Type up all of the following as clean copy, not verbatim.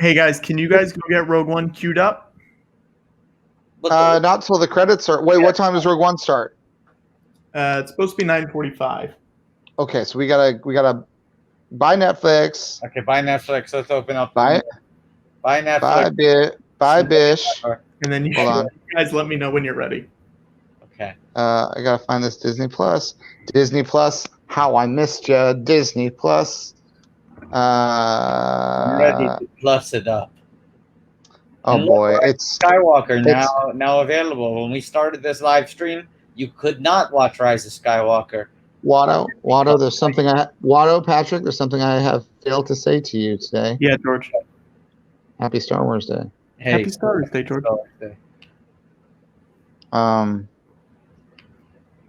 Hey guys, can you guys go get Rogue One queued up? Not till the credits are. Wait, what time does Rogue One start? It's supposed to be 9:45. Okay, so we gotta buy Netflix. Okay, buy Netflix. Let's open up. Buy Netflix. Buy Bish. And then you guys let me know when you're ready. Okay. I gotta find this Disney Plus. Disney Plus. How I missed you, Disney Plus. I'm ready to plus it up. Oh boy, it's Skywalker now available. When we started this live stream, you could not watch Rise of Skywalker. Watto, there's something Patrick, there's something I have failed to say to you today. Yeah, George. Happy Star Wars Day. Hey, Happy Star Wars Day, George.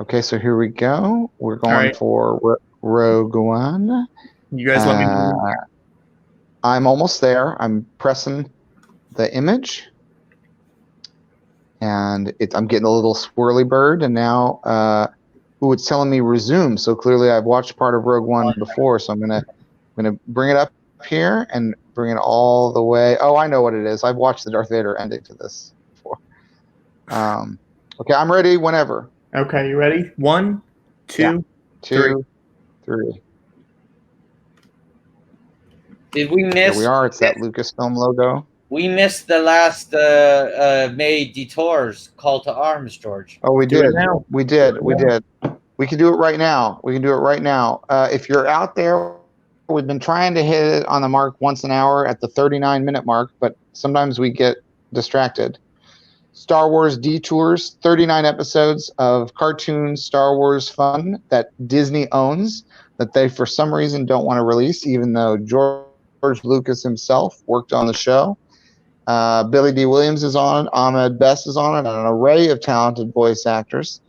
Okay, so here we go. We're going for Rogue One. You guys let me know. I'm almost there. I'm pressing the image. And I'm getting a little swirly bird, and now it's telling me resume. So clearly I've watched part of Rogue One before, so I'm gonna bring it up here and bring it all the way. Oh, I know what it is. I've watched the Darth Vader ending to this before. Okay, I'm ready whenever. Okay, you ready? 1, 2, 3. Did we miss? Here we are. It's that Lucasfilm logo. We missed the last May Detours call to arms, George. Oh, we did. We did. We can do it right now. If you're out there, we've been trying to hit it on the mark once an hour at the 39-minute mark, but sometimes we get distracted. Star Wars Detours, 39 episodes of cartoon Star Wars fun that Disney owns, that they for some reason don't want to release, even though George Lucas himself worked on the show. Billy D. Williams is on it. Ahmed Best is on it, and an array of talented voice actors.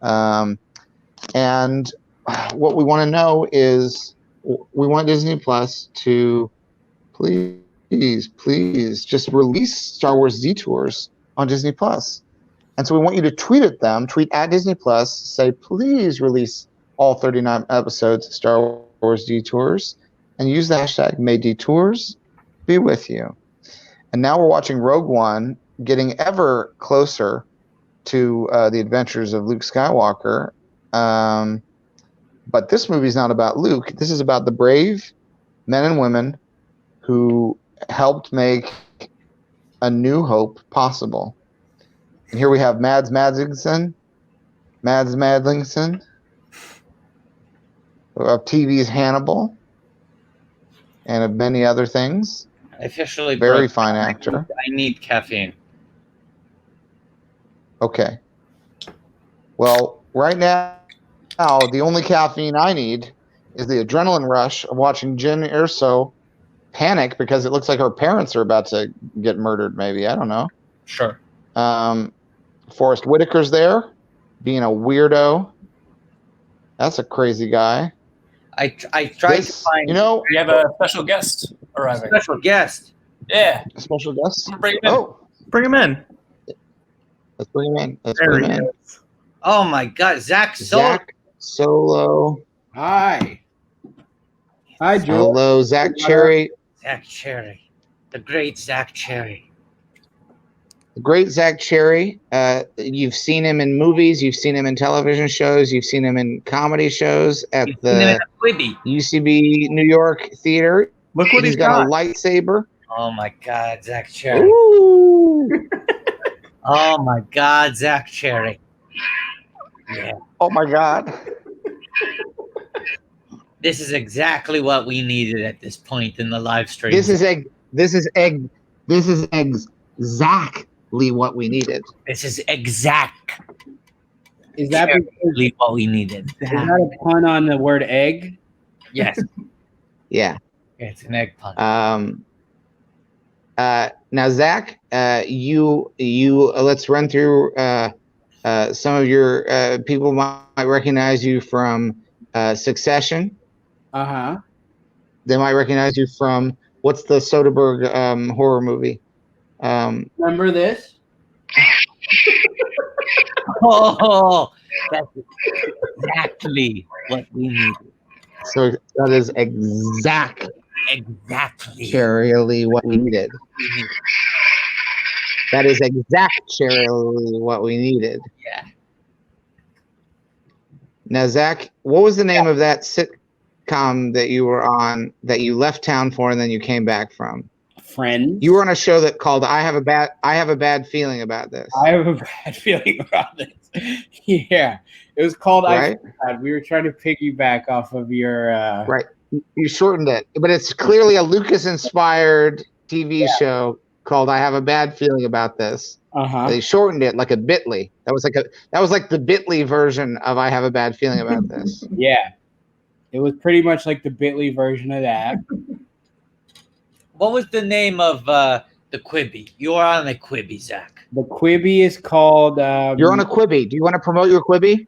And what we want to know is, we want Disney Plus to please just release Star Wars Detours on Disney Plus. And so we want you to tweet at them, tweet at Disney Plus, say, please release all 39 episodes of Star Wars Detours, and use the hashtag May Detours be with you. And now we're watching Rogue One, getting ever closer to the adventures of Luke Skywalker. But this movie is not about Luke. This is about the brave men and women who helped make A New Hope possible. And here we have Mads Madlingson of TV's Hannibal and of many other things. Officially very fine actor. I need caffeine. Okay. Well, right now, the only caffeine I need is the adrenaline rush of watching Jen Erso panic because it looks like her parents are about to get murdered, maybe. I don't know. Sure. Forrest Whitaker's there, being a weirdo. That's a crazy guy. I tried to find... we have a special guest arriving. Special guest? Yeah. A special guest? Bring him in. Oh. Bring him in. Let's bring him in. There he is. Oh, my God. Zach Solo. Hi. Hi, Joe. Hello, Zach Cherry. Zach Cherry. The great Zach Cherry. The great Zach Cherry. You've seen him in movies. You've seen him in television shows. You've seen him in comedy shows at the UCB New York Theater. Look what he's got. A lightsaber. Oh, my God, Zach Cherry. Ooh. Oh, my God, Zach Cherry. Yeah. Oh, my God. This is exactly what we needed at this point in the live stream. This is exactly what we needed. This is exactly what we needed. Is that a pun on the word egg? Yes. Yeah. It's an egg pun. Now, Zach, you let's run through some of your people might recognize you from Succession. Uh-huh. They might recognize you from what's the Soderbergh horror movie? Remember this? Oh, that's exactly what we needed. So that is exactly exactly. Cheerily what we needed. That is exactly what we needed. Yeah. Now, Zach, what was the name of that sitcom that you were on that you left town for and then you came back from? Friends. You were on a show that called I have a bad feeling about this. I have a bad feeling about this. Yeah, it was called Right? We were trying to piggyback off of your. Right. You shortened it, but it's clearly a Lucas-inspired TV show called I have a bad feeling about this. They shortened it like a Bitly. That was like the Bitly version of I have a bad feeling about this. Yeah, it was pretty much like the Bitly version of that. What was the name of the Quibi? You were on a Quibi, Zach. The Quibi is called. You're on a Quibi. Do you want to promote your Quibi?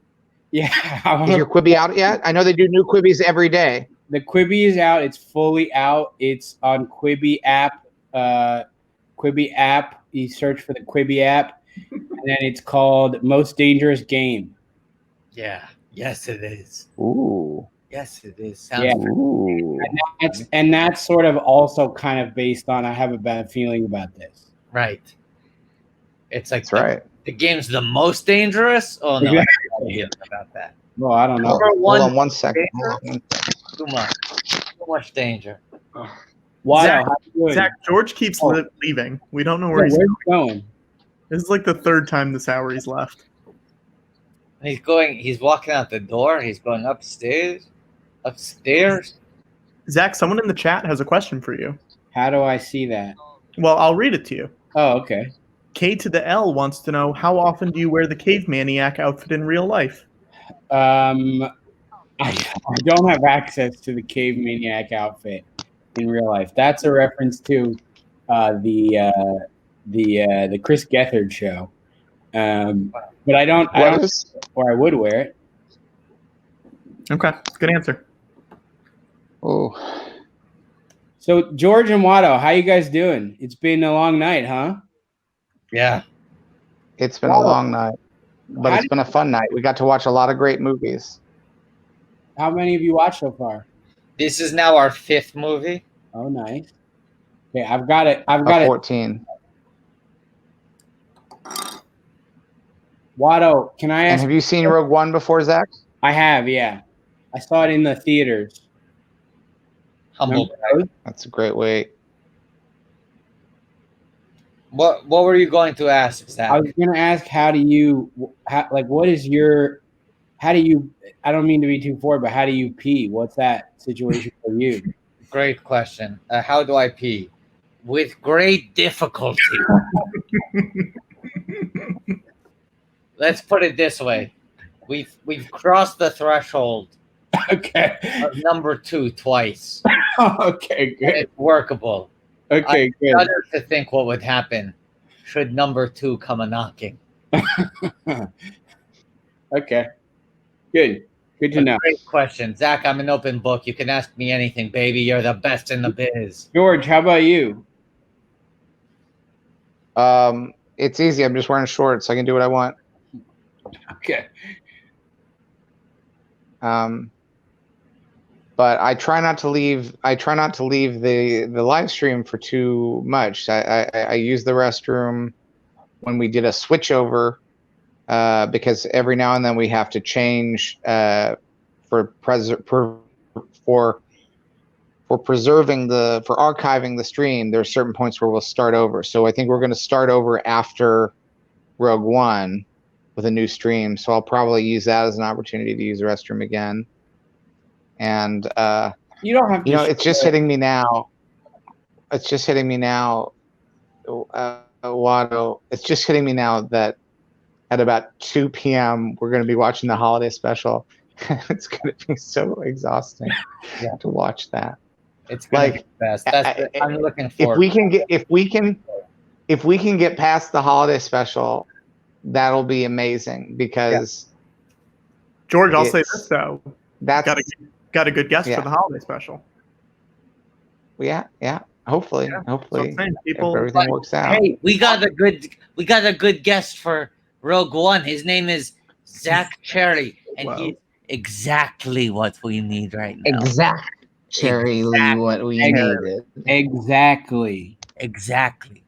Yeah. Is your Quibi out yet? I know they do new Quibis every day. The Quibi is out. It's fully out. It's on Quibi app. Quibi app. You search for the Quibi app, and then it's called Most Dangerous Game. Yeah. Yes, it is. Ooh. Yes, it is. Sounds Yeah. Ooh. And that's sort of also kind of based on I have a bad feeling about this. right. It's like That's right. the game's the most dangerous. Oh no, I don't hear about that. Well, I don't know. Hold on 1 second. Too much danger. Watto, Zach- how you doing? Zach, George keeps Oh. leaving. We don't know Yeah, where he's where's going. he going? This is like the third time this hour he's left. He's walking out the door. He's going upstairs. Zach, someone in the chat has a question for you. How do I see that? Well, I'll read it to you. Oh, okay. K to the L wants to know, how often do you wear the cave maniac outfit in real life? I don't have access to the Cave Maniac outfit in real life. That's a reference to the Chris Gethard show. But I don't, or I would wear it. Okay, good answer. Oh. So George and Watto, how you guys doing? It's been a long night, huh? Yeah. It's been a long night, but it's been a fun night. We got to watch a lot of great movies. How many have you watched so far? This is now our 5th movie. Oh, nice. Okay, I've got it. 14. Watto, can I And ask? have you seen Rogue One before, Zach? I have, yeah. I saw it in the theaters. Humble. Remember? That's a great way. What were you going to ask, Zach? I was going to ask, how do you I don't mean to be too forward, but how do you pee? What's that situation for you? Great question. How do I pee? With great difficulty. Let's put it this way. We've crossed the threshold Okay. of number 2 twice. Okay, good. It's workable. Okay, good. I shudder to think what would happen should number 2 come a knocking. Okay. Good. Good to know. Great question. Zach, I'm an open book. You can ask me anything, baby. You're the best in the biz. George, how about you? It's easy. I'm just wearing shorts. So I can do what I want. Okay. But I try not to leave. The live stream for too much. I use the restroom when we did a switchover, because every now and then we have to change for archiving the stream. There are certain points where we'll start over. So I think we're going to start over after Rogue One with a new stream. So I'll probably use that as an opportunity to use the restroom again. And You don't have to. it's just hitting me now. It's just hitting me now, Watto. It's just hitting me now that at about 2 p.m. we're going to be watching the holiday special. It's going to be so exhausting to watch that. It's gonna be the best. I'm looking forward. If we can get past the holiday special, that'll be amazing because George, I'll say this though. That's got a good guess Yeah. for the holiday special. yeah. Hopefully, Yeah. hopefully, So I'm saying, if people, everything works out. Hey, we got a good guest for Rogue One. His name is Zach Cherry, and Whoa. he's exactly what we need right now. Cherry Lee, what we needed. Exactly. Exactly.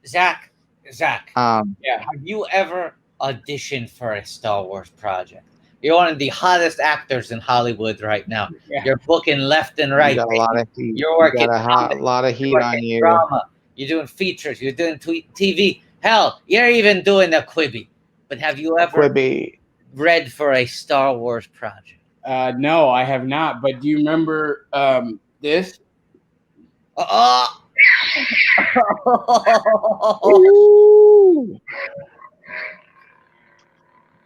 Zach, Yeah. have you ever auditioned for a Star Wars project? You're one of the hottest actors in Hollywood right now. Yeah. You're booking left and You right. got a lot of heat. You're You working got a lot of heat on you. drama. You're doing features. You're doing TV. Hell, you're even doing a Quibi. But have you ever Quibi. read for a Star Wars project? No, I have not. But do you remember this? Oh! Ooh.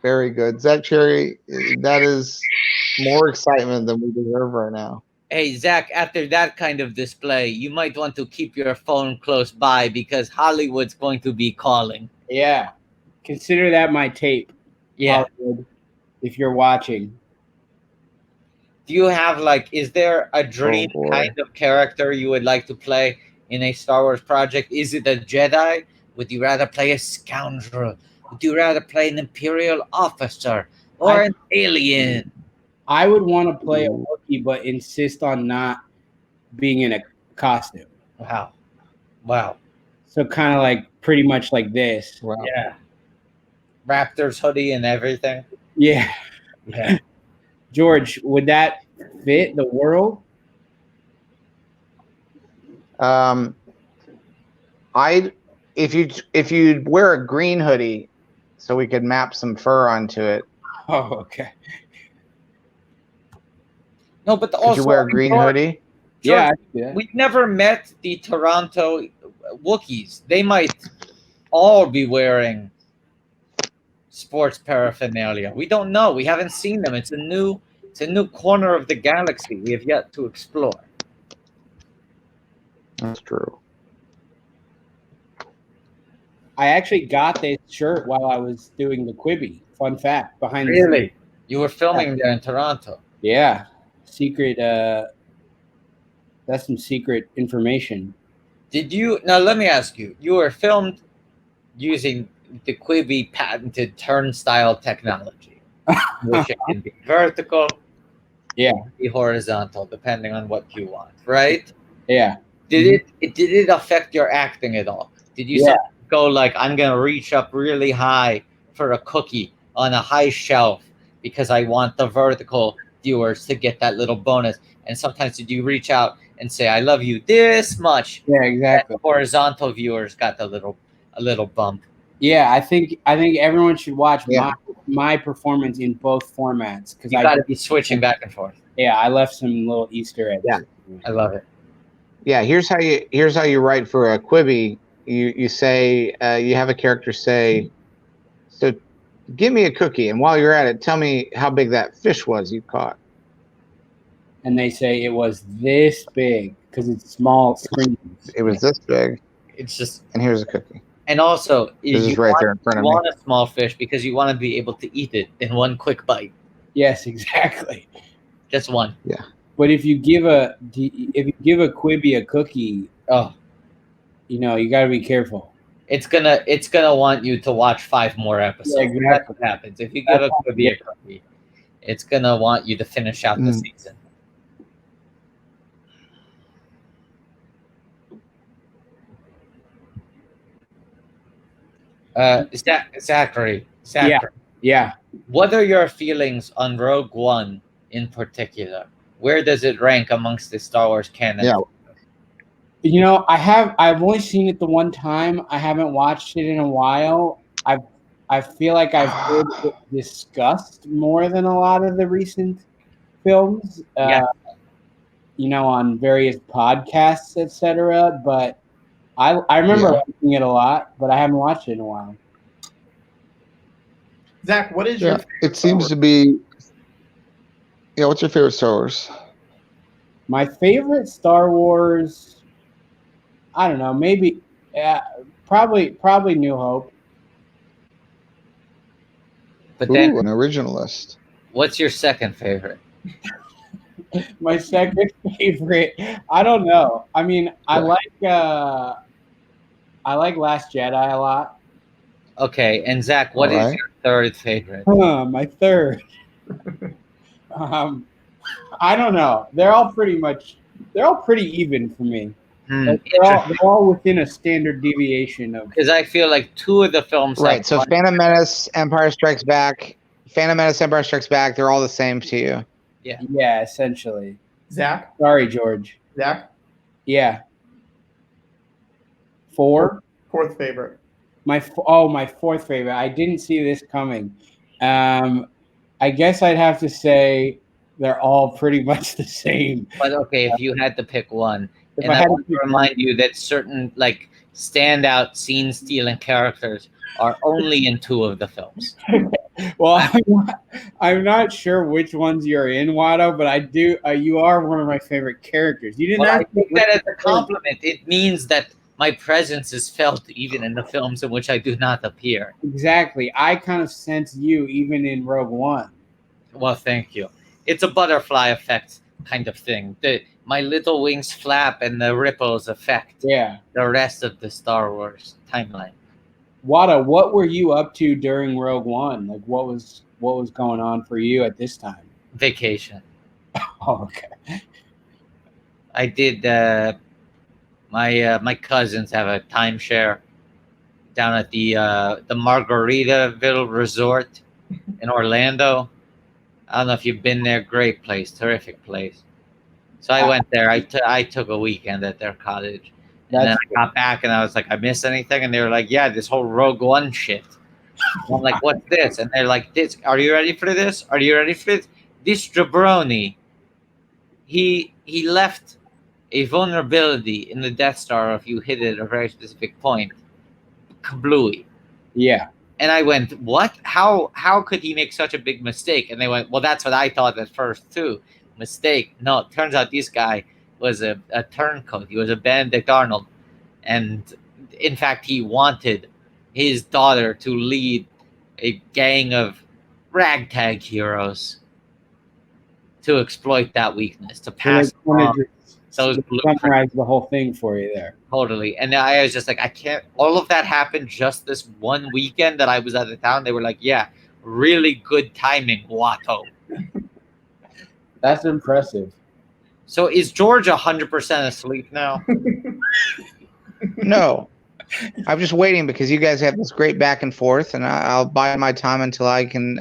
Very good. Zach Cherry, that is more excitement than we deserve right now. Hey, Zach, after that kind of display, you might want to keep your phone close by because Hollywood's going to be calling. Yeah. Consider that my tape. Yeah. Hollywood, if you're watching. Do you have, like, is there a dream boy. kind of character you would like to play in a Star Wars project? Is it a Jedi? Would you rather play a scoundrel? Would you rather play an Imperial officer or an alien? I would want to play a Wookiee, but insist on not being in a costume. Wow. Wow. So kind of like pretty much like this. Wow. Yeah. Raptors hoodie and everything. Yeah. Yeah. George, would that fit the world? If you'd wear a green hoodie, so we could map some fur onto it. Oh, okay. No, but Could also you wear a green hoodie? Yeah. We've never met the Toronto Wookiees. They might all be wearing sports paraphernalia. We don't know. We haven't seen them. It's a new corner of the galaxy we have yet to explore. That's true. I actually got this shirt while I was doing the Quibi. Fun fact behind the Really? scenes. You were filming there in Toronto. Yeah. Secret that's some secret information. Now let me ask you, you were filmed using the Quibi patented turnstile technology, which it can be vertical, Yeah. be horizontal, depending on what you want, right? Yeah. Did it affect your acting at all? Did you sometimes go like, I'm gonna reach up really high for a cookie on a high shelf because I want the vertical viewers to get that little bonus? And sometimes did you reach out and say, I love you this much? Yeah, exactly. The horizontal viewers got a little bump. Yeah, I think everyone should watch my performance in both formats because You got to be switching back and forth. Yeah, I left some little Easter eggs. Yeah. I love it. Yeah, here's how you write for a Quibi. You say you have a character say, so give me a cookie, and while you're at it, tell me how big that fish was you caught. And they say it was this big because it's small screens. It was this big. It's just, and here's a cookie. And also, this is right there in front of me. You want a small fish because you want to be able to eat it in one quick bite. Yes, exactly. Just one. Yeah. But if you give a Quibi a cookie, you got to be careful. It's gonna want you to watch 5 more episodes. Yeah, exactly. That's what happens. If you give a Quibi a cookie, it's gonna want you to finish out the season. Zachary. Yeah. What are your feelings on Rogue One in particular? Where does it rank amongst the Star Wars canon? Yeah. I've only seen it the one time. I haven't watched it in a while. I feel like I've heard it discussed more than a lot of the recent films. On various podcasts, etc. But I remember liking it a lot, but I haven't watched it in a while. Zach, what is your favorite it seems to be what's your favorite Star Wars? My favorite Star Wars, I don't know, maybe probably New Hope. But then an originalist. What's your second favorite? My second favorite, I don't know. I mean, I like Last Jedi a lot. Okay, and Zach, what is your third favorite? My third. I don't know. They're all pretty even for me. Like, Interesting. they're all within a standard deviation of. Because I feel like two of the films. Right. So Phantom Menace, Empire Strikes Back, they're all the same to you. Yeah, essentially. Zach? Sorry, George. Zach? Yeah. 4. Fourth favorite. My fourth favorite. I didn't see this coming. I guess I'd have to say they're all pretty much the same. But okay, if you had to pick one, If and I I had to want to pick remind you that certain like standout scene-stealing characters are only in two of the films. Well, I'm not sure which ones you're in, Watto, but I do. You are one of my favorite characters. You didn't Well, I ask me take that as a compliment. It means that my presence is felt even in the films in which I do not appear. Exactly. I kind of sense you even in Rogue One. Well, thank you. It's a butterfly effect kind of thing. My little wings flap and the ripples affect Yeah. the rest of the Star Wars timeline. Watto, what were you up to during Rogue One? Like, what was going on for you at this time? Vacation. Oh, okay. I did. My cousins have a timeshare down at the Margaritaville Resort in Orlando. I don't know if you've been there. Great place, terrific place. So I went there. I took a weekend at their cottage, and then I got back and I was like, I miss anything? And they were like, yeah, this whole Rogue One shit. And I'm like, what's this? And they're like, this. Are you ready for this? Are you ready for this? This jabroni. He left a vulnerability in the Death Star if you hit it at a very specific point. Kablooey. Yeah. And I went, what? How could he make such a big mistake? And they went, well, that's what I thought at first too. Mistake. No, it turns out this guy was a turncoat. He was a Benedict Arnold. And in fact, he wanted his daughter to lead a gang of ragtag heroes to exploit that weakness, to pass on those blueprints. Summarize the whole thing for you there. Totally. And I was just like, I can't. All of that happened just this one weekend that I was out of town. They were like, yeah, really good timing, Watto. That's impressive. So is George 100% asleep now? No. I'm just waiting because you guys have this great back and forth, and I'll bide my time until I can.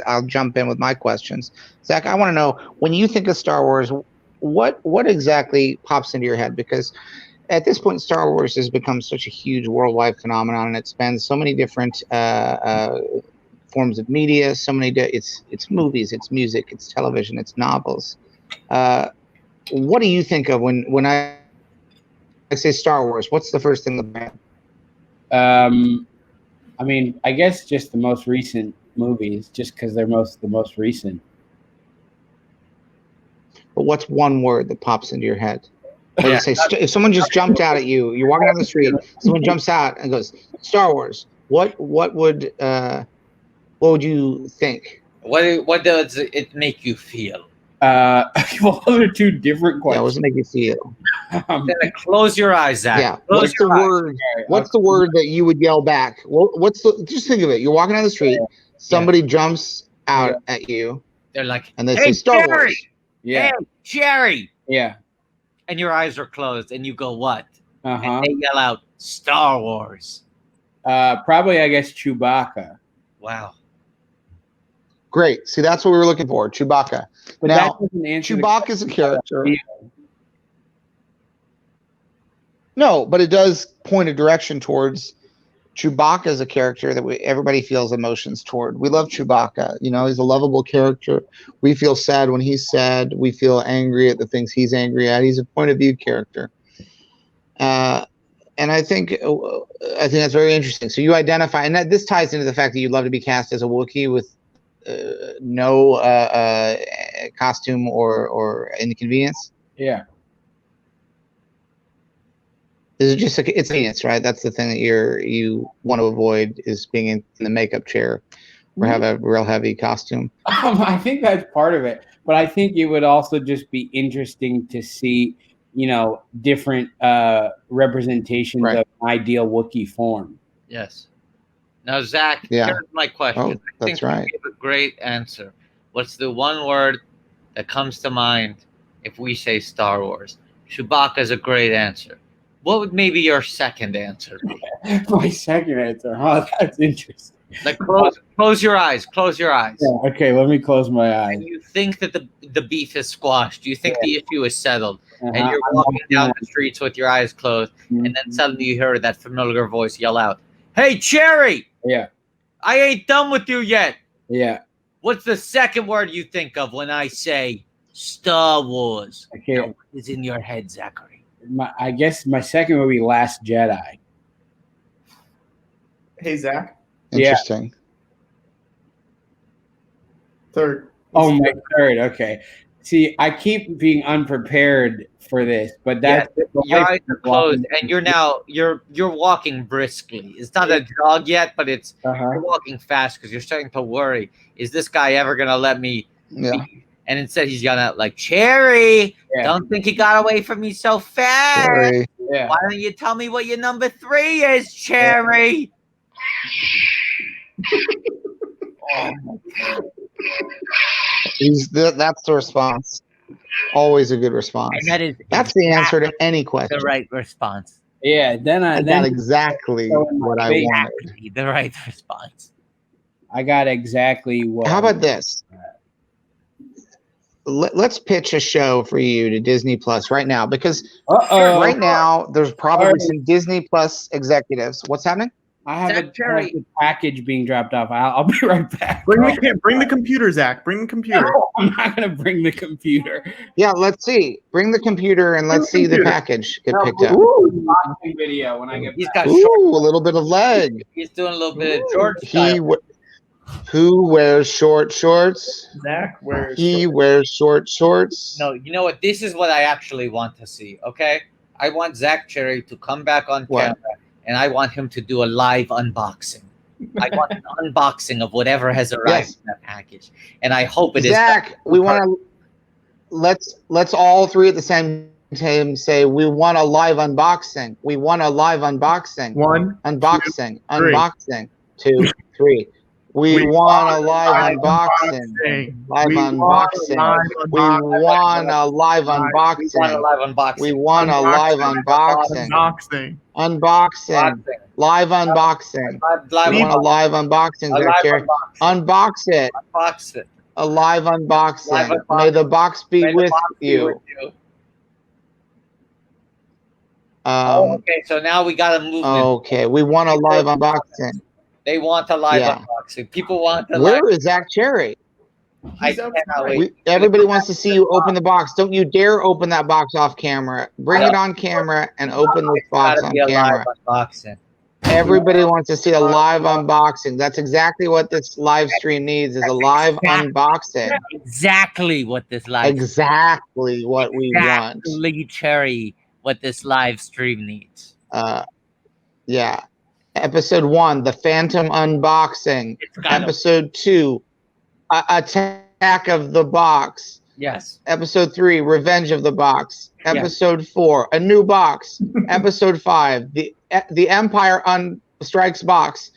I'll jump in with my questions. Zach, I want to know, when you think of Star Wars, what exactly pops into your head? Because at this point, Star Wars has become such a huge worldwide phenomenon, and it spans so many different forms of media. So many. It's movies, it's music, it's television, it's novels. What do you think of when I say Star Wars? What's the first thing that? I mean, I guess just the most recent movies, just because they're the most recent. But what's one word that pops into your head? Like say, if someone just jumped out at you, you're walking down the street, someone jumps out and goes, Star Wars. What would you think? What does it make you feel? Well, those are two different questions. Yeah, what does it make you feel? Then close your eyes, Zach. Yeah. Close What's the word? What's the word that you would yell back? Just think of it. You're walking down the street, somebody jumps out at you. They're like, and they hey, say Star Jerry! Wars. Yeah. Hey, Jerry! Yeah. And your eyes are closed, and you go, what? Uh-huh. And they yell out, Star Wars. Probably, I guess, Chewbacca. Wow. Great. See, that's what we were looking for, Chewbacca. But now, that doesn't answer Chewbacca's a character. No, but it does point a direction towards Chewbacca as a character that everybody feels emotions toward. We love Chewbacca. You know, he's a lovable character. We feel sad when he's sad. We feel angry at the things he's angry at. He's a point of view character. And I think that's very interesting. So you identify, and this ties into the fact that you'd love to be cast as a Wookiee with no costume or inconvenience. Yeah. Is it just it's convenience, right? That's the thing that you want to avoid, is being in the makeup chair or have a real heavy costume. I think that's part of it, but I think it would also just be interesting to see, different representations of an ideal Wookiee form. Yes. Now, Zach, here's my question. Oh, that's right. You gave a great answer. What's the one word that comes to mind if we say Star Wars. Chewbacca's a great answer. What would maybe your second answer be? My second answer. Oh, that's interesting. Like close your eyes. Close your eyes. Yeah, okay, let me close my eyes. And you think that the beef is squashed. You think the issue is settled. And Uh-huh. you're walking down the streets with your eyes closed. And then suddenly you hear that familiar voice yell out, "Hey, Cherry! Yeah. I ain't done with you yet." Yeah. What's the second word you think of when I say Star Wars? Okay. Now, what is in your head, Zachary? I guess my second would be Last Jedi. Hey, Zach. Interesting. Third. Oh, my third. Okay. See, I keep being unprepared for this, but that's Your eyes are closed, and you're walking briskly. It's not a jog yet, but it's you're walking fast because you're starting to worry. Is this guy ever gonna let me? Yeah. And instead, he's yelling out like, "Cherry, don't think you got away from me so fast. Cherry. Yeah. Why don't you tell me what your number 3 is, Cherry?" Oh, That's the response. Always a good response. And That's the answer to any question. the right response. yeah. Then I got exactly what I wanted. Exactly the right response. I got exactly what. How about this? Let's pitch a show for you to Disney Plus right now, because right now there's probably some Disney Plus executives. What's happening? I have a package being dropped off. I'll be right back. Bring the computer, Zach. Bring the computer. No, I'm not going to bring the computer. Yeah, let's see. Bring the computer and let's see the package get picked up. Boxing video when I get He's back. got Ooh, short. a little bit of leg. He's doing a little bit of George style. Who wears short shorts? Zach wears. He wears short shorts. No, you know what? This is what I actually want to see. Okay, I want Zach Cherry to come back on camera, and I want him to do a live unboxing. I want an unboxing of whatever has arrived in that package, and I hope it is. Zach, we want to let's all three at the same time say we want a live unboxing. We want a live unboxing. One. Unboxing. Two, three. Unboxing. 2, 3. We want a live unboxing. Live unboxing. We want a live unboxing. We want a live unboxing. Unboxing. Live unboxing. We want a live unboxing, Zach Cherry. Unbox it. Unbox it. A live unboxing. May the box be with you. Okay, so now we got a movement. Okay, we want a live unboxing. They want a live unboxing. People want the Where is Zach Cherry? I cannot wait. Everybody wants to see you open the box. Don't you dare open that box off camera. Bring it on camera and open this box on camera. Everybody wants to see a live unboxing. That's exactly what this live stream needs, is a live unboxing. Exactly what this live Exactly what we want. Exactly, Cherry, what this live stream needs. Yeah. Episode 1, the Phantom unboxing. Episode 2, Attack of the Box. Yes. Episode 3, Revenge of the Box. Episode 4, a new box. Episode 5, the Empire Strikes Box.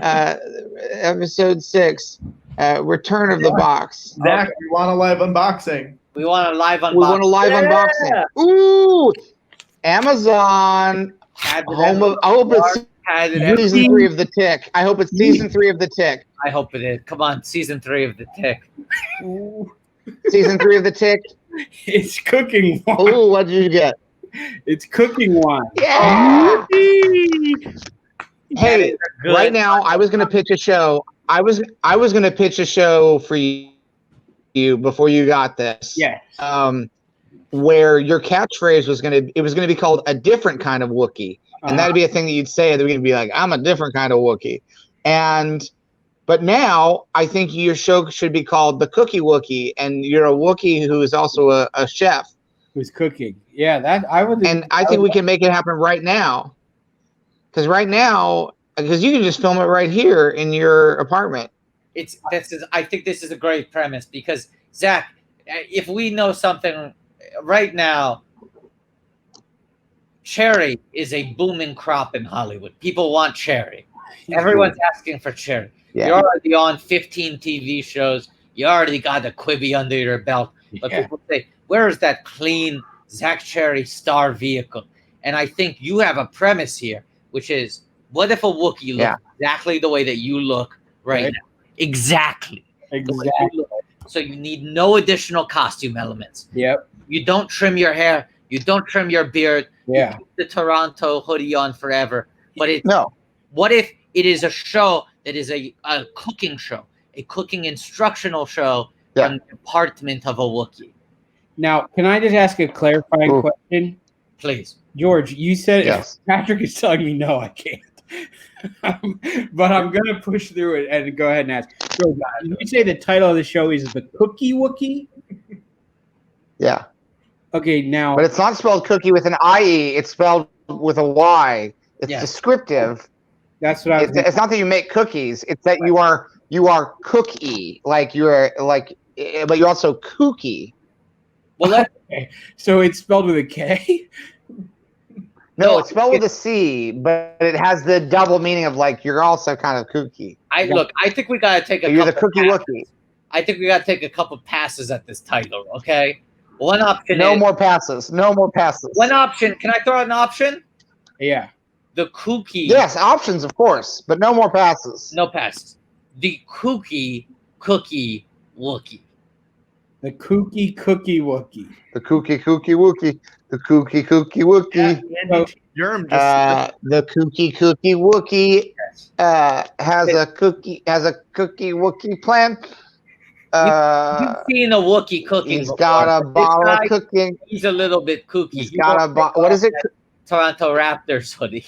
Episode 6, Return of the Box. Zach, we want a live unboxing. We want a live unboxing. We want a live unboxing. Ooh, Amazon. Home of. I hope it's season 3 of The Tick. I hope it's season 3 of The Tick. I hope it is. Come on, season 3 of The Tick. Season 3 of The Tick. It's cooking wine. Oh, what did you get? It's cooking wine. Yeah. Hey, right now I was going to pitch a show. I was going to pitch a show for you before you got this. Yes. Where your catchphrase was going to be called a different kind of Wookiee. And that'd be a thing that you'd say. They're going to be like, I'm a different kind of Wookiee. But now I think your show should be called The Cookie Wookiee, and you're a Wookiee who is also a chef. Who's cooking? Yeah, that I would. And I think we can make it happen right now. Because you can just film it right here in your apartment. I think this is a great premise because Zach, if we know something right now, Cherry is a booming crop in Hollywood. People want Cherry. Everyone's asking for Cherry. Yeah. You're already on 15 TV shows. You already got a Quibi under your belt. but Yeah. people say, where is that clean Zach Cherry star vehicle? And I think you have a premise here, which is, what if a Wookiee looked exactly the way that you look right now? Exactly. Exactly. So you need no additional costume elements. Yep. You don't trim your hair. You don't trim your beard. Yeah. You keep the Toronto hoodie on forever. But what if it is a show that is a cooking show, a cooking instructional show from the department of a Wookiee? Now, can I just ask a clarifying question? Please. George, you said Patrick is telling me no, I can't. But I'm going to push through it and go ahead and ask. George, you say the title of the show is The Cookie Wookiee? Yeah. Okay, now. But it's not spelled cookie with an IE. It's spelled with a Y. It's descriptive. That's what I was It's not that you make cookies. It's that you are cookie. Like you're like, but you're also kooky. Well, okay. So it's spelled with a K? No, it's spelled with a C, but it has the double meaning of like you're also kind of kooky. I think we gotta take You're the cookie Wookiee. I think we gotta take a couple passes at this title, okay? One option No more passes. No more passes. One option. Can I throw out an option? Yeah. The kooky. Yes, options, of course, but no more passes. No passes. The kooky cookie Wookiee. The kooky cookie Wookiee. The kooky Wookiee. The kooky Wookiee. The kooky Wookiee has a cookie Wookiee plan. You've seen a Wookiee cooking. He's got a bottle of cooking. He's a little bit kooky. He's got a bottle. What is it? Toronto Raptors hoodie.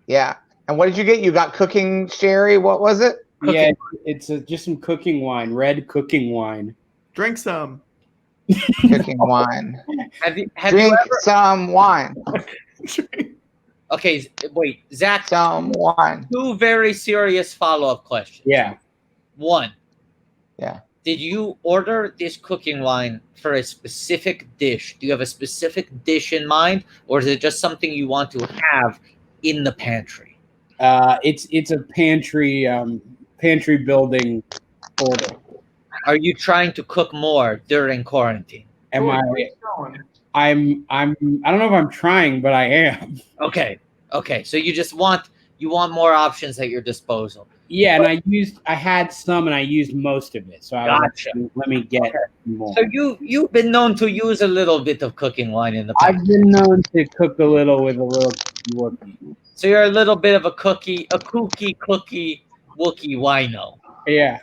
Yeah. And what did you get? You got cooking sherry. What was it? Yeah, it's just some cooking wine, red cooking wine. Drink some. Cooking wine. Drink some wine. Okay, wait, Zach. Some wine. Two very serious follow-up questions. Yeah. One. Yeah. Did you order this cooking wine for a specific dish? Do you have a specific dish in mind, or is it just something you want to have in the pantry? It's a pantry building order. Are you trying to cook more during quarantine? I don't know if I'm trying, but I am. Okay. So you want more options at your disposal. Yeah, and I had some and I used most of it. So Gotcha. Let me get more. So you've been known to use a little bit of cooking wine in the past. I've been known to cook a little with a little Wookiee. So you're a little bit of a kooky Wookiee wino. Yeah.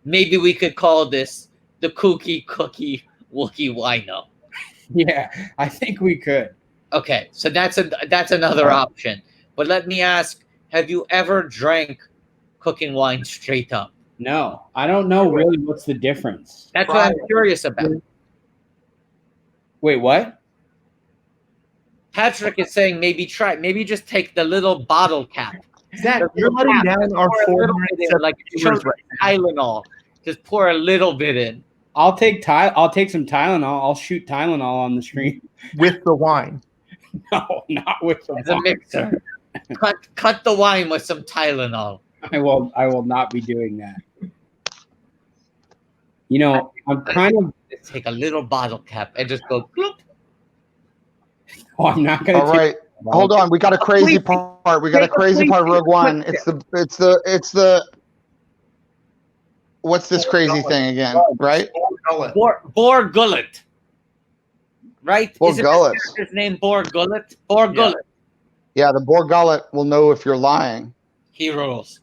Maybe we could call this the kooky Wookiee wino. Yeah, I think we could. Okay, so that's another option. But let me ask, have you ever drank cooking wine straight up? No, I don't know really what's the difference. That's what I'm curious about. Wait, what? Patrick is saying maybe just take the little bottle cap. Zach, you're letting down our like Tylenol. Just pour a little bit in. I'll take some Tylenol. I'll shoot Tylenol on the stream with the wine. No, not with the wine. A mixer. cut the wine with some Tylenol. I will not be doing that. You know, I'm kind of take a little bottle cap and just go gloop. Oh, I'm not gonna. All right, hold on. We got a crazy part. We got a crazy part. Rogue One. It's the. What's this crazy thing again? Right? Boar Gullet. Right? Boar Gullet. His name Boar Gullet. Boar Gullet. Yeah, the Boar Gullet will know if you're lying. He rules.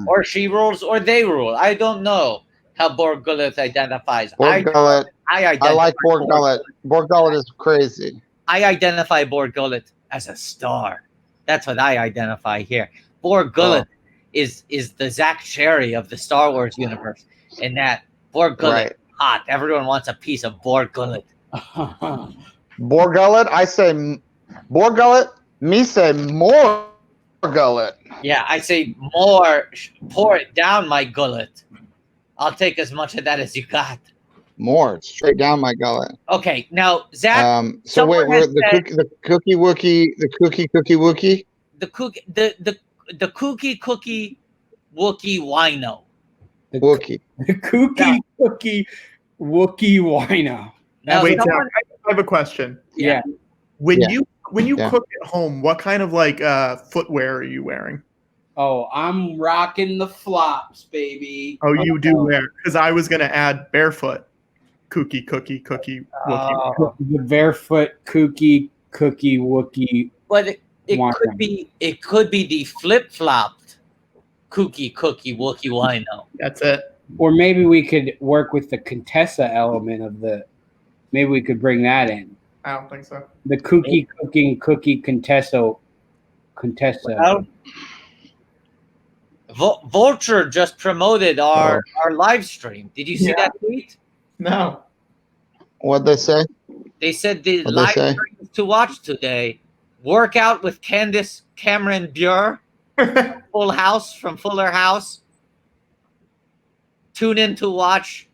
Or she rules, or they rule. I don't know how Boar Gullet identifies. Boar Gullet. I like Boar Gullet. Boar Gullet is crazy. I identify Boar Gullet as a star. That's what I identify here. Boar Gullet is the Zach Cherry of the Star Wars universe. And that Boar Gullet, hot. Everyone wants a piece of Boar Gullet. Boar Gullet? I say Boar Gullet. Me say more gullet. Yeah, I say more. Pour it down my gullet. I'll take as much of that as you got. More, straight down my gullet. Okay, now Zach. So wait, the cookie Wookiee, the cookie Wookiee, the cookie Wookiee wino. The Wookie. The Kooky Cookie Wookie Wino. Now, Wait, someone- Zach, I have a question. Yeah. When Yeah. you Yeah. cook at home, what kind of like footwear are you wearing? Oh, I'm rocking the flops, baby. Oh, you do wear, because I was gonna add barefoot. Cookie, wookie. Oh. The barefoot Kooky Cookie Wookie. But it Wino. could be the flip flopped cookie wookie wino. That's it. Or maybe we could work with the Contessa element of the. Maybe we could bring that in. I don't think so. The cookie cooking cookie Contessa. Well, Vulture just promoted our live stream. Did you see Yeah. that tweet? No. What'd they say? They said the What'd they live say? stream to watch today: workout with Candace Cameron Bure, Full House from Fuller House. Tune in to watch.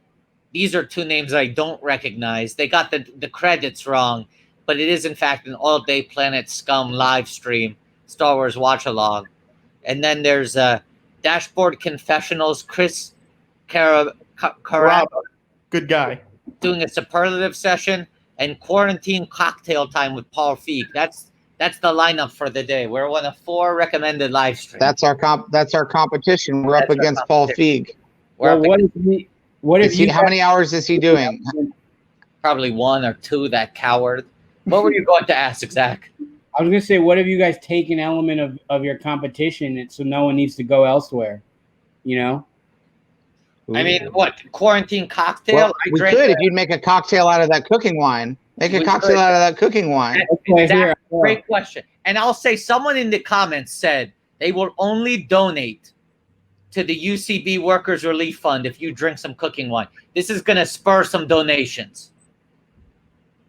These are two names I don't recognize. They got the credits wrong, but it is in fact an all-day Planet Scum live stream, Star Wars watch along. And then there's Dashboard Confessionals, Chris Carab Good guy. doing a superlative session, and Quarantine Cocktail Time with Paul Feig. That's the lineup for the day. We're one of 4 recommended live streams. That's our competition. We're up That's our against Paul Feig. We're Well, up what if you How many hours is he doing? probably 1 or 2, that coward. What were you going to ask, Zach? I was gonna say, what have you guys taken element of your competition, so no one needs to go elsewhere? You know. I mean, what? Quarantine Cocktail? Well, I we drank could that. if you'd make a cocktail out of that cooking wine. Make a We cocktail could. out of that cooking wine. Okay, Zach, here. great question. And I'll say someone in the comments said they will only donate to the UCB Workers Relief Fund if you drink some cooking wine. This is going to spur some donations.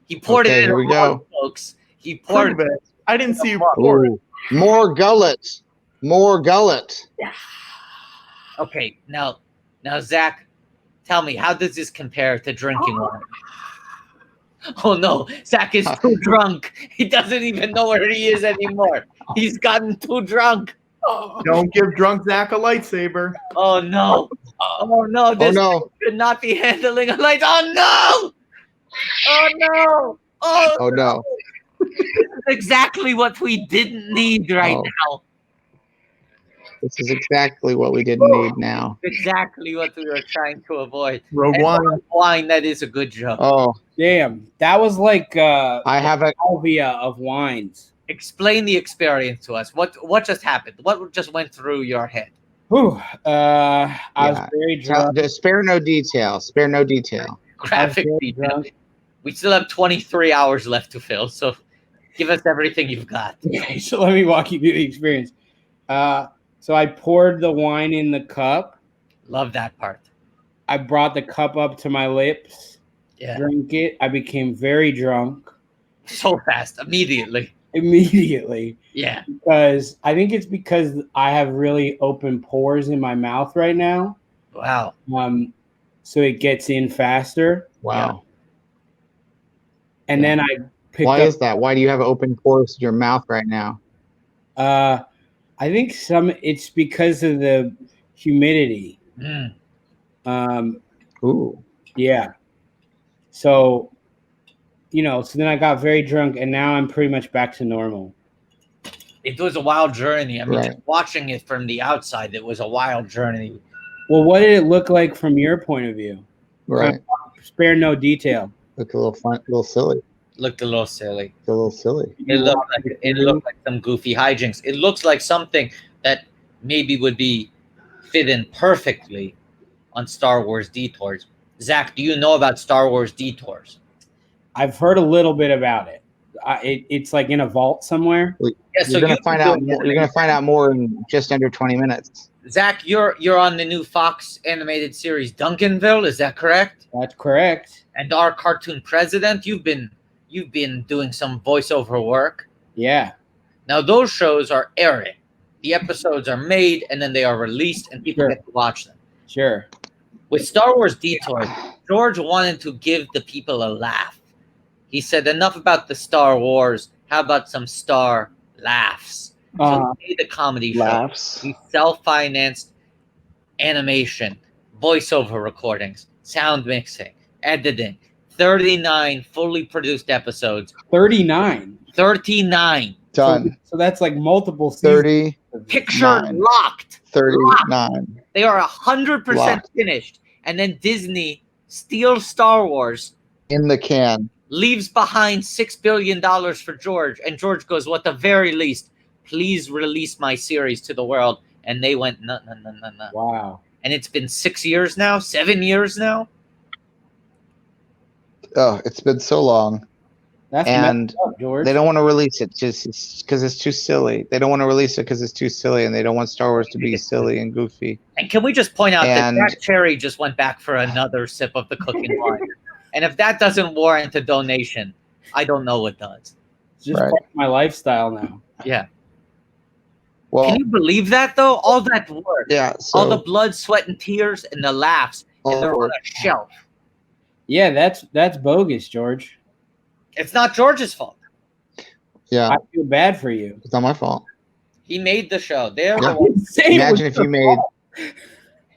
He poured Okay, it in here a we mug, go. folks. He poured Prove it. I didn't see you Ooh. pour it. Ooh. More gullet. More gullet. Okay, now, Zach, tell me, how does this compare to drinking wine? Oh no, Zach is too drunk. He doesn't even know where he is anymore. He's gotten too drunk. Don't give drunk Zach a lightsaber. Oh no. Oh no, this no. should not be handling a light. Oh no! Oh no! Oh no. This is exactly what we didn't need right Oh. now. This is exactly what we didn't need now. Exactly what we were trying to avoid. Rogue And One. wine, that is a good joke. Oh, Damn, that was like I have a salvia of wines. Explain the experience to us. What just happened? What just went through your head? Whew. I was Yeah. very drunk. spare no detail. Spare no detail. Graphic very detail. drunk. We still have 23 hours left to fill, so give us everything you've got. Okay, so let me walk you through the experience. So I poured the wine in the cup. Love that part. I brought the cup up to my lips, Yeah. drank it. I became very drunk So fast, immediately. immediately Yeah. because I think it's because I have really open pores in my mouth right now. Wow. So it gets in faster. Wow. And then I picked Why up. is that? Why do you have open pores in your mouth right now? I think it's because of the humidity. Mm. Ooh. Yeah. So, so then I got very drunk and now I'm pretty much back to normal. It was a wild journey. I mean, Right. just watching it from the outside, it was a wild journey. Well, what did it look like from your point of view? Right. Spare no detail. Look a little fun, a little silly. Looked a little silly. A little silly. It looked like some goofy hijinks. It looks like something that maybe would be fit in perfectly on Star Wars Detours. Zach, do you know about Star Wars Detours? I've heard a little bit about it. It's like in a vault somewhere. Yeah, You're gonna find out. You're gonna find out more in just under 20 minutes. Zach, you're on the new Fox animated series Duncanville. Is that correct? That's correct. And our cartoon president, you've been doing some voiceover work. Yeah. Now those shows are airing. The episodes are made and then they are released and people Sure. get to watch them. Sure. With Star Wars Detours, George wanted to give the people a laugh. He said, enough about the Star Wars. How about some star laughs? So he made the comedy show. Laughs. He self-financed animation, voiceover recordings, sound mixing, editing, 39 fully produced episodes. 39. 39. Done. So that's like multiple seasons. 30. Picture Nine. locked. 39. They are 100% Locked. finished. And then Disney steals Star Wars, In the can. leaves behind $6 billion for George. And George goes, well, at the very least, please release my series to the world. And they went, no. Wow. And it's been 6 years now, 7 years now. Oh, it's been so long. That's And messed up, George. they don't want to release it just because it's too silly. They don't want to release it because it's too silly, and they don't want Star Wars to be silly and goofy. And can we just point out And- that Jack Cherry just went back for another sip of the cooking wine. And if that doesn't warrant a donation, I don't know what does. It's just Right. part of my lifestyle now. Yeah. Well, Can you believe that, though? All that work. yeah. So, All the blood, sweat, and tears, and the laughs, and they're on a shelf. Yeah, that's bogus, George. It's not George's fault. yeah, I feel bad for you. it's not my fault. He made the show. They're Yeah. the ones. Say it Imagine was if you your made. fault.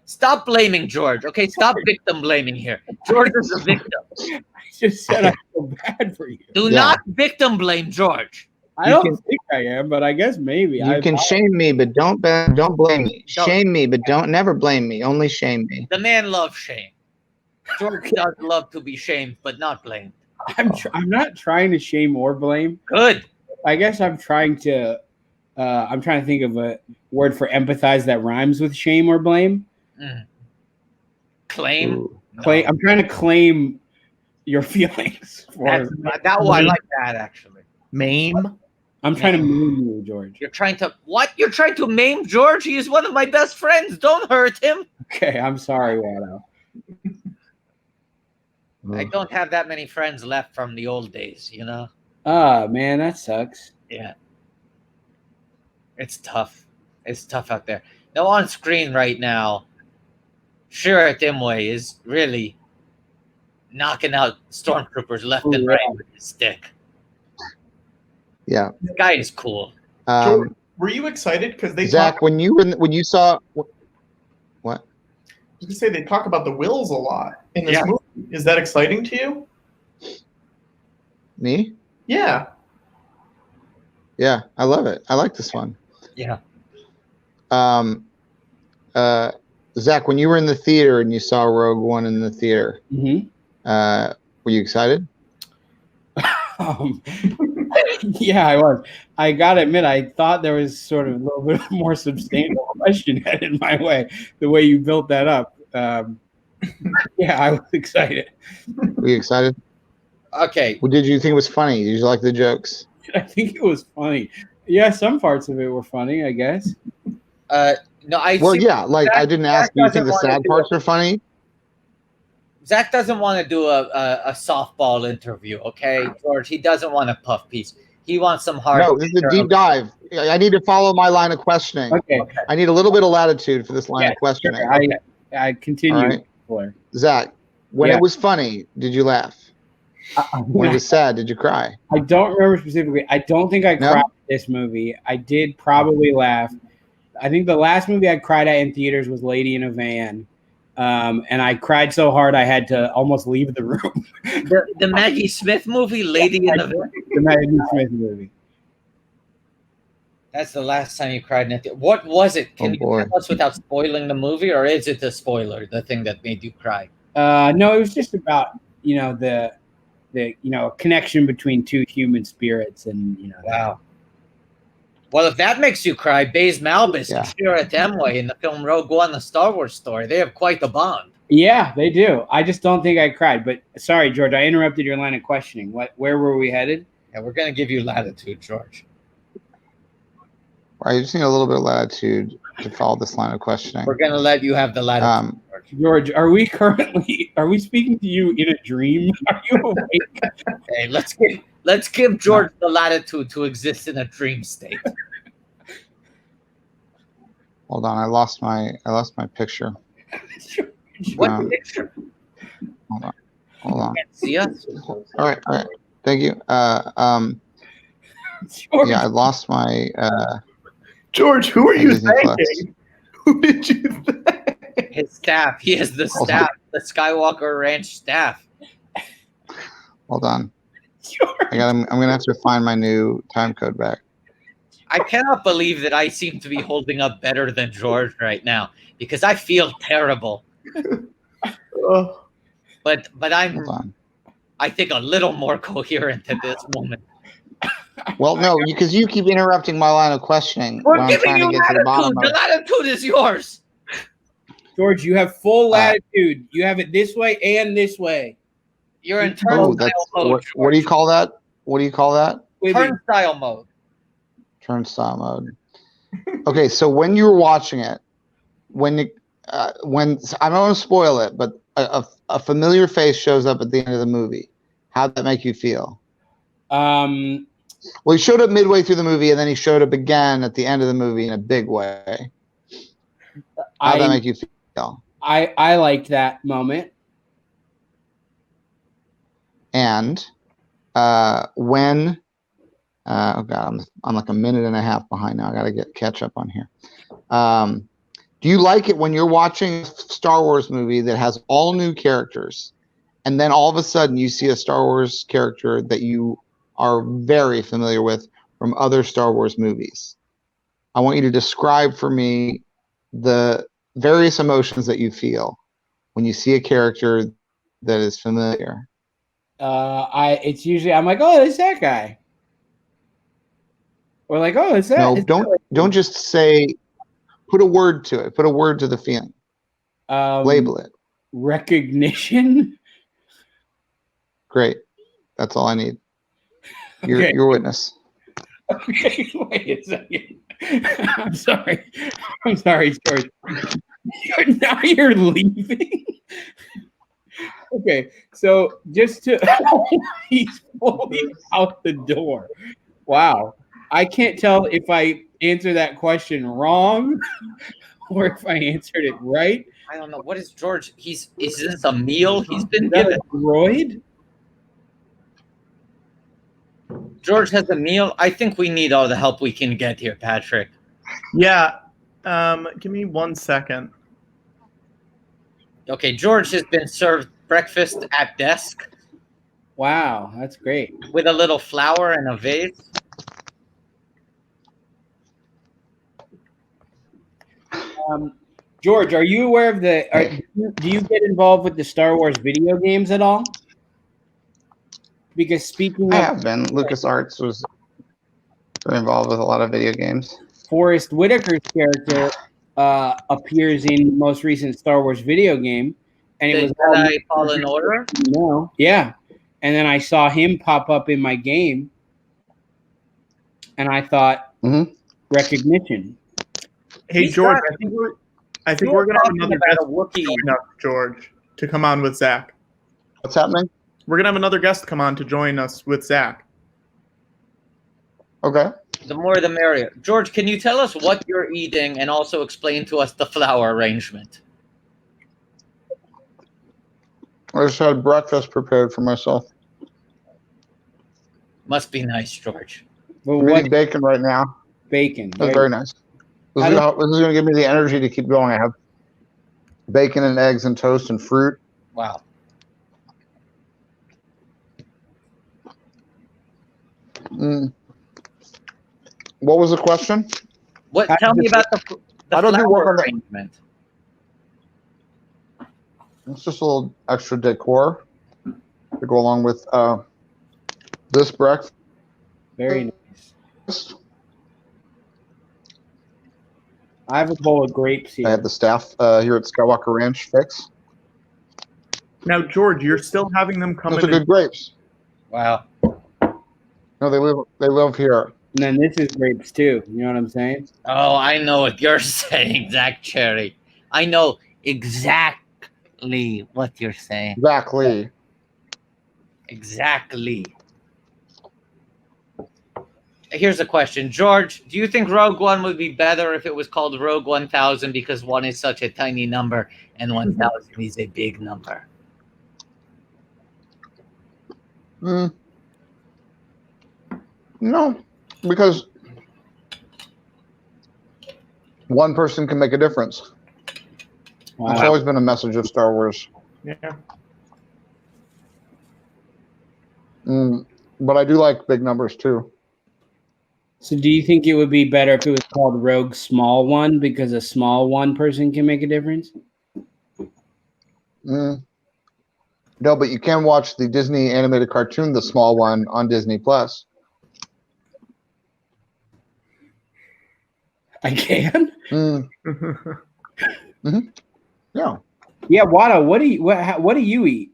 Stop blaming George, okay? Stop victim blaming here. George is a victim. I just said I feel bad for you. Do Yeah. not victim blame George. I You don't can- think I am, but I guess maybe. You can shame me, but don't blame me. Don't. Shame me, but don't never blame me. Only shame me. The man loves shame. George does love to be shamed, but not blamed. I'm not trying to shame or blame. Good. I guess I'm trying to think of a word for empathize that rhymes with shame or blame. Claim. Ooh. No. I'm trying to claim your feelings. That one, I like that, actually. Maim. I'm trying to maim you, George. You're trying to what? You're trying to maim George? He is one of my best friends. Don't hurt him. Okay, I'm sorry, Watto. I don't have that many friends left from the old days, you know? Ah, man, that sucks. Yeah. It's tough. It's tough out there. Now on screen right now, Shira Dimway is really knocking out stormtroopers left and right with his stick. Yeah. This guy is cool. Were you excited because they Zach, talk? when you saw what? You say they talk about the wills a lot in this Yeah. movie. Is that exciting to you? Me? Yeah. Yeah, I love it. I like this one. Yeah. Zach, when you were in the theater and you saw Rogue One in the theater, Mm-hmm. were you excited? Yeah, I was. I gotta admit, I thought there was sort of a little bit more substantial question headed my way. The way you built that up, yeah, I was excited. Were you excited? Okay. What did you think was funny? Did you like the jokes? I think it was funny. Yeah, some parts of it were funny, I guess. No, I Well, see- yeah. Like Zach- I didn't ask. Zach Do you think doesn't the wanna sad do parts are funny? Zach doesn't want to do a softball interview, okay, George? He doesn't want a puff piece. He wants some hard. No, this is a deep dive. I need to follow my line of questioning. Okay, I need a little bit of latitude for this line of questioning. sure. I continue. All right. Blair. Zach, when Yeah. it was funny, did you laugh? When it was sad, did you cry? I don't remember specifically. I don't think I No? cried at this movie. I did probably laugh. I think the last movie I cried at in theaters was Lady in a Van. And I cried so hard I had to almost leave the room. The Maggie Smith movie, Lady in the Van. The Maggie Smith movie. That's the last time you cried in a theater. What was it? Can Oh, you boy. tell us without spoiling the movie, or is it the spoiler, the thing that made you cry? No, it was just about the connection between two human spirits, and Wow. Well, if that makes you cry, Baze Malbus Yeah. and Shira Temway in the film Rogue One, the Star Wars story, they have quite the bond. Yeah, they do. I just don't think I cried. But sorry, George, I interrupted your line of questioning. Where were we headed? Yeah, we're going to give you latitude, George. I just need a little bit of latitude to follow this line of questioning. We're going to let you have the latitude, George. George, are we speaking to you in a dream? Are you awake? Hey, let's give George the latitude to exist in a dream state. Hold on, I lost my picture. What Um, picture? Hold on. Can't see us? All right. Thank you. George, Yeah, I lost my George, who are you Disney Plus. thanking? Who did you thank? His staff. He is the Hold staff. The Skywalker Ranch staff. Hold on. George. I'm gonna have to find my new time code back. I cannot believe that I seem to be holding up better than George right now because I feel terrible. Oh, But I'm, Hold on. I think, a little more coherent at this moment. Well, no, because you keep interrupting my line of questioning We're when I'm giving trying you to get to the bottom latitude. of The latitude is yours. George, you have full latitude. You have it this way and this way. You're in Oh, turnstile that's mode. what do you call that? What do you call that? Turnstile mode. Turnstile mode. Okay, so when you were watching it, when I don't want to spoil it, but a familiar face shows up at the end of the movie. How'd that make you feel? Well, he showed up midway through the movie, and then he showed up again at the end of the movie in a big way. How'd that make you feel? I liked that moment. And when oh god, I'm like a minute and a half behind now. I got to catch up on here. Do you like it when you're watching a Star Wars movie that has all new characters, and then all of a sudden you see a Star Wars character that you are very familiar with from other Star Wars movies? I want you to describe for me the various emotions that you feel when you see a character that is familiar. It's usually I'm like, oh, it's that guy. Or like, oh, it's that. No, it's don't just say. Put a word to it. Put a word to the feeling. Label it. Recognition. Great. That's all I need. Okay. Your witness. Okay, wait a second. I'm sorry, George. Now you're leaving. Okay, so just to he's fully out the door. Wow. I can't tell if I answer that question wrong or if I answered it right. I don't know. What is George? Is this a meal he's been Is that given? a droid? George has a meal. I think we need all the help we can get here, Patrick. yeah. Give me 1 second. Okay, George has been served breakfast at desk Wow, that's great. with a little flour and a vase. George, are you aware of do you get involved with the Star Wars video games at all? Because speaking I of have been. LucasArts was very involved with a lot of video games. Forrest Whitaker's character appears in the most recent Star Wars video game, and it Did was Jedi Fallen Order? No, yeah. And then I saw him pop up in my game, and I thought recognition. Hey, He's George, not- I think You we're were gonna have talking another about guest a Wookiee. join us, George, to come on with Zach. What's happening? We're gonna have another guest come on to join us with Zach. Okay. The more the merrier. George, can you tell us what you're eating and also explain to us the flour arrangement? I just had breakfast prepared for myself. Must be nice, George. But I'm what eating bacon right now. bacon? That's very nice. This is going to give me the energy to keep going. I have bacon and eggs and toast and fruit. Wow. What was the question? What? Tell me about the How did you work flour on that? arrangement. It's just a little extra decor to go along with this breakfast. Very nice. I have a bowl of grapes here. I have the staff here at Skywalker Ranch fix. Now, George, you're still having them come Those are in. good grapes. Wow. No, they live here. And then this is grapes too. You know what I'm saying? Oh, I know what you're saying, Zach Cherry. I know exactly what you're saying. Exactly. Exactly. Here's a question. George, do you think Rogue One would be better if it was called Rogue 1000 because 1 is such a tiny number and 1000 is a big number? No, because one person can make a difference. Wow. It's always been a message of Star Wars. Yeah. But I do like big numbers too. So do you think it would be better if it was called Rogue Small One because a small one person can make a difference? No, but you can watch the Disney animated cartoon, The Small One, on Disney Plus. I can. Yeah. Yeah, Watto, what do you eat?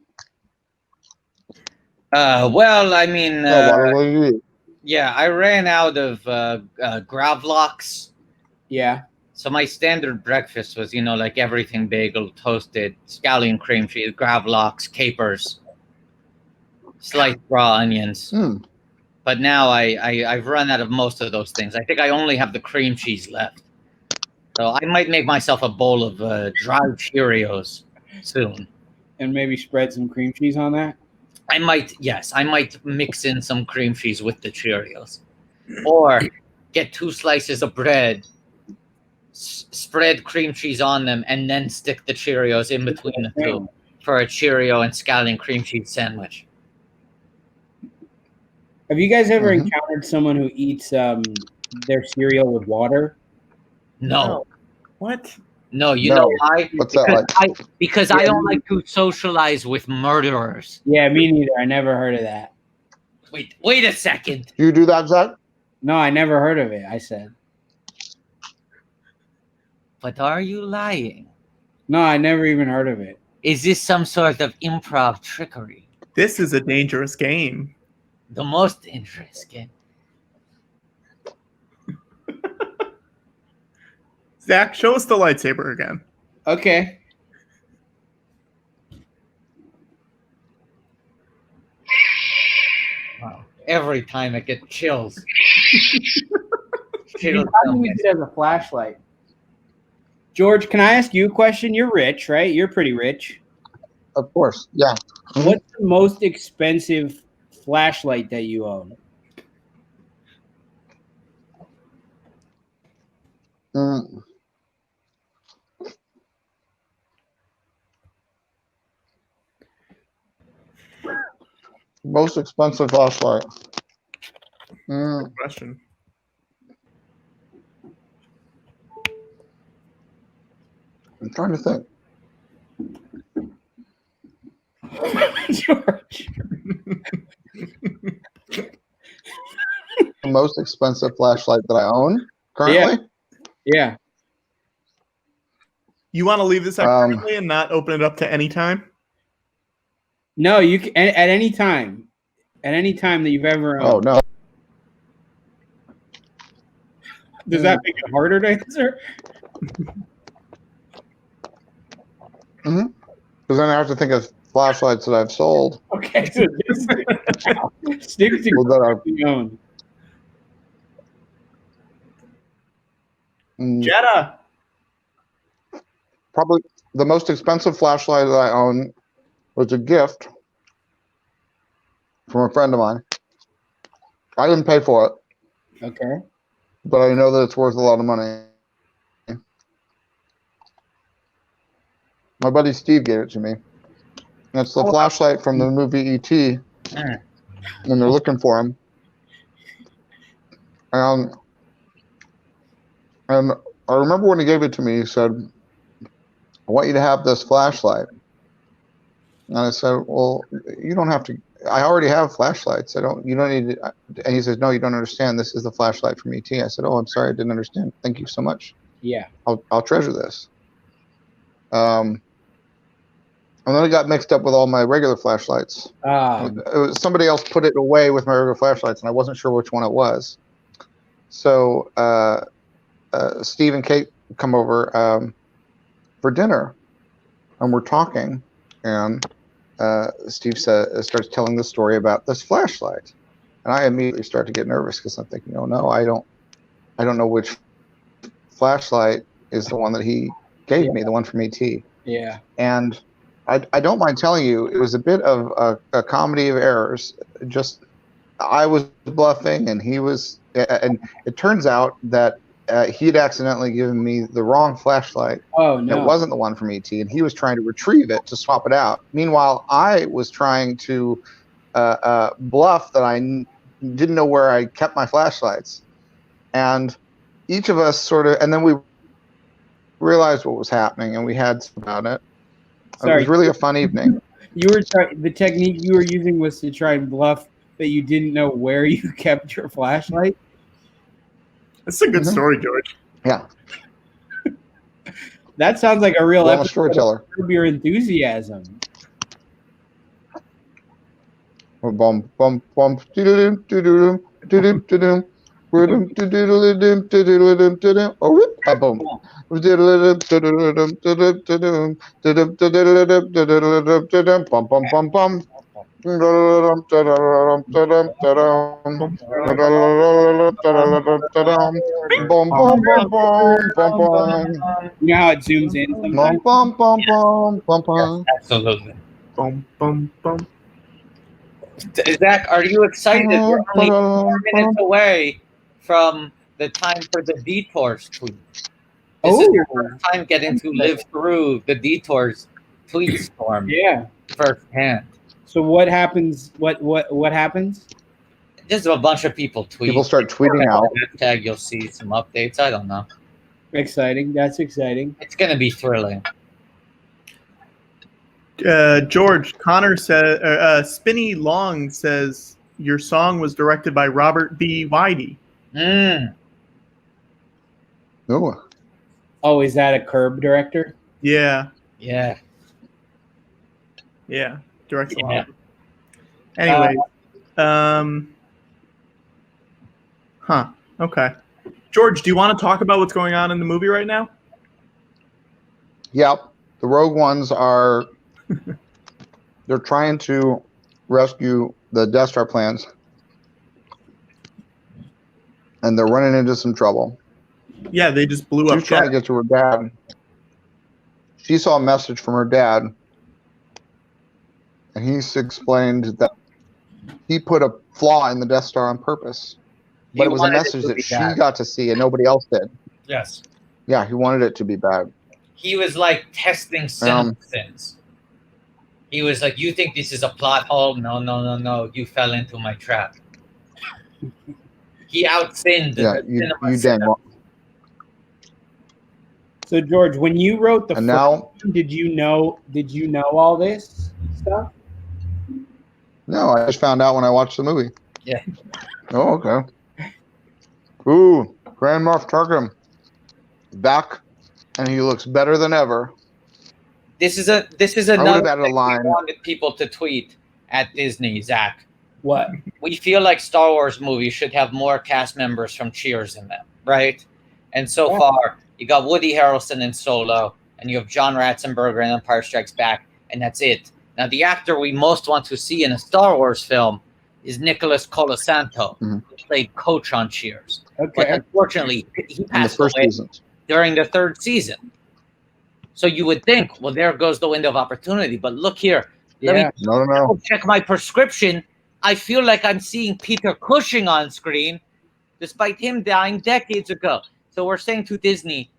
Well, I mean, What do you eat? yeah, I ran out of gravlax. Yeah. So my standard breakfast was, like everything bagel, toasted, scallion cream cheese, gravlax, capers, sliced raw onions. But now I've run out of most of those things. I think I only have the cream cheese left. So I might make myself a bowl of dry Cheerios soon. And maybe spread some cream cheese on that? I might mix in some cream cheese with the Cheerios. Or get 2 slices of bread, spread cream cheese on them, and then stick the Cheerios in between the two for a Cheerio and scallion cream cheese sandwich. Have you guys ever encountered someone who eats their cereal with water? No. What? No, you know why? What's that like? Because I don't like to socialize with murderers. Yeah, me neither. I never heard of that. Wait a second. Do you do that, Zach? No, I never heard of it, I said. But are you lying? No, I never even heard of it. Is this some sort of improv trickery? This is a dangerous game. The most interesting. Zach, show us the lightsaber again. Okay. Wow. Every time I get chills. You probably use it as a flashlight. George, can I ask you a question? You're rich, right? You're pretty rich. Of course, yeah. What's the most expensive flashlight that you own? Most expensive flashlight. Good question. I'm trying to think. George. The most expensive flashlight that I own currently? Yeah. You want to leave this out currently and not open it up to any time? No, you can at any time. At any time that you've ever owned. Oh, no. Does that make it harder to answer? Because then I have to think of flashlights that I've sold. Okay, so just stick to what you own. Jetta. Probably the most expensive flashlight that I own was a gift from a friend of mine. I didn't pay for it. Okay. But I know that it's worth a lot of money. My buddy Steve gave it to me. And it's the flashlight from the movie E.T. And they're looking for him. And I remember when he gave it to me, he said, I want you to have this flashlight. And I said, well, you don't have to. I already have flashlights. You don't need it. And he says, no, you don't understand. This is the flashlight from ET. I said, oh, I'm sorry. I didn't understand. Thank you so much. Yeah. I'll treasure this. And then it got mixed up with all my regular flashlights. Somebody else put it away with my regular flashlights, and I wasn't sure which one it was. So Steve and Kate come over for dinner, and we're talking, and Steve starts telling the story about this flashlight, and I immediately start to get nervous because I'm thinking, oh no, I don't know which flashlight is the one that he gave me, the one from ET. Yeah. And I don't mind telling you, it was a bit of a comedy of errors. Just I was bluffing, and he was, and it turns out that he'd accidentally given me the wrong flashlight. Oh And no! it wasn't the one from ET, and he was trying to retrieve it to swap it out. Meanwhile, I was trying to bluff that didn't know where I kept my flashlights. And each of us and then we realized what was happening, and we had about it. It was really a fun evening. The technique you were using was to try and bluff that you didn't know where you kept your flashlight. That's a good story, George. Yeah. That sounds like a real I'm a episode storyteller. of Your Enthusiasm. Bum bum bum doodle doodle doodle doodle. Oh, boom. Bum bum bum bum. You know how it zooms in sometimes? Absolutely. Boom, boom, boom. Zach, are you excited? We're only 4 minutes away from the time for the detours tweet. This is your first time getting to live through the detours tweet storm. Yeah. Firsthand. So what happens? What happens? Just a bunch of people tweet. People start tweeting out. Hashtag, you'll see some updates. I don't know. Exciting. That's exciting. It's gonna be thrilling. George, Connor says, Spinny Long says your song was directed by Robert B. Whitey. Ooh. Oh, is that a Curb director? Yeah. Yeah. Yeah. Directed. Yeah. Anyway. Okay. George, do you want to talk about what's going on in the movie right now? Yep. The Rogue Ones are they're trying to rescue the Death Star plans. And they're running into some trouble. Yeah, they just blew up. She's trying to get to her dad. She saw a message from her dad. And he's explained that he put a flaw in the Death Star on purpose. But it was a message that she got to see and nobody else did. Yes. Yeah, he wanted it to be bad. He was like testing sentences. He was like, you think this is a plot hole? No, no, no, no. You fell into my trap. He outsinned the you dang well. So George, when you wrote the and now, did you know all this stuff? No, I just found out when I watched the movie. Yeah. Oh, okay. Ooh, Grand Moff Tarkin back, and he looks better than ever. This is another thing we wanted people to tweet at Disney, Zach. What? We feel like Star Wars movies should have more cast members from Cheers in them, right? And so far, you got Woody Harrelson in Solo, and you have John Ratzenberger in Empire Strikes Back, and that's it. Now, the actor we most want to see in a Star Wars film is Nicholas Colasanto, who played Coach on Cheers. Okay. But unfortunately, he passed away during the third season. So you would think, well, there goes the window of opportunity. But look here. Let me check my prescription. I feel like I'm seeing Peter Cushing on screen, despite him dying decades ago. So we're saying to Disney,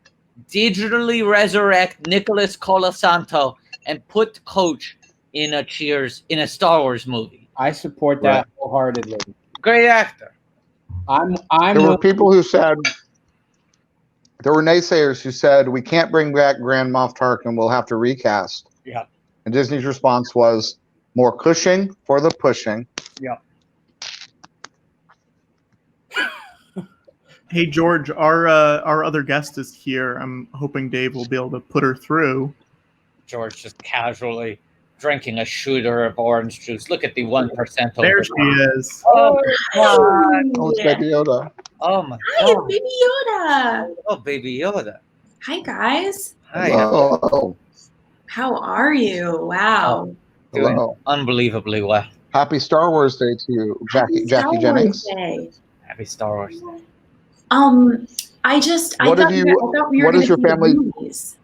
digitally resurrect Nicholas Colasanto and put Coach in a Star Wars movie. I support that wholeheartedly. Great actor. There were people who said, there were naysayers who said, we can't bring back Grand Moff Tarkin, we'll have to recast. Yeah. And Disney's response was, more Cushing for the pushing. Yeah. Hey, George, our other guest is here. I'm hoping Dave will be able to put her through. George just casually drinking a shooter of orange juice. Look at the 1%. There she is. Oh, my God. Oh, it's Baby Yoda. Oh, my Hi, God. it's Baby Yoda. Oh, Baby Yoda. Hi, guys. Hi. Hello. How are you? Wow. Doing Hello. unbelievably well. Happy Star Wars Day to you, Happy Jackie Star Jennings. Wars Day. Happy Star Wars. I thought we were what is your gonna family? do the movies.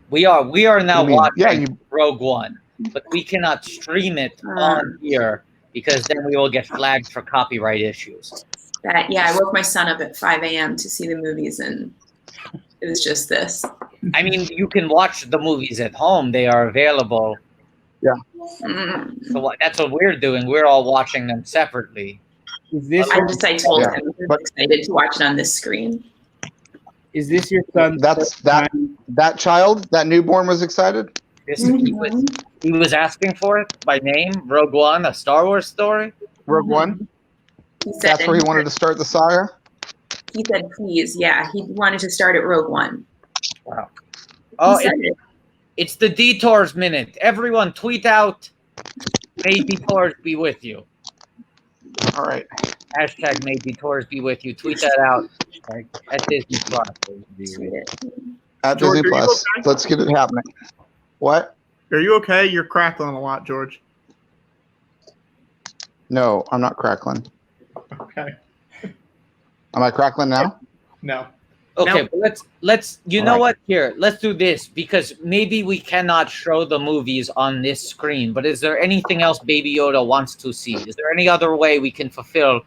We are now watching you, Rogue One, but we cannot stream it on here because then we will get flagged for copyright issues. that, yeah, I woke my son up at 5 a.m. to see the movies, and it was just this. I mean, you can watch the movies at home. They are available. So that's what we're doing. We're all watching them separately. Is this I told Yeah, him he but- was excited to watch it on this screen. is this your son? That child, that newborn was excited? He was asking for it by name. Rogue One, a Star Wars story. Rogue One? He said That's where he wanted to start the saga? He said, please, yeah. He wanted to start at Rogue One. Wow. Oh, He said it. it's the Detours Minute. Everyone tweet out, may Detours be with you. All right. Hashtag may Detours be with you. Tweet that out at Disney Plus. Tweet it. At George, Disney are you Plus. okay? Let's get it happening. What? Are you okay? You're crackling a lot, George. No, I'm not crackling. Okay. Am I crackling now? No. Okay, Now- but let's you All know right. what? Here, let's do this because maybe we cannot show the movies on this screen. But is there anything else Baby Yoda wants to see? Is there any other way we can fulfill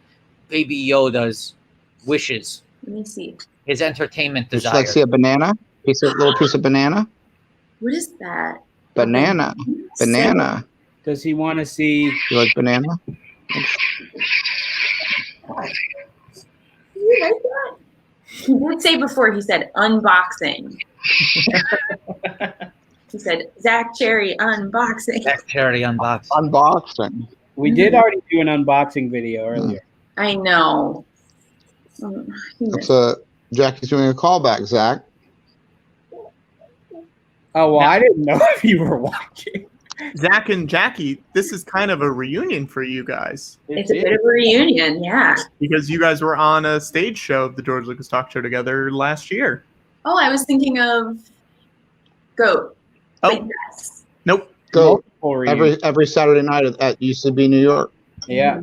Baby Yoda's wishes, Let me see. his entertainment Would you desire? like to see a banana? Little piece of banana? What is that? Banana. Banana. Does he want to see? You like banana? Do you like that? He did say before, he said unboxing. He said, Zach Cherry unboxing. That charity unboxing. Unboxing. We did already do an unboxing video earlier. I know. That's Jackie's doing a callback, Zach. Oh well, I didn't know if you were watching. Zach and Jackie, this is kind of a reunion for you guys It's a bit of a reunion, yeah. because you guys were on a stage show of the George Lucas Talk Show together last year. Oh, I was thinking of Goat. Oh. But yes. Nope. Go Multiple reunions. every Saturday night at UCB New York. Yeah.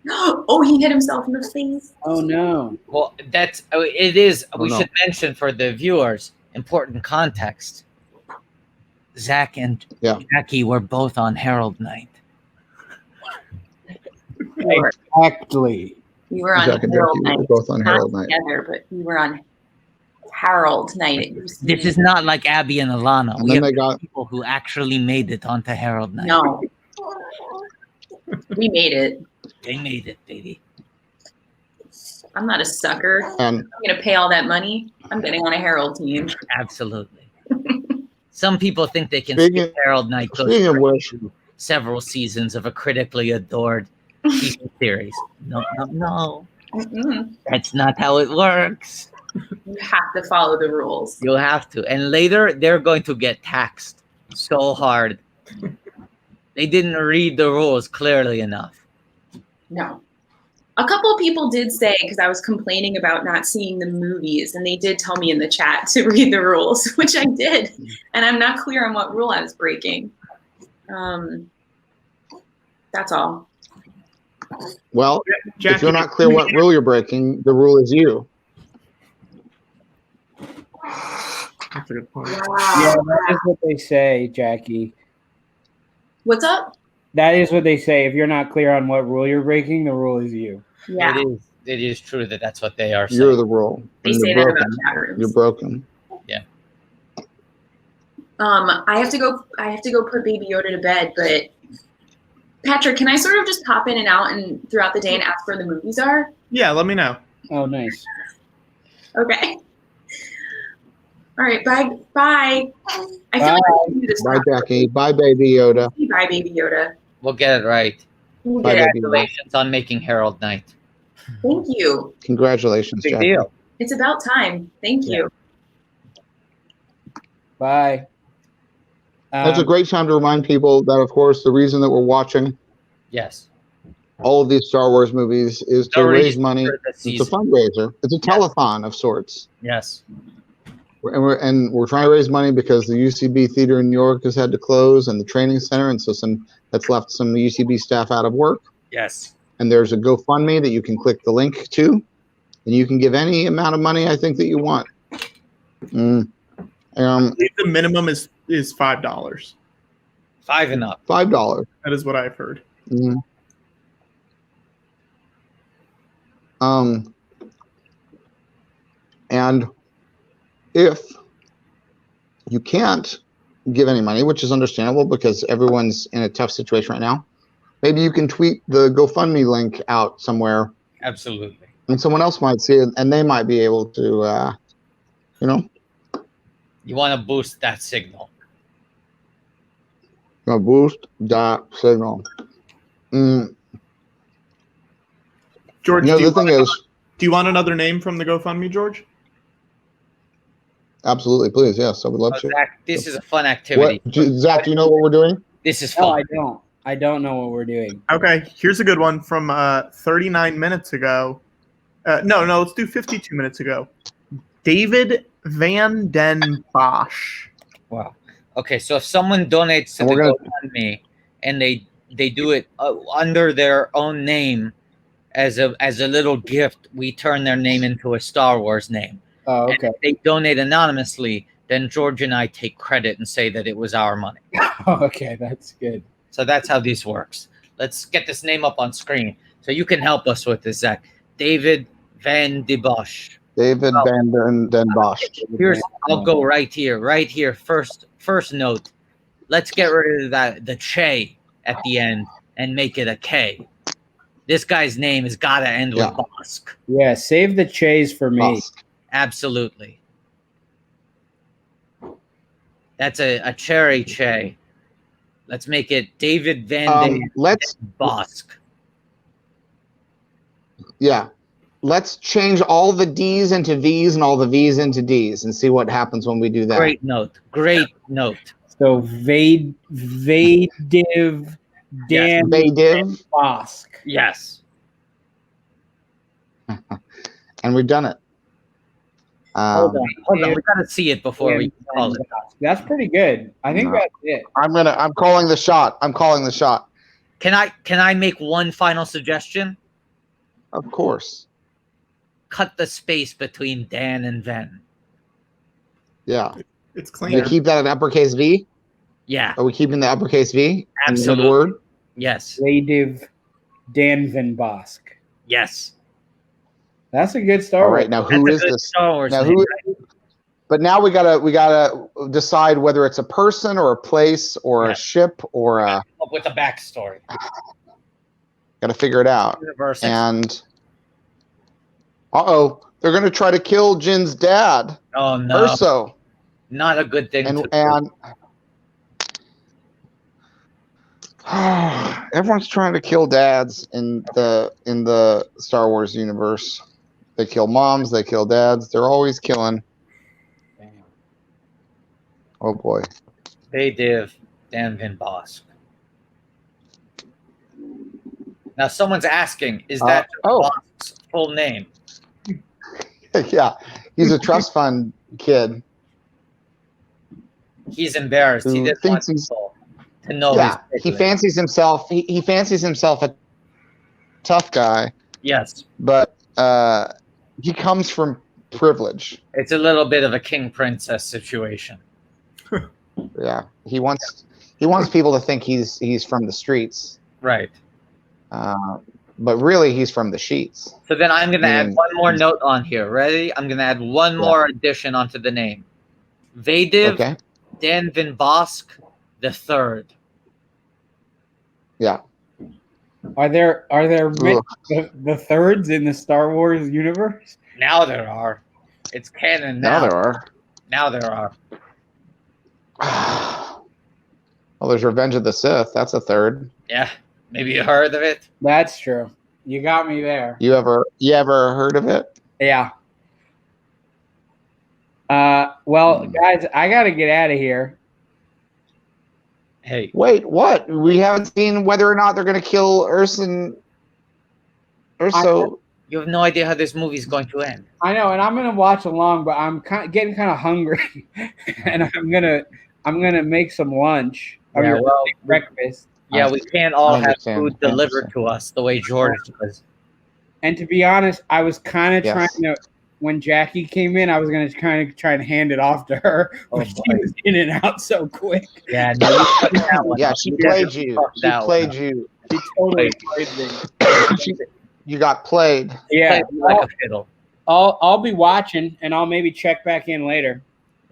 Oh, he hit himself in the face. Oh no. Well, that's it is. Oh, We no. should mention for the viewers important context. Zach and Yeah. Jackie were both on Herald Night. Exactly. We were on Zach and Harold Jackie Night. were both on Not Herald Night. together, but we were on Harold Night. This is not like Abby and Alana. And We then have they got people who actually made it onto Herald Night. No. We made it. They made it, baby. I'm not a sucker. and I'm going to pay all that money. I'm getting on a Harold team. Absolutely. Some people think they can Speaking- skip Herald Night goes speaking of straight which- to several seasons of a critically adored TV series. No. Mm-mm. That's not how it works. You have to follow the rules. You'll have to. And later, they're going to get taxed so hard. They didn't read the rules clearly enough. No. A couple of people did say, because I was complaining about not seeing the movies, and they did tell me in the chat to read the rules, which I did. And I'm not clear on what rule I was breaking. That's all. well, Jackie, if you're not clear what rule you're breaking, the rule is you. That's a good point. Yeah, Wow. that is what they say, Jackie. What's up? That is what they say. If you're not clear on what rule you're breaking, the rule is you. Yeah. It is true that that's what they are saying. You're the rule. They And say you're that about broken. chat rooms. You're broken. I have to go put Baby Yoda to bed, but Patrick, can I sort of just pop in and out and throughout the day and ask where the movies are? Yeah, let me know. Oh, nice. Okay. All right, bye. Bye. I feel Bye. like I can do this. Bye, Jackie. Bye, Baby Yoda. Bye, Baby Yoda. We'll get it right. We'll Bye, get it. baby. Congratulations on making Herald Night. Thank you. Congratulations, Big Jackie. deal. It's about time. Thank you. Bye. That's a great time to remind people that, of course, the reason that we're watching Yes. all of these Star Wars movies is to No raise reason money. for the It's a season. fundraiser. It's a telethon of sorts. Yes. And we're trying to raise money because the UCB Theater in New York has had to close, and the training center, and so that's left some UCB staff out of work. Yes. And there's a GoFundMe that you can click the link to, and you can give any amount of money I think that you want. I believe the minimum is $5. 5 and up. $5. That is what I've heard. And if you can't give any money, which is understandable because everyone's in a tough situation right now, maybe you can tweet the GoFundMe link out somewhere, Absolutely. and someone else might see it, and they might be able to, You want to boost that signal. boost that signal. George, The thing is, do you want another name from the GoFundMe, George? absolutely, please, yes, I would love to. Zach, this is a fun activity. Zach, do you know what we're doing? This is No, fun. I don't. I don't know what we're doing. Okay, here's a good one from 39 minutes ago. No, let's do 52 minutes ago. David Van Den Bosch. Wow. Okay, so if someone donates to And the we're GoFundMe and they do it under their own name as a little gift, we turn their name into a Star Wars name. Oh, And okay. if they donate anonymously, then George and I take credit and say that it was our money. Okay, that's good. So that's how this works. Let's get this name up on screen so you can help us with this, Zach. David Van de Bosch. David Van Den Bosch. Here's, I'll go right here. First note. Let's get rid of the Che at the end and make it a K. This guy's name has got to end with Bosk. Yeah, save the Chase for me. Bosch. Absolutely. That's a cherry Che. Let's make it David Van de Bosk. Yeah. Let's change all the D's into V's and all the V's into D's and see what happens when we do that. Great note. So Vadiv Dan Vadiv. Bosk. Yes. And we've done it. Hold on. We gotta see it before we call it. That's pretty good. I think that's it. I'm calling the shot. Can I make one final suggestion? Of course. Cut the space between Dan and Ven. Yeah. It's We cleaner. keep that an uppercase V? Yeah, Are we keeping the uppercase V? Absolutely. In the word? yes, Vadiv Dan Van Bosk. yes. That's a good Star All Wars. right, now who That's a is good this? Star Wars Now name, who? right? But now we gotta decide whether it's a person or a place or Yeah. a ship or a. Come up with a backstory. Gotta figure it out. Universe. And they're gonna try to kill Jin's dad, Oh no, Urso, not a good thing. and everyone's trying to kill dads in the Star Wars universe. They kill moms, they kill dads. They're always killing. Oh boy. Vadiv Dan Van Bosk. Now someone's asking, is that Bosk's full name? Yeah, he's a trust fund kid. He's embarrassed. He Who didn't want thinks he's- people to know. Yeah, his he privilege. fancies himself. He fancies himself a tough guy, Yes, but he comes from privilege. it's a little bit of a king princess situation. Yeah, he wants people to think he's from the streets, Right. but really he's from the sheets. So then I'm going to add Mm. one more note on here. Ready? I'm going to add one more addition onto the name. Vadiv Okay. Dan Van Bosk the Third. Yeah. Are there the thirds in the Star Wars universe? Now there are. It's canon now. Now there are. Now there are. Well, there's Revenge of the Sith. That's a third. Yeah. Maybe you heard of it? That's true. You got me there. You ever heard of it? Yeah. Well, guys, I got to get out of here. Hey. Wait, what? We haven't seen whether or not they're going to kill Urso. You have no idea how this movie's going to end. I know, and I'm gonna watch along, but I'm getting kind of hungry, and I'm gonna make some lunch. I Yeah, mean, well, breakfast. Yeah, we can't all I have understand. food I delivered understand. to us the way George does. And to be honest, I was kind of Yes. trying to. When Jackie came in, I was gonna kind of try and hand it off to her, but she was in and out so quick. Yeah, no, you fucked that one Yeah, up. she You played definitely you. fucked She that one played up. you. She totally played me. You got played. Yeah, Play like a fiddle. I'll be watching, and I'll maybe check back in later.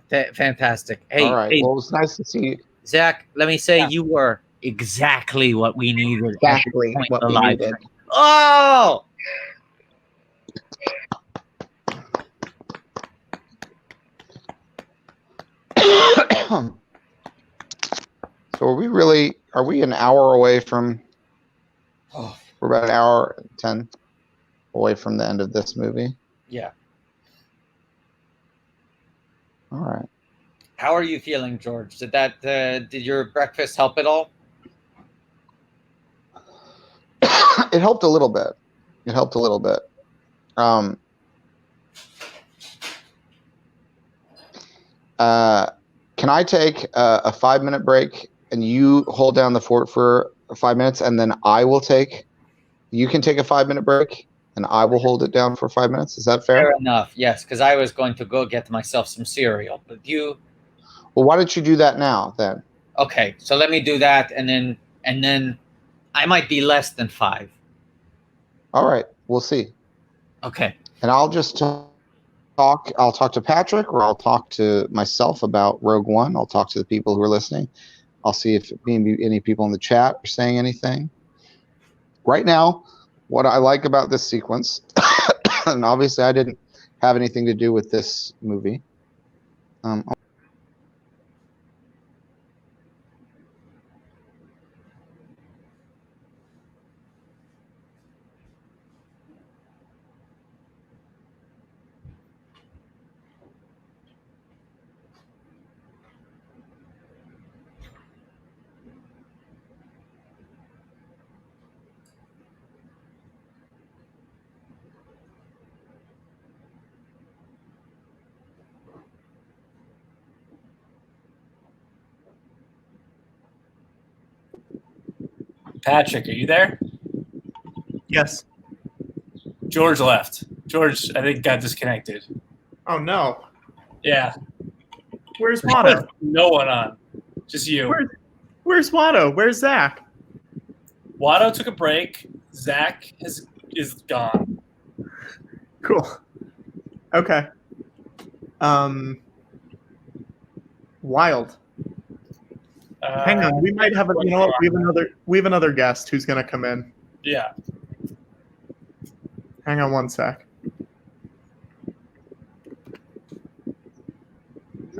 Fantastic. Hey, All right. hey, Well, it was nice to see you. Zach, let me say Yeah. you were exactly what we needed. at this Exactly point what in we the live needed. stream. Oh! So are we an hour away from, we're about an hour and 10 away from the end of this movie? Yeah. All right. How are you feeling, George? Did your breakfast help at all? It helped a little bit. It helped a little bit. Can I take a 5-minute break and you hold down the fort for 5 minutes, and then you can take a 5-minute break and I will hold it down for 5 minutes? Is that fair? Fair enough. Yes, because I was going to go get myself some cereal, but you. Well, why don't you do that now then? Okay, so let me do that, and then I might be less than 5. All right. We'll see. Okay. And I'll just talk. I'll talk to Patrick, or I'll talk to myself about Rogue One. I'll talk to the people who are listening. I'll see if maybe any people in the chat are saying anything. Right now, what I like about this sequence, and obviously I didn't have anything to do with this movie. Patrick, are you there? Yes. George left. George, I think, got disconnected. Oh no. Yeah. Where's Watto? No one on. Just you. Where's Watto? Where's Zach? Watto took a break. Zach is gone. Cool. Okay. Wild. Hang on, we might have you know what? We have another guest who's gonna come in. Yeah. Hang on one sec.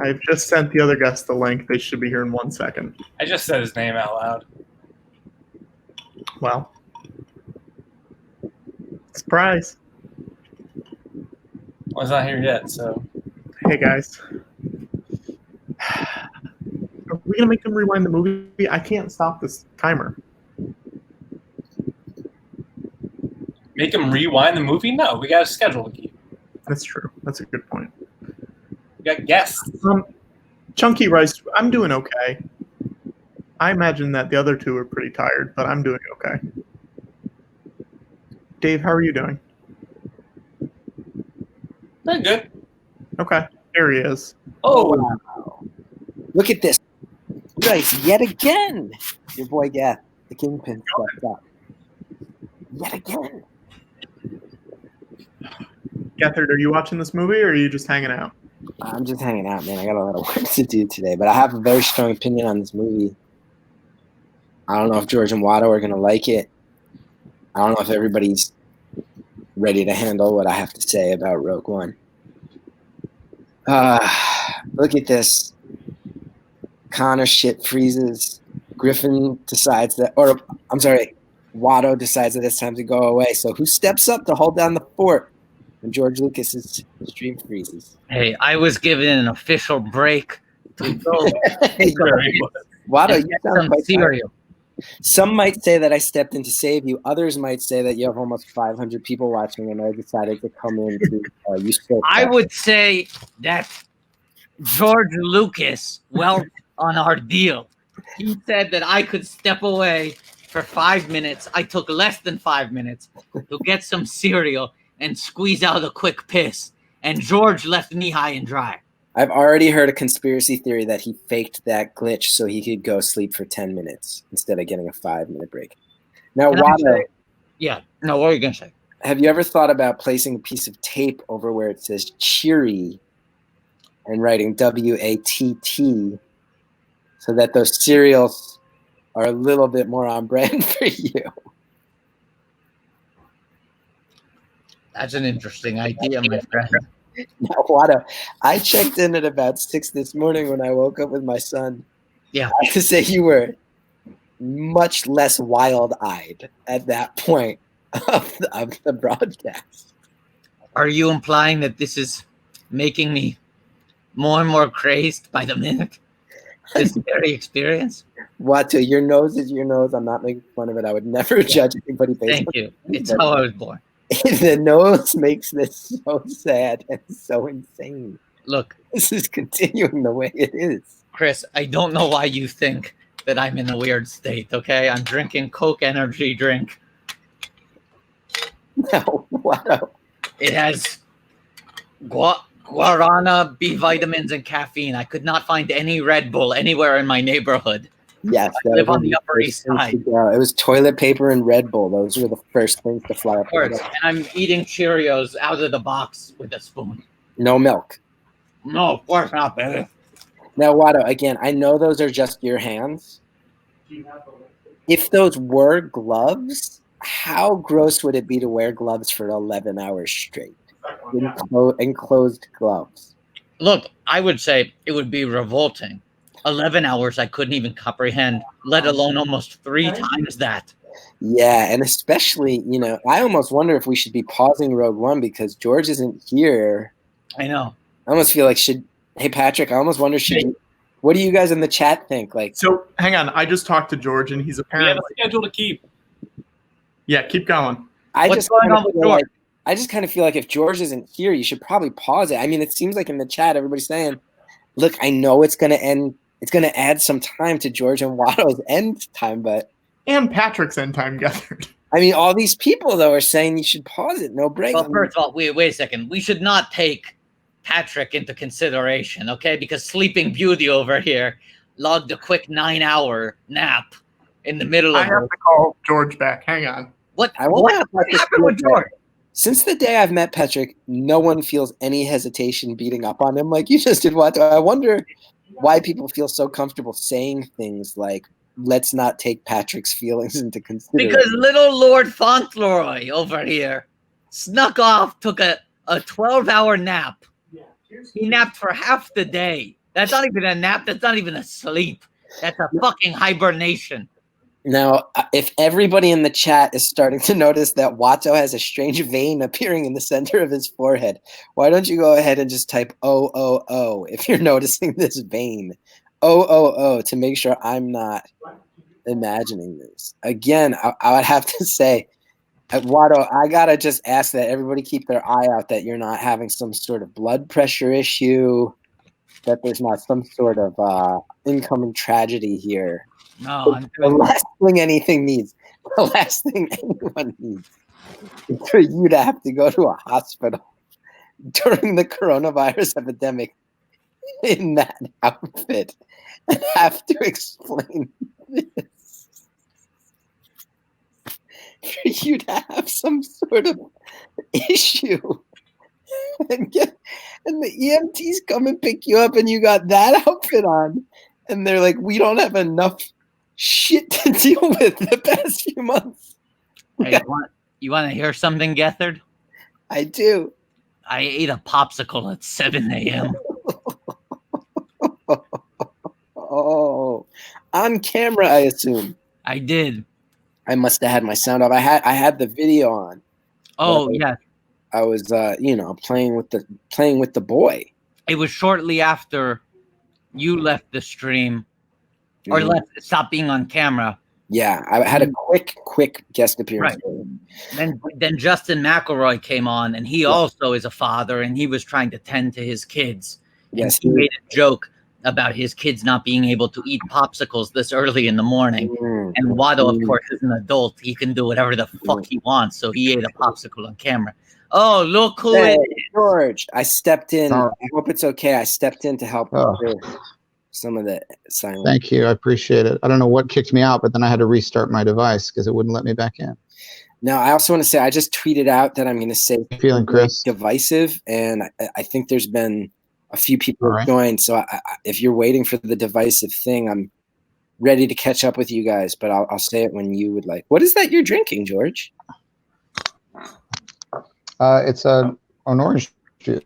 I've just sent the other guest the link. They should be here in 1 second. I just said his name out loud. Well, surprise. Well, he's not here yet, so. Hey guys. Are we gonna make them rewind the movie? I can't stop this timer. Make him rewind the movie? No, we got a schedule to keep. That's true. That's a good point. We got guests. Chunky Rice, I'm doing okay. I imagine that the other two are pretty tired, but I'm doing okay. Dave, how are you doing? Very good. Okay, there he is. Oh, wow. Look at this. Guys, yet again. Your boy Geth, the Kingpin, stepped up. Yet again. Gethard, are you watching this movie or are you just hanging out? I'm just hanging out, man. I got a lot of work to do today, but I have a very strong opinion on this movie. I don't know if George and Watto are going to like it. I don't know if everybody's ready to handle what I have to say about Rogue One. Look at this. Connor shit freezes. Griffin decides that, or I'm sorry, Watto decides that it's time to go away. So who steps up to hold down the fort when George Lucas's stream freezes? Hey, I was given an official break to go Watto, and you get sound some quite tired. cereal. Some might say that I stepped in to save you. Others might say that you have almost 500 people watching, and I decided to come in to usurp. I would say that George Lucas well on our deal. He said that I could step away for 5 minutes. I took less than 5 minutes to get some cereal and squeeze out a quick piss. And George left me high and dry. I've already heard a conspiracy theory that he faked that glitch so he could go sleep for 10 minutes instead of getting a 5-minute break. Now, Can I Watto, say- Yeah. No, what are you going to say? have you ever thought about placing a piece of tape over where it says cheery and writing WATT so that those cereals are a little bit more on brand for you? That's an interesting idea, my friend. Now, Watto, I checked in at about 6 this morning when I woke up with my son. Yeah. I have to say you were much less wild-eyed at that point of the broadcast. Are you implying that this is making me more and more crazed by the minute? This very experience? Watto, your nose is your nose. I'm not making fun of it. I would never judge anybody based Thank you. It's how I was born. The nose makes this so sad and so insane. Look, This is continuing the way it is. Chris, I don't know why you think that I'm in a weird state, okay? I'm drinking Coke energy drink. No, wow. It has guarana, B vitamins, and caffeine. I could not find any Red Bull anywhere in my neighborhood. Yes, I live on the Upper East Side. It was toilet paper and Red Bull. Those were the first things to fly up. Of course, and I'm eating Cheerios out of the box with a spoon. No milk. No, of course not, baby. Now, Watto, again, I know those are just your hands. If those were gloves, how gross would it be to wear gloves for 11 hours straight? Enclosed gloves. Look, I would say it would be revolting. 11 hours I couldn't even comprehend, let alone almost 3 times that. Yeah, and especially, I almost wonder if we should be pausing Rogue One because George isn't here. I know. I almost feel like hey, Patrick, I almost wonder, what do you guys in the chat think? So, hang on. I just talked to George, and he's We apparently... have a schedule to keep. Yeah, keep going. What's going on with George? I just kind of feel like if George isn't here, you should probably pause it. I mean, it seems like in the chat, everybody's saying, look, I know it's going to end. It's going to add some time to George and Watto's end time, but... And Patrick's end time, Gethard. I mean, all these people, though, are saying you should pause it. No break. Well, first of all, wait a second. We should not take Patrick into consideration, okay? Because Sleeping Beauty over here logged a quick 9-hour nap in the middle of... I have to call George back. Hang on. What happened with George? Since the day I've met Patrick, no one feels any hesitation beating up on him like you just did, Watto. I wonder why people feel so comfortable saying things like, let's not take Patrick's feelings into consideration. Because little Lord Fauntleroy over here snuck off, took a 12-hour nap. He napped for half the day. That's not even a nap. That's not even a sleep. That's a fucking hibernation. Now, if everybody in the chat is starting to notice that Watto has a strange vein appearing in the center of his forehead, why don't you go ahead and just type O if you're noticing this vein. O to make sure I'm not imagining this. Again, I would have to say, Watto, I got to just ask that everybody keep their eye out that you're not having some sort of blood pressure issue, that there's not some sort of incoming tragedy here. No, the last thing anyone needs is for you to have to go to a hospital during the coronavirus epidemic in that outfit and have to explain this. For you to have some sort of issue and the EMTs come and pick you up and you got that outfit on and they're like, we don't have enough shit to deal with the past few months. Hey, you want to hear something, Gethard? I do. I ate a popsicle at 7 a.m. Oh, on camera, I assume. I did. I must have had my sound off. I had the video on. Oh, yeah. I was, playing with the boy. It was shortly after you left the stream, or stopped being on camera. Yeah, I had a quick guest appearance. Right. Then Justin McElroy came on, and he also is a father, and he was trying to tend to his kids. Yes, he made a joke about his kids not being able to eat popsicles this early in the morning. And Watto, of course, is an adult. He can do whatever the fuck he wants, so he ate a popsicle on camera. Oh, look who it is. George, I stepped in. I hope it's okay. I stepped in to help some of the silence. Thank you. I appreciate it. I don't know what kicked me out, but then I had to restart my device because it wouldn't let me back in. Now, I also want to say I just tweeted out that I'm going to say Feeling, Chris? divisive, and I think there's been a few people All right. joined. So if you're waiting for the divisive thing, I'm ready to catch up with you guys. But I'll say it when you would like. What is that you're drinking, George? It's an orange juice.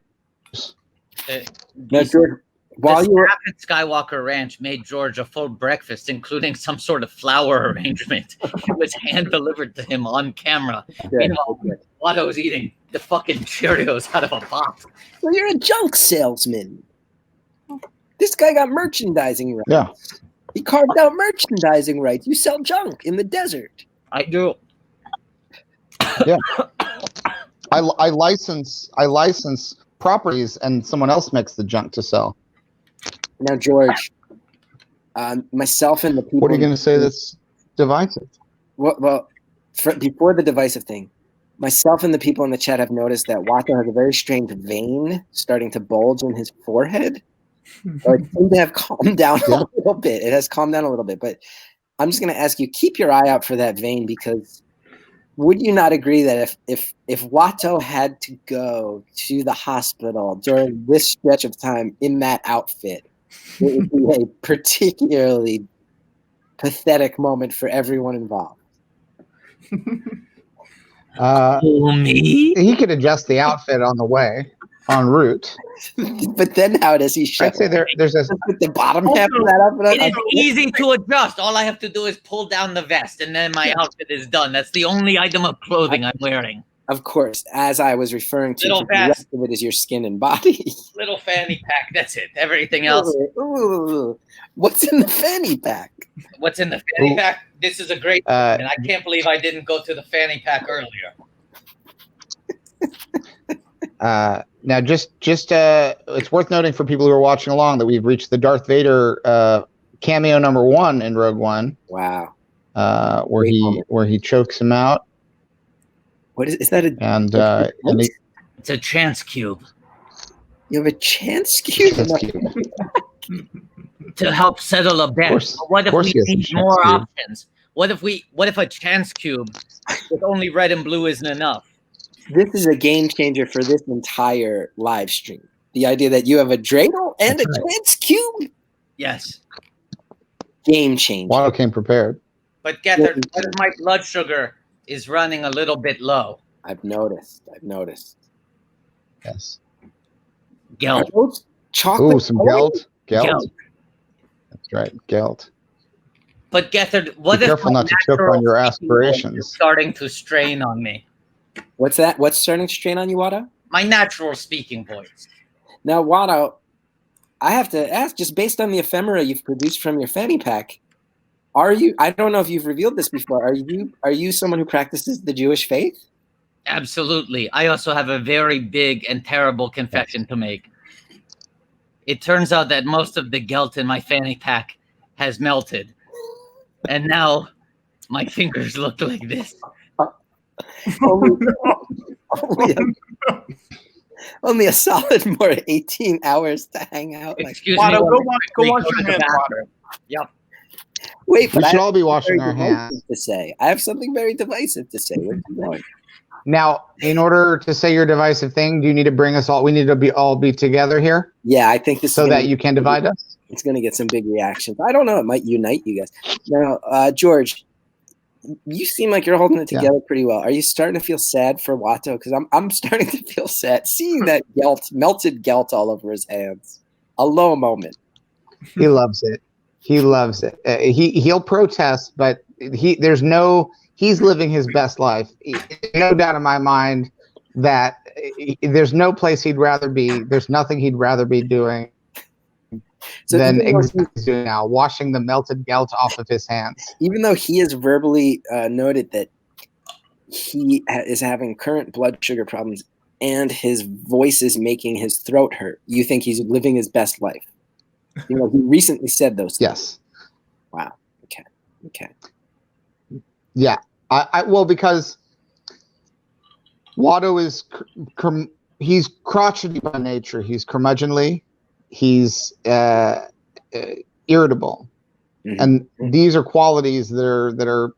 Now, George, while the you were staff at Skywalker Ranch made George a full breakfast, including some sort of flower arrangement. It was hand delivered to him on camera. Meanwhile, Watto's eating the fucking Cheerios out of a box. well, you're a junk salesman. This guy got merchandising rights. Yeah. He carved out merchandising rights. You sell junk in the desert. I do. Yeah. I license properties, and someone else makes the junk to sell. Now, George, myself and the people. What are you going to say that's divisive? Well, before the divisive thing, myself and the people in the chat have noticed that Watto has a very strange vein starting to bulge in his forehead. So it seems to have calmed down a little bit. It has calmed down a little bit, but I'm just going to ask you, keep your eye out for that vein, because would you not agree that if Watto had to go to the hospital during this stretch of time in that outfit, it would be a particularly pathetic moment for everyone involved? Me? He could adjust the outfit on the way, en route. But then how does he show? I'd say there's a Put the bottom half of that outfit on? It is easy to adjust. All I have to do is pull down the vest, and then my outfit is done. That's the only item of clothing I'm wearing. Of course, as I was referring to, Little the rest of it is your skin and body. Little fanny pack. That's it. Everything else. Ooh. What's in the fanny pack? What's in the fanny pack? This is a great. And I can't believe I didn't go to the fanny pack earlier. Now, just it's worth noting for people who are watching along that we've reached the Darth Vader cameo number 1 in Rogue One. Wow. Where he chokes him out. What is that? It's a chance cube. You have a chance cube? To help settle a bet. What if we need more options? What if a chance cube with only red and blue isn't enough? This is a game changer for this entire live stream. The idea that you have a dreidel and a chance cube. Yes. Game changer. Watto came prepared. But Gethard, what if my blood sugar is running a little bit low? I've noticed. Yes. Gelt. Chocolate. Ooh, some gelt. Gelt. That's right, gelt. But Gethard, what Be if careful not to choke on your aspirations. is starting to strain on me? What's that? What's starting to strain on you, Watto? My natural speaking voice. Now, Watto, I have to ask, just based on the ephemera you've produced from your fanny pack, are you? I don't know if you've revealed this before. Are you someone who practices the Jewish faith? Absolutely. I also have a very big and terrible confession to make. It turns out that most of the gelt in my fanny pack has melted, and now my fingers look like this. Only a solid more 18 hours to hang out. Excuse Watto, me. go wash your hands, Watto. Yep. Wait, We but should all be washing our very hands. divisive to say. I have something very divisive to say. Where's it going? Now, in order to say your divisive thing, do you need to bring us all? We need to all be together here. Yeah, I think this so is that you can divide us. It's going to get some big reactions. I don't know. It might unite you guys. Now, George, you seem like you're holding it together pretty well. Are you starting to feel sad for Watto? Because I'm starting to feel sad seeing that melted gelt all over his hands. A low moment. He loves it. He loves it. He'll protest, but he's living his best life. No doubt in my mind that there's no place he'd rather be. There's nothing he'd rather be doing than exactly doing now, washing the melted gelt off of his hands. Even though he has verbally noted that he is having current blood sugar problems and his voice is making his throat hurt, you think he's living his best life? You know, he recently said those things. Yes. Wow. Okay. Yeah. Well, because Watto is he's crotchety by nature. He's curmudgeonly. He's irritable. And these are qualities that are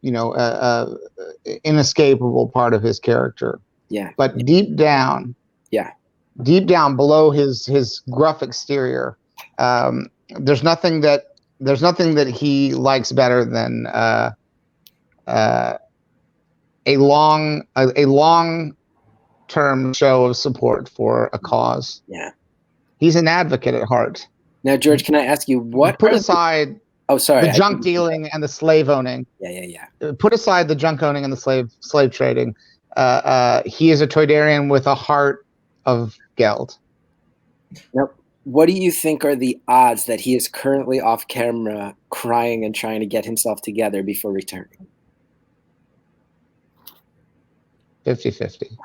inescapable part of his character. Yeah. But deep down below his gruff exterior, there's nothing that he likes better than a long-term show of support for a cause. Yeah. He's an advocate at heart. Now, George, can I ask you what? Put aside the junk dealing and the slave owning. Yeah. Put aside the junk owning and the slave trading. He is a Toydarian with a heart of Geld. Now, what do you think are the odds that he is currently off camera crying and trying to get himself together before returning? 50-50.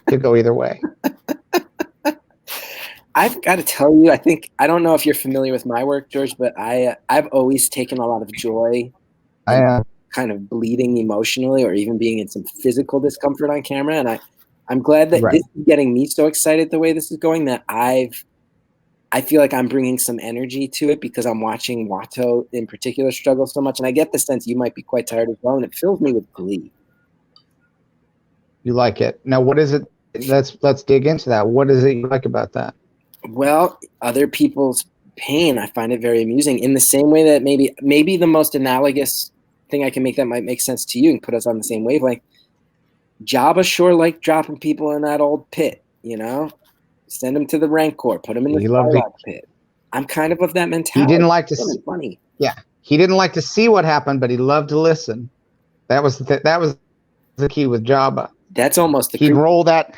Could go either way. I've got to tell you, I don't know if you're familiar with my work, George, but I've always taken a lot of joy in kind of bleeding emotionally or even being in some physical discomfort on camera. And I'm glad that this is getting me so excited the way this is going that I feel like I'm bringing some energy to it because I'm watching Watto in particular struggle so much. And I get the sense you might be quite tired as well. And it fills me with glee. You like it. Now, what is it? Let's dig into that. What is it you like about that? Well, other people's pain, I find it very amusing in the same way that maybe the most analogous thing I can make that might make sense to you and put us on the same wavelength. Jabba sure liked dropping people in that old pit, send them to the Rancor, put them in the Starlight pit. I'm kind of that mentality. He didn't like to see. Funny. Yeah, he didn't like to see what happened, but he loved to listen. That was the key with Jabba. That's almost the. He'd roll that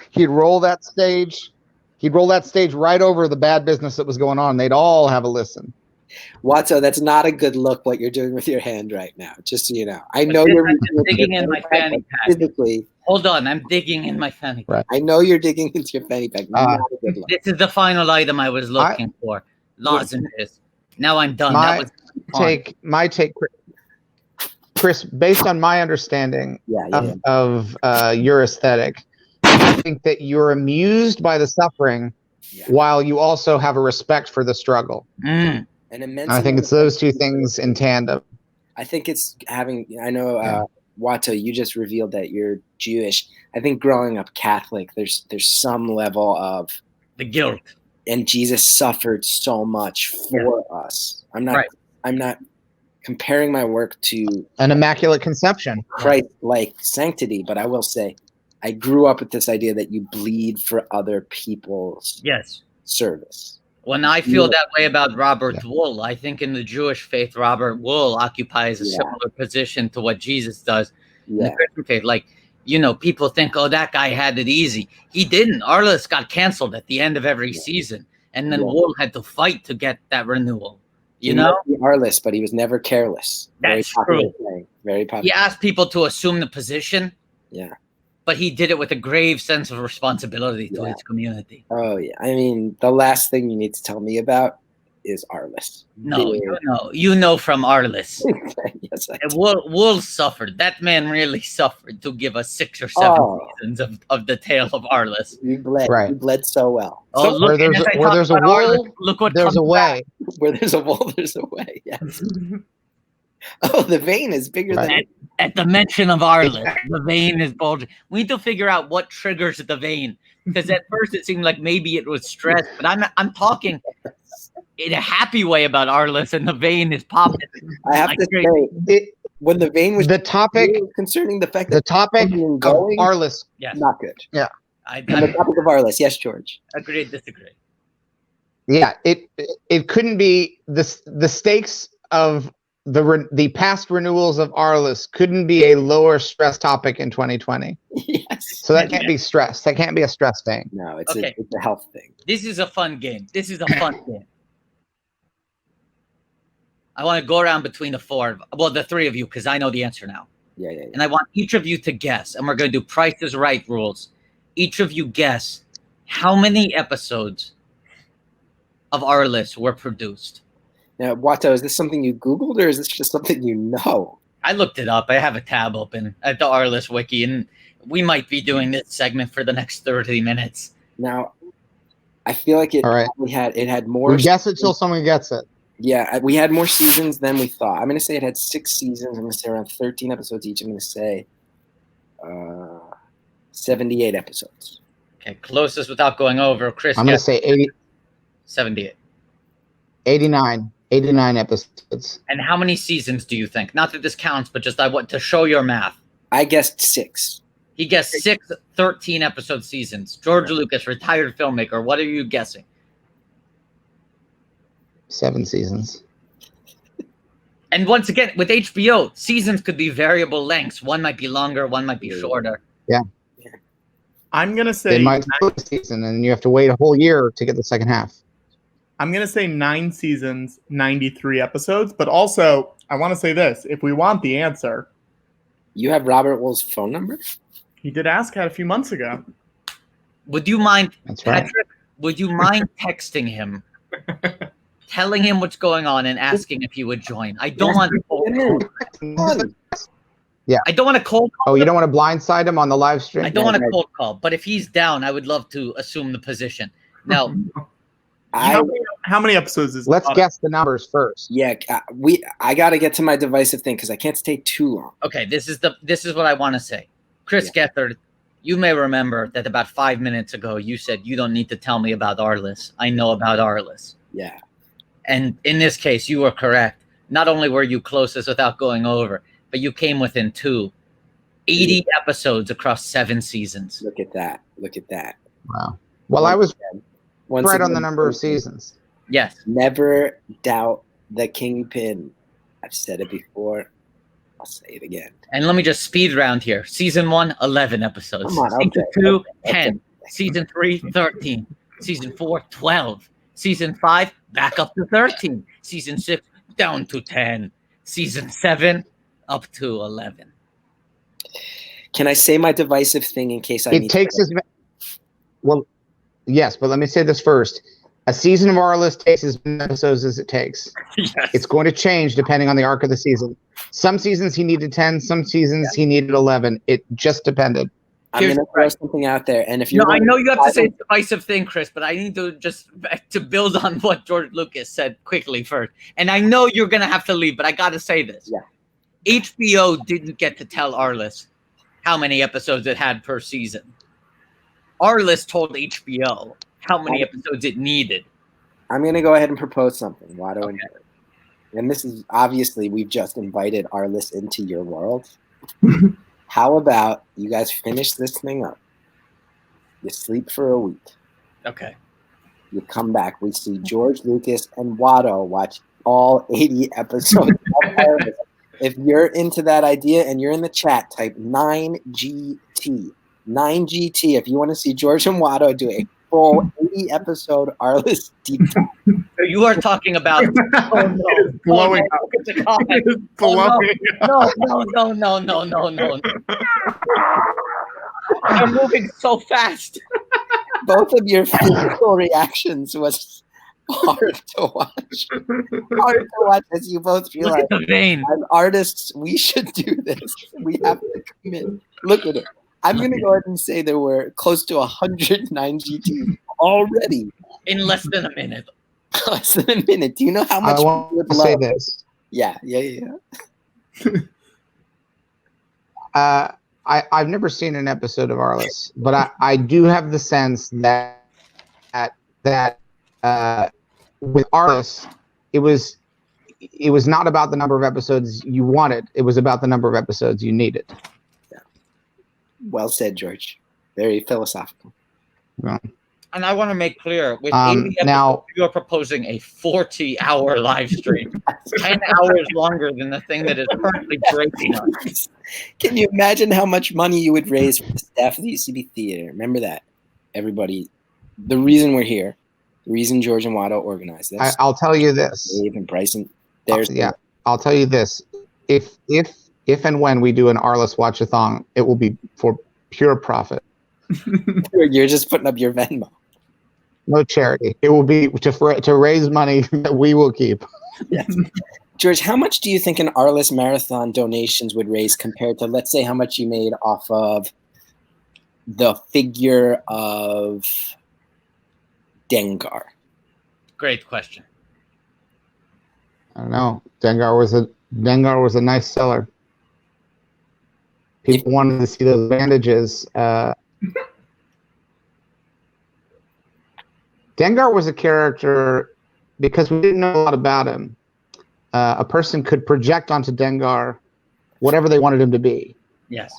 stage. He'd roll that stage right over the bad business that was going on. They'd all have a listen. Watto, that's not a good look what you're doing with your hand right now. Just so you know. I know you're digging in my fanny pack. Physically. Hold on, I'm digging in my fanny pack. Right. I know you're digging into your fanny pack. Not a good look. This is the final item I was looking for. Lozenges. Now I'm done. My take, Chris, based on my understanding of your aesthetic, I think that you're amused by the suffering while you also have a respect for the struggle. An immense. I think it's those two things in tandem. I think it's having. I know, Watto, you just revealed that you're Jewish. I think growing up Catholic, there's some level of the guilt, and Jesus suffered so much for us. I'm not comparing my work to an immaculate conception, Christ-like sanctity, but I will say, I grew up with this idea that you bleed for other people's service. When I feel that way about Robert Wool, I think in the Jewish faith, Robert Wool occupies a similar position to what Jesus does in the Christian faith. Like, people think, oh, that guy had it easy. He didn't. Arliss got canceled at the end of every season, and then Wool had to fight to get that renewal. He might be Arliss, but he was never careless. That's true. Very popular. He asked people to assume the position. Yeah. But he did it with a grave sense of responsibility to his community. Oh, yeah. I mean, the last thing you need to tell me about is Arliss. No, you know from Arliss. Yes, I do. Wool suffered. That man really suffered to give us 6 or 7 seasons of the tale of Arliss. You bled. You bled so well. Oh, so, look, where there's a wool, look what there's a way. Where there's a wool, there's a way. Yes. Oh, the vein is bigger than. At the mention of Arliss, the vein is bulging. We need to figure out what triggers the vein, because at first it seemed like maybe it was stress, but I'm talking in a happy way about Arliss, and the vein is popping. I have to say, when the vein was the topic concerning the fact the topic of Arliss, not good. Yeah, the topic of Arliss, yes, George. Agreed, disagree. Yeah, it couldn't be the stakes of the past renewals of Arliss couldn't be a lower stress topic in 2020. Yes. So that can't be stress. That can't be a stress thing. No, it's a health thing. This is a fun game. I want to go around between the 3 of you, because I know the answer now. Yeah. And I want each of you to guess, and we're going to do Price is Right rules. Each of you guess how many episodes of Arliss were produced. Now, Watto, is this something you Googled, or is this just something you know? I looked it up. I have a tab open at the Arliss wiki, and we might be doing this segment for the next 30 minutes. Now, I feel like it had more. We guess it till someone gets it. Yeah, we had more seasons than we thought. I'm going to say it had 6 seasons. I'm going to say around 13 episodes each. I'm going to say 78 episodes. Okay, closest without going over. Chris, I'm going to say 78. 89 episodes. And how many seasons do you think? Not that this counts, but just I want to show your math. I guessed 6. He guessed 6 13-episode seasons. George Lucas, retired filmmaker. What are you guessing? 7 seasons. And once again, with HBO, seasons could be variable lengths. One might be longer, one might be shorter. Yeah. I'm gonna say They might split the season, and you have to wait a whole year to get the second half. I'm gonna say 9 seasons, 93 episodes. But also, I want to say this: if we want the answer, You have Robert Wool's phone number? he did ask that a few months ago. Would you mind, That's right. Patrick, would you mind texting him, telling him what's going on, and asking if he would join? I don't want to cold call. I don't want to cold call. Oh, you don't want to blindside him on the live stream? I don't want to cold call, but if he's down, I would love to assume the position. Now, How many episodes is? Let's guess the numbers first. Yeah, I got to get to my divisive thing because I can't stay too long. okay, this is what I want to say. Chris Gethard, you may remember that about 5 minutes ago you said you don't need to tell me about Arliss. I know about Arliss. Yeah. And in this case, you were correct. Not only were you closest without going over, but you came within 2. 80 episodes across 7 seasons. Look at that. Look at that. Wow. Well, I was Once right on again, the number of seasons. Yes. Never doubt the kingpin. I've said it before. I'll say it again. And let me just speed round here. Season 1, 11 episodes. Come on, Season okay. 2, Okay. 10. Season 3, 13. Season 4, 12. Season 5, back up to 13. Season 6, down to 10. Season 7, up to 11. Can I say my divisive thing in case I It need takes to? well, yes, but let me say this first. A season of Arliss takes as many episodes as it takes. Yes. It's going to change depending on the arc of the season. Some seasons he needed 10, some seasons he needed 11. It just depended. I'm going to throw something out there. And if you're I know you have to say a divisive thing, Chris, but I need to just to build on what George Lucas said quickly first. And I know you're going to have to leave, but I got to say this. Yeah. HBO didn't get to tell Arliss how many episodes it had per season. Arliss told HBO how many episodes it needed. I'm going to go ahead and propose something, Watto and Jared. And this is obviously we've just invited Arliss into your world. How about you guys finish this thing up? You sleep for a week. Okay. You come back. We see George Lucas and Watto watch all 80 episodes of Arliss. If you're into that idea and you're in the chat, type 9GT. 9GT if you want to see George and Watto do a full 80 episode Arliss deep dive. So you are talking about It is blowing up. It is blowing up. No. You're moving so fast. Both of your physical reactions was hard to watch. Hard to watch as you both Look realize at the vein. as artists, we should do this. We have to commit. Look at it. I'm going to go ahead and say there were close to 109 GTs already. In less than a minute. Less than a minute. Do you know how much I we want would to say love? this. Yeah. I've never seen an episode of Arliss, but I do have the sense that with Arliss, it was not about the number of episodes you wanted. It was about the number of episodes you needed. Well said, George. Very philosophical. Yeah. And I want to make clear, with 80 episodes, now you're proposing a 40-hour live stream. 10 hours longer than the thing that is currently breaking us. Can you imagine how much money you would raise for the staff of the UCB Theater? Remember that, everybody. The reason we're here, the reason George and Watto organized this. I'll tell you this. Dave and Bryson. I'll tell you this. If and when we do an Arliss watch-a-thon, it will be for pure profit. You're just putting up your Venmo. No charity. It will be to raise money that we will keep. Yes. George, how much do you think an Arliss marathon donations would raise compared to, let's say, how much you made off of the figure of Dengar? Great question. I don't know. Dengar was a nice seller. People wanted to see those bandages. Dengar was a character because we didn't know a lot about him. A person could project onto Dengar whatever they wanted him to be. Yes.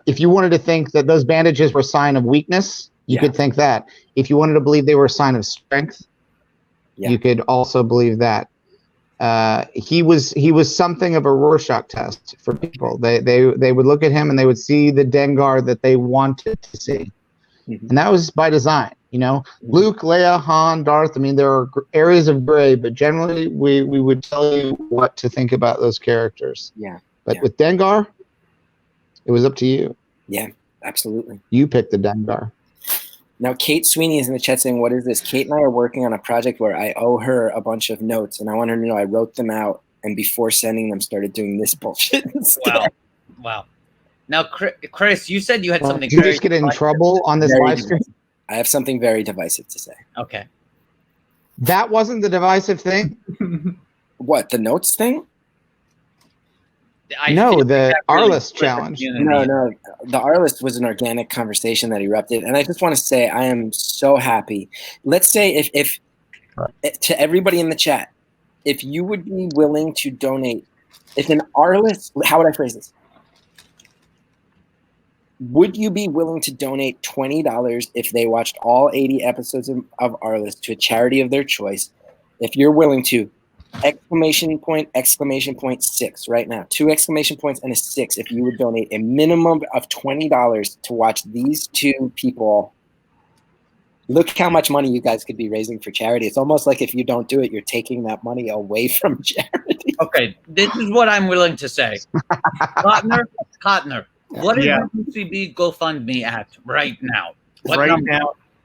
If you wanted to think that those bandages were a sign of weakness, you could think that. If you wanted to believe they were a sign of strength, you could also believe that. He was something of a Rorschach test for people. They would look at him and they would see the Dengar that they wanted to see, and that was by design. You know, Luke, Leia, Han, Darth. I mean, there are areas of gray, but generally we would tell you what to think about those characters. Yeah. But with Dengar, it was up to you. Yeah, absolutely. You picked the Dengar. Now, Kate Sweeney is in the chat saying, what is this? Kate and I are working on a project where I owe her a bunch of notes, and I want her to know I wrote them out, and before sending them, started doing this bullshit instead. Wow. Now, Chris, you said you had something. Did you just get in trouble on this live stream? I have something very divisive to say. Okay. That wasn't the divisive thing? What, the notes thing? No, the Arlist challenge. No, the Arlist was an organic conversation that erupted, and I just want to say I am so happy. Let's say if to everybody in the chat, if you would be willing to donate, if an Arlist, how would I phrase this? Would you be willing to donate $20 if they watched all 80 episodes of Arlist to a charity of their choice? If you're willing to, exclamation point 6 right now. 2 exclamation points and a 6 if you would donate a minimum of $20 to watch these two people. Look how much money you guys could be raising for charity. It's almost like if you don't do it, you're taking that money away from charity. Okay, this is what I'm willing to say. Cotner, what is the UCB GoFundMe at right now?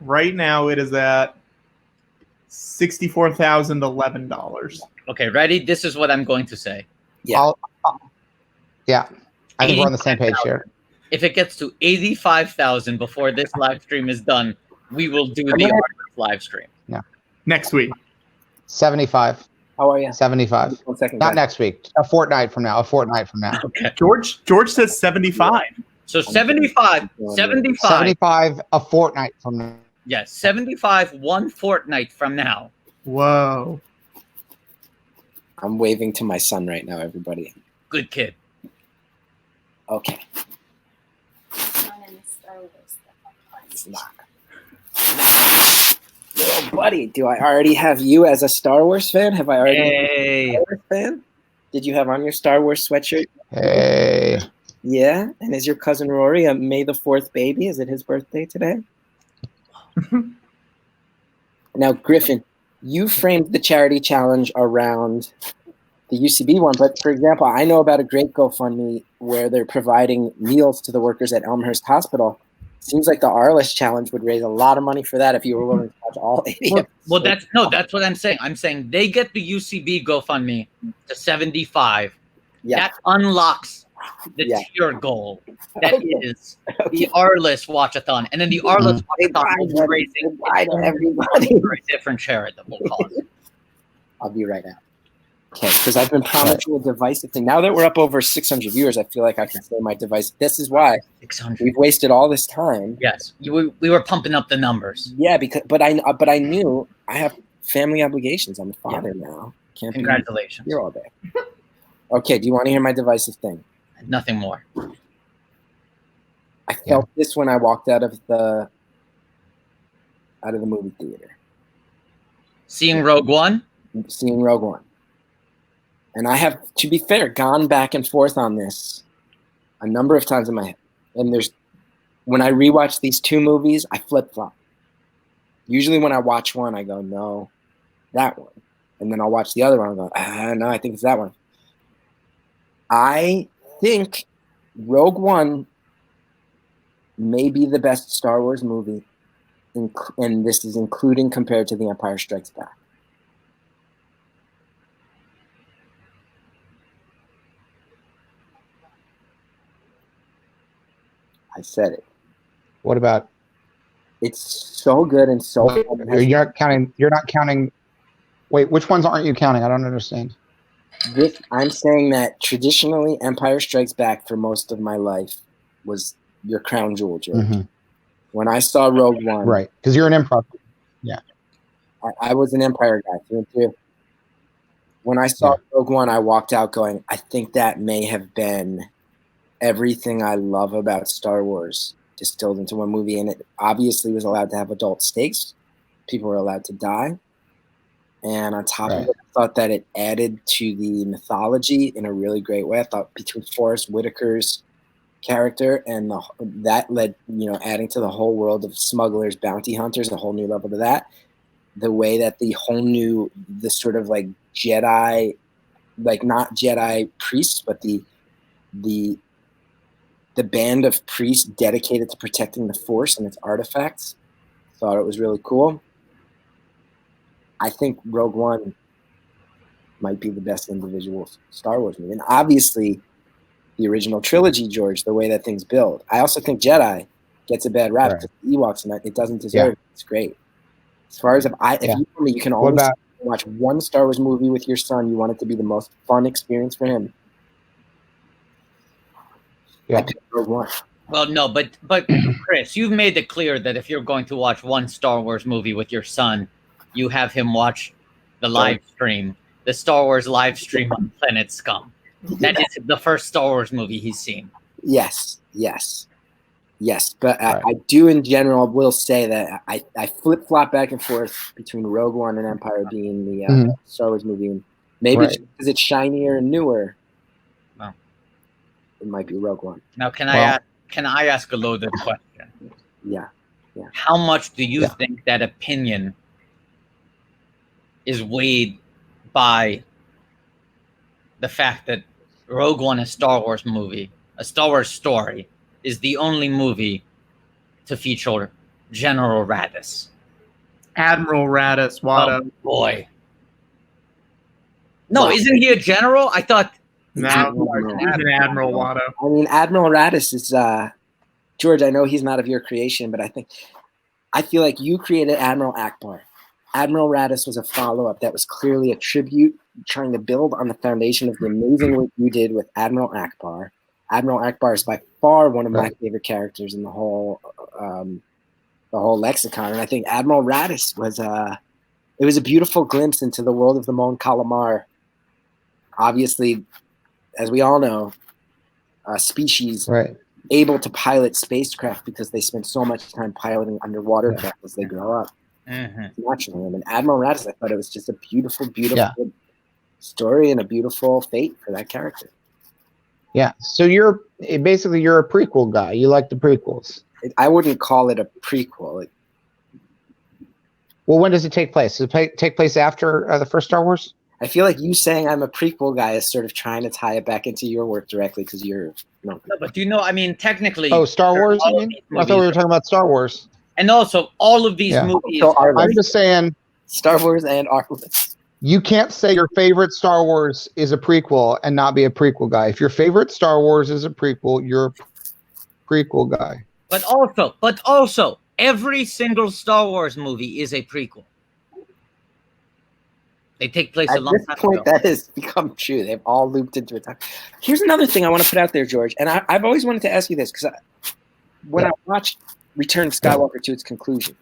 Right now it is at $64,011. Okay, ready? This is what I'm going to say. Yeah. I think we're on the same page here. If it gets to 85,000 before this live stream is done, we will do the live stream. Yeah. Next week. 75. How are you? 75. 1 second. Not next week. A fortnight from now. Okay. George says 75. So 75 a fortnight from now. Yes, 75 1 fortnight from now. Whoa. I'm waving to my son right now, everybody. Good kid. Okay. Yo, buddy, do I already have you as a Star Wars fan? Have I already been a Star Wars fan? Did you have on your Star Wars sweatshirt? Hey. Yeah? And is your cousin Rory a May the 4th baby? Is it his birthday today? Now, Griffin, you framed the charity challenge around the UCB one, but for example, I know about a great GoFundMe where they're providing meals to the workers at Elmhurst Hospital. Seems like the Arliss challenge would raise a lot of money for that if you were willing to watch all 80. Well, that's what I'm saying. I'm saying they get the UCB GoFundMe to 75. Yeah. That unlocks the tier goal. That is the Arliss Watchathon. And then the Arliss Watchathon is raising everybody for a different charitable cause. I'll be right out. Okay, because I've been promising a divisive thing. Now that we're up over 600 viewers, I feel like I can say my device. This is why 600. We've wasted all this time. Yes, we were pumping up the numbers. Yeah, but I knew I have family obligations. I'm a father now. Can't Congratulations. be here all day. Okay, do you want to hear my divisive thing? Nothing more. I felt this when I walked out of the movie theater. Seeing Rogue One? Seeing Rogue One. And I have, to be fair, gone back and forth on this a number of times in my head. And when I rewatch these two movies, I flip-flop. Usually when I watch one, I go, no, that one. And then I'll watch the other one and go, no, I think it's that one. I think Rogue One may be the best Star Wars movie, and this is including compared to The Empire Strikes Back. I said it. What about? It's so good and so. You're not counting. Wait, which ones aren't you counting? I don't understand. I'm saying that traditionally, Empire Strikes Back for most of my life was your crown jewel, George. Mhm. When I saw Rogue One, Right, because you're an improv. I was an Empire guy through and through. When I saw Rogue One, I walked out going, I think that may have been everything I love about Star Wars distilled into one movie. And it obviously was allowed to have adult stakes. People were allowed to die. And on top of it, I thought that it added to the mythology in a really great way. I thought between Forrest Whitaker's character and that led, adding to the whole world of smugglers, bounty hunters, a whole new level to that. The way that the sort of like Jedi, like not Jedi priests, but the band of priests dedicated to protecting the Force and its artifacts. Thought it was really cool. I think Rogue One might be the best individual Star Wars movie. And obviously, the original trilogy, George, the way that things build. I also think Jedi gets a bad rap because Ewoks, and it doesn't deserve it. It's great. As far as if you told me you can only watch one Star Wars movie with your son, you want it to be the most fun experience for him. Yeah. I pick Rogue One. Well, no, but Chris, you've made it clear that if you're going to watch one Star Wars movie with your son, you have him watch the live stream, the Star Wars live stream on Planet Scum. That is the first Star Wars movie he's seen. Yes. But I do, in general, will say that I flip-flop back and forth between Rogue One and Empire being the Star Wars movie. And maybe because it's shinier and newer, it might be Rogue One. Now, can I ask a loaded question? Yeah. How much do you think that opinion is weighed by the fact that Rogue One, a Star Wars movie, a Star Wars story, is the only movie to feature General Radis? Admiral Radis, Watto. Oh, boy. No, isn't he a general? I thought... No, he's an Admiral, Watto. I mean, Admiral Radis is... George, I know he's not of your creation, but I feel like you created Admiral Akbar. Admiral Radis was a follow-up that was clearly a tribute, trying to build on the foundation of the amazing work you did with Admiral Akbar. Admiral Akbar is by far one of my favorite characters in the whole lexicon, and I think Admiral Radis was it was a beautiful glimpse into the world of the Mon Calamar. Obviously, as we all know, a species able to pilot spacecraft because they spend so much time piloting underwater craft as they grow up. Naturally, I mean, Admiral Radis, I thought it was just a beautiful story and a beautiful fate for that character. Yeah, so you're a prequel guy. You like the prequels. I wouldn't call it a prequel. Well, when does it take place? Does it take place after the first Star Wars? I feel like you saying I'm a prequel guy is sort of trying to tie it back into your work directly because you're... No, but I mean, technically... Oh, Star Wars, you mean? I thought we were talking about Star Wars. And also, all of these movies... So I'm just saying... Star Wars and Arli. You can't say your favorite Star Wars is a prequel and not be a prequel guy. If your favorite Star Wars is a prequel, you're a prequel guy. But also, every single Star Wars movie is a prequel. They take place a long time ago. At this point, that has become true. They've all looped into it. Here's another thing I want to put out there, George, and I've always wanted to ask you this because when I watched Return of Skywalker to its conclusion,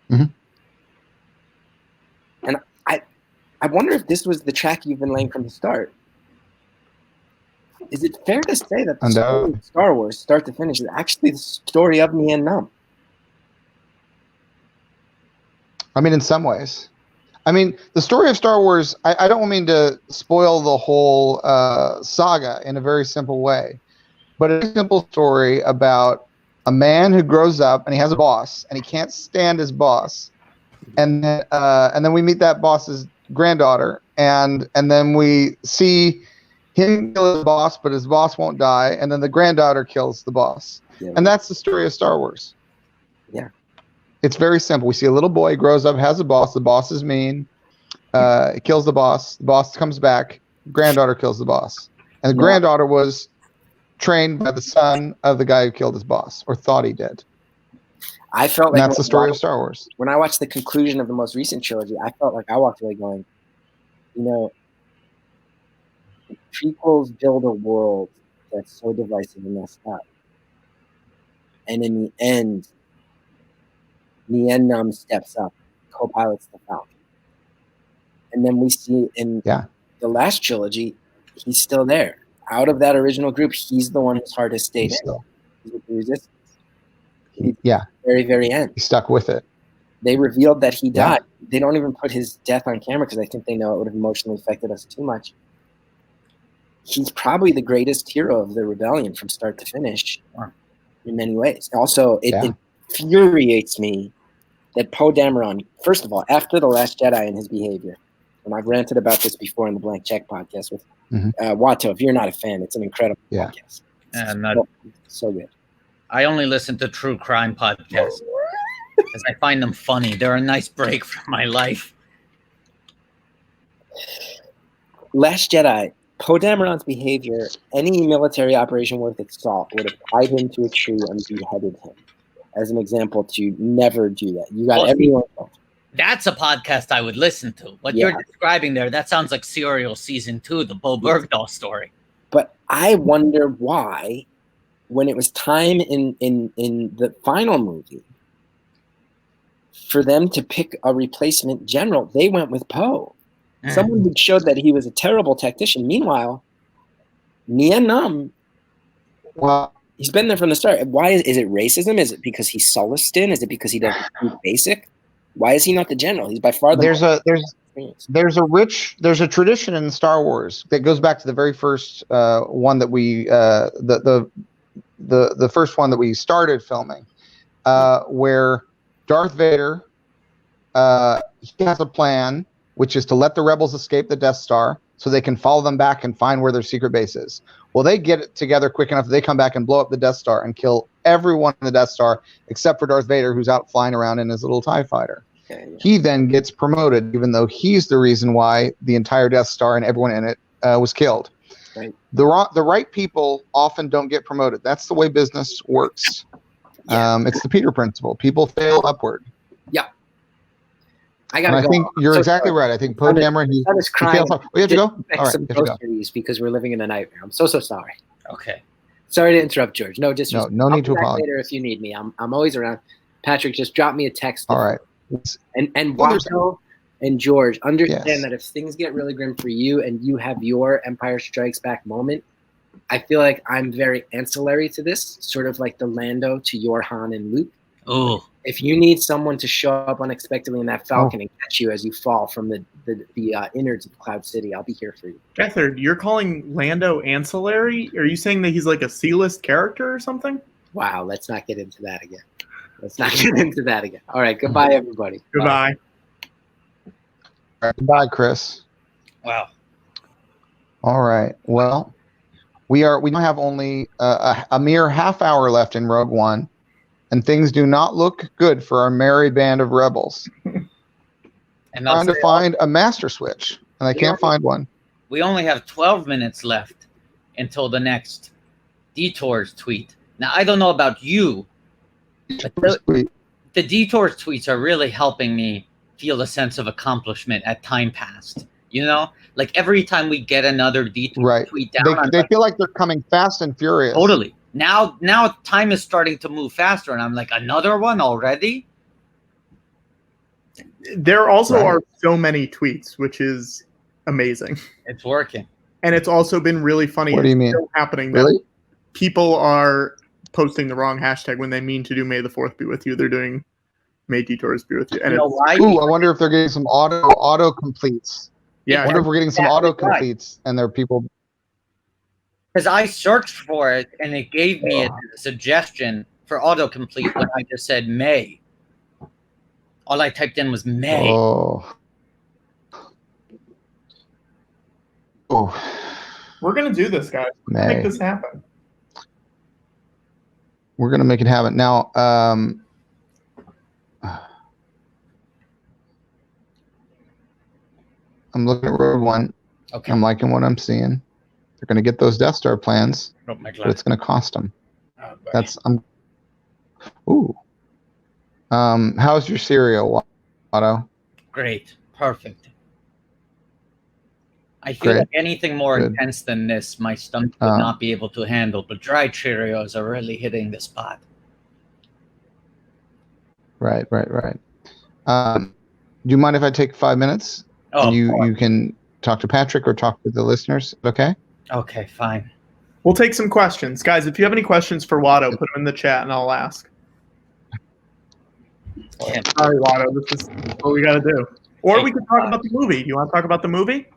and I wonder if this was the track you've been laying from the start. Is it fair to say that the story of Star Wars, start to finish, is actually the story of Nien Nunb? I mean, in some ways. I mean, the story of Star Wars, I don't mean to spoil the whole saga in a very simple way, but a simple story about a man who grows up and he has a boss and he can't stand his boss. And then we meet that boss's granddaughter, and then we see him kill his boss, but his boss won't die, and then the granddaughter kills the boss. Yeah. And that's the story of Star Wars. Yeah. It's very simple. We see a little boy grows up, has a boss, the boss is mean, kills the boss comes back, granddaughter kills the boss. And the granddaughter was trained by the son of the guy who killed his boss, or thought he did. I felt like that's the story of Star Wars. When I watched the conclusion of the most recent trilogy, I felt like I walked away going, you know, prequels build a world that's so divisive and messed up. And in the end, Nien steps up, co-pilots the Falcon. And then we see in the last trilogy, he's still there. Out of that original group, he's the one whose heart has stayed in. He's with the Resistance. Very, very end. He stuck with it. They revealed that he died. They don't even put his death on camera because I think they know it would have emotionally affected us too much. He's probably the greatest hero of the rebellion from start to finish in many ways. Also, it infuriates me that Poe Dameron, first of all, after The Last Jedi and his behavior, and I've ranted about this before in the Blank Check podcast with Watto. If you're not a fan, it's an incredible podcast. So good. I only listen to true crime podcasts because I find them funny. They're a nice break from my life. Last Jedi, Poe Dameron's behavior, any military operation worth its salt would have tied him to a tree and beheaded him. As an example, to never do that. You got everyone. That's a podcast I would listen to. What you're describing there, that sounds like Serial Season 2, the Bo Bergdahl story. But I wonder why, when it was time in the final movie for them to pick a replacement general, they went with Poe. Someone who showed that he was a terrible tactician. Meanwhile, Nien Nunb, he's been there from the start. Why is it racism? Is it because he's Sullustan? Is it because he doesn't do basic? Why is he not the general? He's by far the there's a tradition in Star Wars that goes back to the very first one that we the first one that we started filming, where Darth Vader he has a plan, which is to let the rebels escape the Death Star so they can follow them back and find where their secret base is. Well, they get it together quick enough that they come back and blow up the Death Star and kill everyone in the Death Star except for Darth Vader, who's out flying around in his little TIE fighter. He then gets promoted, even though he's the reason why the entire Death Star and everyone in it was killed. Right. The right people often don't get promoted. That's the way business works. It's the Peter principle. People fail upward. Yeah. I gotta go. I think you're exactly right. I think Poe Dameron, he fails up. We have to go? All right, because we're living in a nightmare. I'm so sorry. Okay. Sorry to interrupt, George. No disrespect. No need to apologize. Later if you need me. I'm always around. Patrick, just drop me a text. All right. And Watto and George, understand that if things get really grim for you and you have your Empire Strikes Back moment, I feel like I'm very ancillary to this, sort of like the Lando to your Han and Luke. Oh. If you need someone to show up unexpectedly in that Falcon and catch you as you fall from the innards of Cloud City, I'll be here for you. Gethard, you're calling Lando ancillary? Are you saying that he's like a C-list character or something? Wow, let's not get into that again. All right, goodbye, everybody. Goodbye. All right, goodbye, Chris. Wow. All right. Well, we now have only a mere half hour left in Rogue One, and things do not look good for our merry band of rebels. And trying to find a master switch, and I can't find one. We only have 12 minutes left until the next Detours tweet. Now, I don't know about you, but the Detours tweets are really helping me feel a sense of accomplishment at time past. You know, like every time we get another Detours tweet down, they feel like they're coming fast and furious. Totally. Now time is starting to move faster, and I'm like, another one already? There also are so many tweets, which is amazing. It's working. And it's also been really funny. What do you mean? Still happening. Really? People are posting the wrong hashtag when they mean to do May the 4th be with you. They're doing May Detours be with you. And you know why? Ooh, I wonder if they're getting some auto completes. Yeah. I wonder if we're getting some auto completes and there are people. Because I searched for it and it gave me a suggestion for autocomplete when I just said May. All I typed in was May. Oh. We're going to do this, guys. May. Make this happen. We're going to make it happen. Now, I'm looking at Road One. Okay. I'm liking what I'm seeing. They're going to get those Death Star plans, Oh, my but it's going to cost them. Oh, Ooh. How's your cereal, Watto? great. Perfect. I feel Great. like anything more Good. intense than this, my stomach would not be able to handle. But dry Cheerios are really hitting the spot. Right. Do you mind if I take 5 minutes? Oh, And you can talk to Patrick or talk to the listeners. Okay. okay, fine. We'll take some questions. Guys, if you have any questions for Watto, put them in the chat and I'll ask. Sorry, Watto, this is what we got to do. Or we could talk about the movie. Do you want to talk about the movie?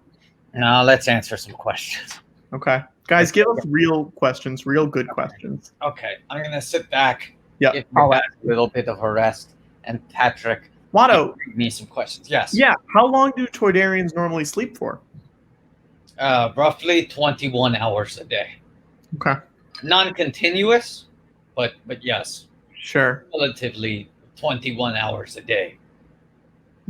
No, let's answer some questions. Okay. Guys, give us real questions, real good questions. Okay, I'm going to sit back. Yeah. Give me a little bit of a rest. And Patrick, Watto, give me some questions. Yes. Yeah. How long do Toydarians normally sleep for? Roughly 21 hours a day. Okay. Non-continuous, but yes, Sure. relatively 21 hours a day.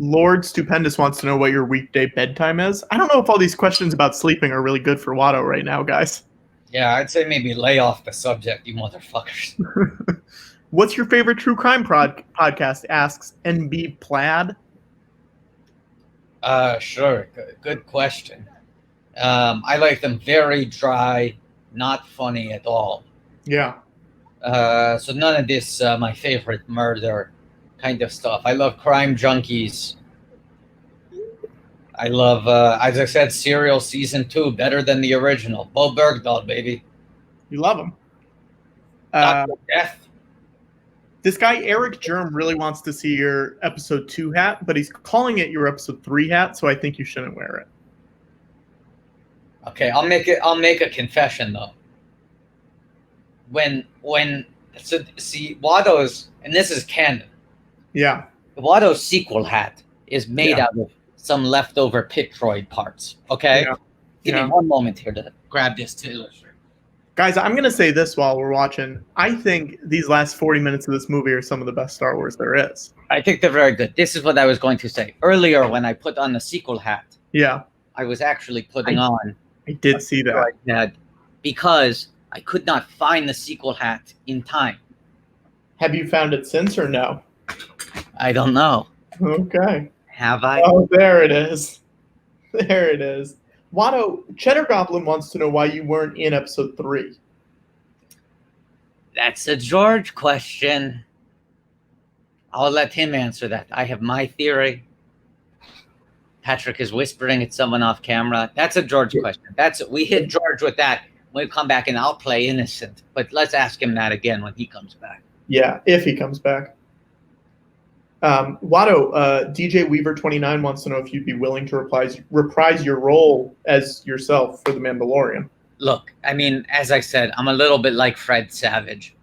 Lord Stupendous wants to know what your weekday bedtime is. I don't know if all these questions about sleeping are really good for Watto right now, guys. Yeah, I'd say maybe lay off the subject, you motherfuckers. What's your favorite true crime podcast? Asks NB Plaid. Sure. Good question. I like them very dry, not funny at all. Yeah. So none of this my favorite murder kind of stuff. I love Crime Junkies. I love, as I said, Serial Season 2, better than the original. Bo Bergdahl, baby. You love him. Dr. Death. This guy, Eric Germ, really wants to see your episode 2 hat, but he's calling it your episode 3 hat, so I think you shouldn't wear it. Okay, I'll make a confession though. See Watto's, and this is canon. Yeah. Watto's sequel hat is made out of some leftover Pictroid parts. Okay? Yeah. Give me one moment here to grab this to illustrate. Guys, I'm going to say this while we're watching. I think these last 40 minutes of this movie are some of the best Star Wars there is. I think they're very good. This is what I was going to say. Earlier, when I put on the sequel hat, Yeah. I was actually putting on I did see that. hat because I could not find the sequel hat in time. Have you found it since or no? I don't know. Okay. Have I? Oh, there it is. There it is. Watto, Cheddar Goblin wants to know why you weren't in episode 3. That's a George question. I'll let him answer that. I have my theory. Patrick is whispering at someone off camera. That's a George question. We hit George with that. When we come back, and I'll play innocent. But let's ask him that again when he comes back. Yeah, if he comes back. Watto, DJ Weaver 29 wants to know if you'd be willing to reprise your role as yourself for The Mandalorian. Look, I mean, as I said, I'm a little bit like Fred Savage.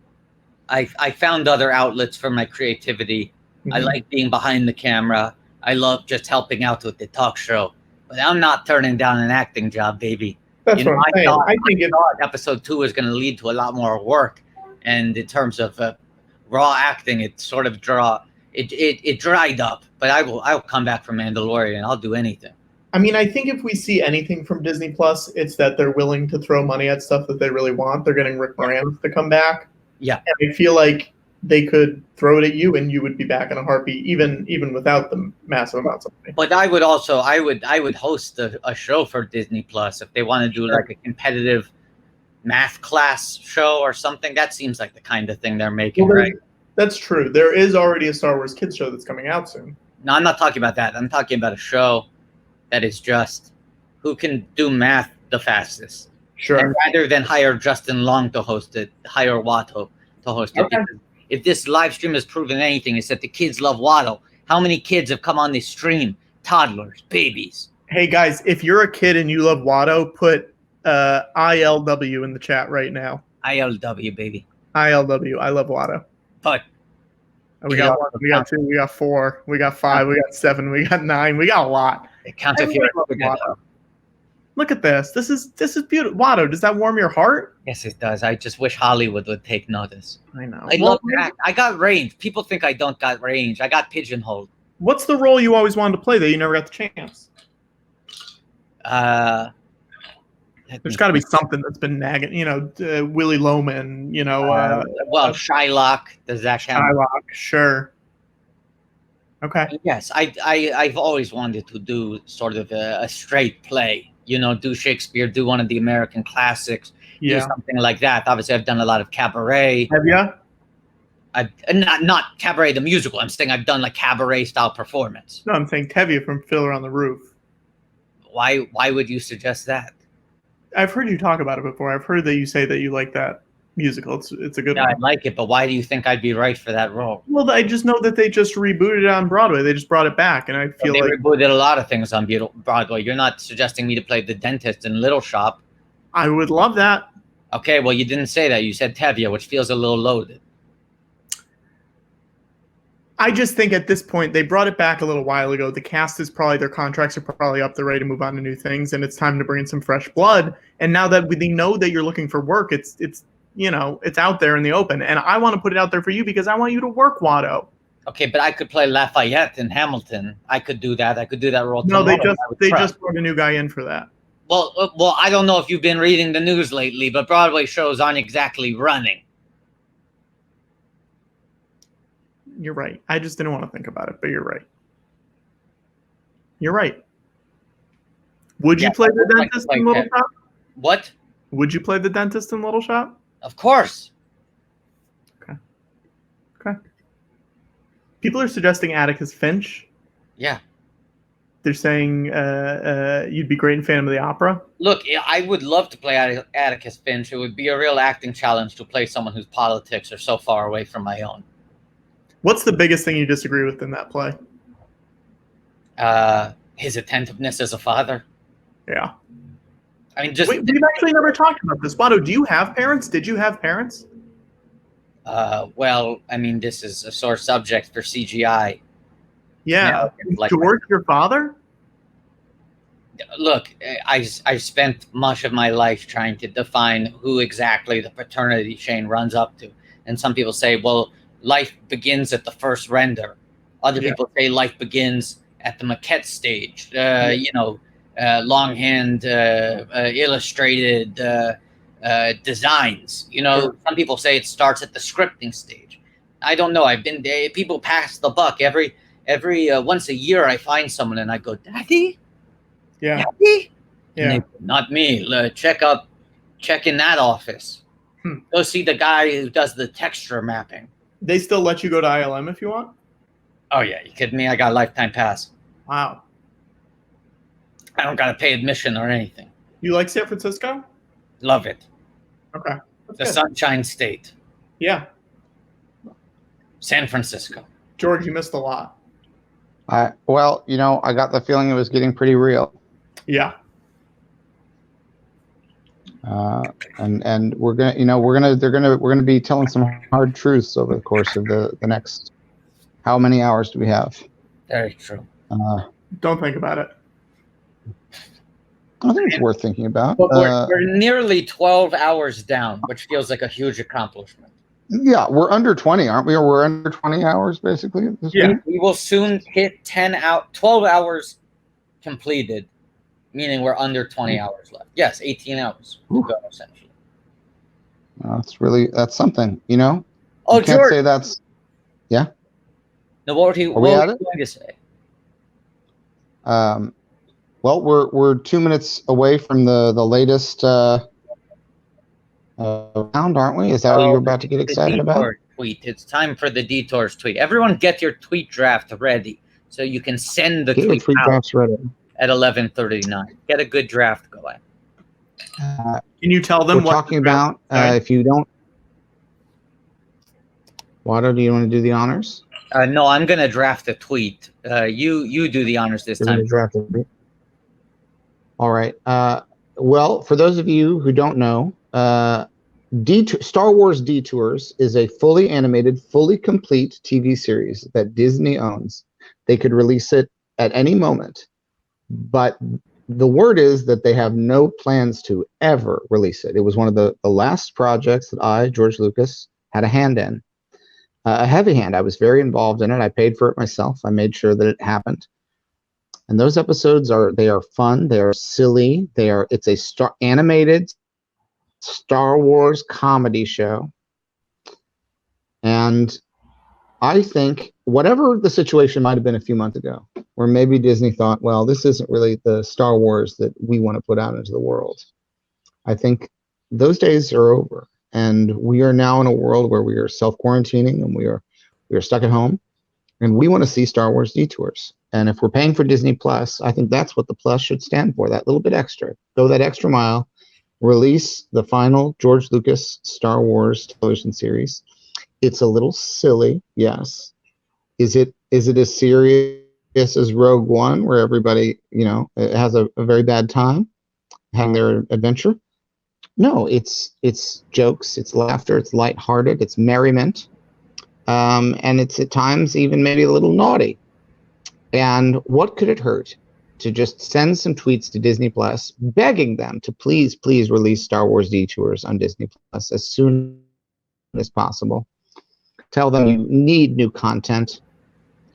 I found other outlets for my creativity. Mm-hmm. I like being behind the camera. I love just helping out with the talk show. But I'm not turning down an acting job, baby. That's what I'm saying. I thought episode 2 was going to lead to a lot more work. And in terms of raw acting, it sort of it dried up. But I will come back from Mandalorian. I'll do anything. I mean, I think if we see anything from Disney Plus, it's that they're willing to throw money at stuff that they really want. They're getting Rick Moranis to come back. Yeah. And I feel like they could throw it at you and you would be back in a heartbeat, even without the massive amounts of money. But I would also I would host a show for Disney Plus if they want to do like a competitive math class show or something. That seems like the kind of thing they're making, right? That's true. There is already a Star Wars kids show that's coming out soon. No, I'm not talking about that. I'm talking about a show that is just who can do math the fastest. Sure. And rather than hire Justin Long to host it, hire Watto to host it. Okay. If this live stream has proven anything, it's that the kids love Watto. How many kids have come on this stream? Toddlers, babies. Hey guys, if you're a kid and you love Watto, put ILW in the chat right now. ILW, baby. ILW. I love Watto. But We got 1, we got 2, we got 4, we got 5, we got 7, we got 9, we got a lot. it counts if you're Watto. Look at this. This is beautiful. Watto, does that warm your heart? Yes, it does. I just wish Hollywood would take notice. I know. I love that. I got range. People think I don't got range. I got pigeonholed. What's the role you always wanted to play that you never got the chance? There's got to be something that's been nagging. Willie Loman. Well, Shylock. Does that count? Shylock. Sure. Okay. Yes, I've always wanted to do sort of a straight play you know, do Shakespeare, do one of the American classics, do Yeah. something like that. Obviously, I've done a lot of cabaret. Have you? Not cabaret the musical. I'm saying I've done like cabaret style performance. No, I'm saying Tevye from Fiddler on the Roof. Why would you suggest that? I've heard you talk about it before. I've heard that you say that you like that musical. It's a good Yeah, one. I like it, but why do you think I'd be right for that role? Well, I just know that they just rebooted it on Broadway. They just brought it back, and I feel They like rebooted a lot of things on Broadway. You're not suggesting me to play the dentist in Little Shop. I would love that. Okay, well, you didn't say that. You said Tevye, which feels a little loaded. I just think at this point they brought it back a little while ago. The cast is probably their contracts are probably up. They're ready to move on to new things, and it's time to bring in some fresh blood. And now that they know that you're looking for work, it's you know, it's out there in the open, and I want to put it out there for you because I want you to work Watto. Okay, but I could play Lafayette in Hamilton. I could do that. I could do that role. No, they tomorrow. just brought a new guy in for that. Well, I don't know if you've been reading the news lately, but Broadway shows aren't exactly running. You're right. I just didn't want to think about it, but you're right. You're right. Would you play the dentist in Little Shop? What? Would you play the dentist in Little Shop? Of course. Okay. People are suggesting Atticus Finch. Yeah. They're saying you'd be great in Phantom of the Opera. Look, I would love to play Atticus Finch. It would be a real acting challenge to play someone whose politics are so far away from my own. What's the biggest thing you disagree with in that play? His attentiveness as a father. Yeah. I mean, just we've actually never talked about this. Watto, do you have parents? Did you have parents? Well, I mean, this is a sore subject for CGI. Yeah. Like George, your father? Look, I spent much of my life trying to define who exactly the paternity chain runs up to. And some people say, well, life begins at the first render. Other people say life begins at the maquette stage. You know, longhand illustrated designs. You know, some people say it starts at the scripting stage. I don't know. I've been there. People pass the buck every once a year. I find someone and I go, Daddy. Yeah. Daddy? Yeah. They, not me. Check in that office. Go see the guy who does the texture mapping. They still let you go to ILM if you want? Oh yeah, you kidding me? I got a lifetime pass. Wow. I don't gotta pay admission or anything. You like San Francisco? Love it. Okay. The Sunshine State. Yeah. San Francisco. George, you missed a lot. Well, you know, I got the feeling it was getting pretty real. Yeah. And we're gonna be telling some hard truths over the course of the next. How many hours do we have? Very true. Don't think about it. I think it's worth thinking about. But we're nearly 12 hours down, which feels like a huge accomplishment. Yeah, we're under 20, aren't we? Or we're under 20 hours basically. We will soon hit 12 hours completed, meaning we're under 20 hours left. Yes, 18 hours to go, essentially. That's something, you know? Oh, you can't George. say that's, yeah? No, what were you going to say? Well, we're 2 minutes away from the latest round, aren't we? Is that what you're about to get excited about? Tweet. It's time for the Detours tweet. Everyone get your tweet draft ready so you can send the tweet out at 11:39. Get a good draft going. Can you tell them what we're talking about? If you don't, Watto, do you want to do the honors? No, I'm going to draft a tweet. You do the honors this time. Draft a tweet. All right. Well, for those of you who don't know, Star Wars Detours is a fully animated, fully complete TV series that Disney owns. They could release it at any moment, but the word is that they have no plans to ever release it. It was one of the last projects that I, George Lucas, had a hand in. A heavy hand. I was very involved in it. I paid for it myself. I made sure that it happened. And those episodes are fun. They are silly. It's a animated Star Wars comedy show. And I think whatever the situation might have been a few months ago, where maybe Disney thought, well, this isn't really the Star Wars that we want to put out into the world. I think those days are over, and we are now in a world where we are self-quarantining and we are stuck at home, and we want to see Star Wars detours. And if we're paying for Disney Plus, I think that's what the Plus should stand for, that little bit extra. Go that extra mile, release the final George Lucas Star Wars television series. It's a little silly, yes. Is it as serious as Rogue One, where everybody, has a very bad time having their adventure? No, it's jokes, it's laughter, it's lighthearted, it's merriment, and it's at times even maybe a little naughty. And what could it hurt to just send some tweets to Disney Plus begging them to please release Star Wars Detours on Disney Plus as soon as possible? Tell them you need new content.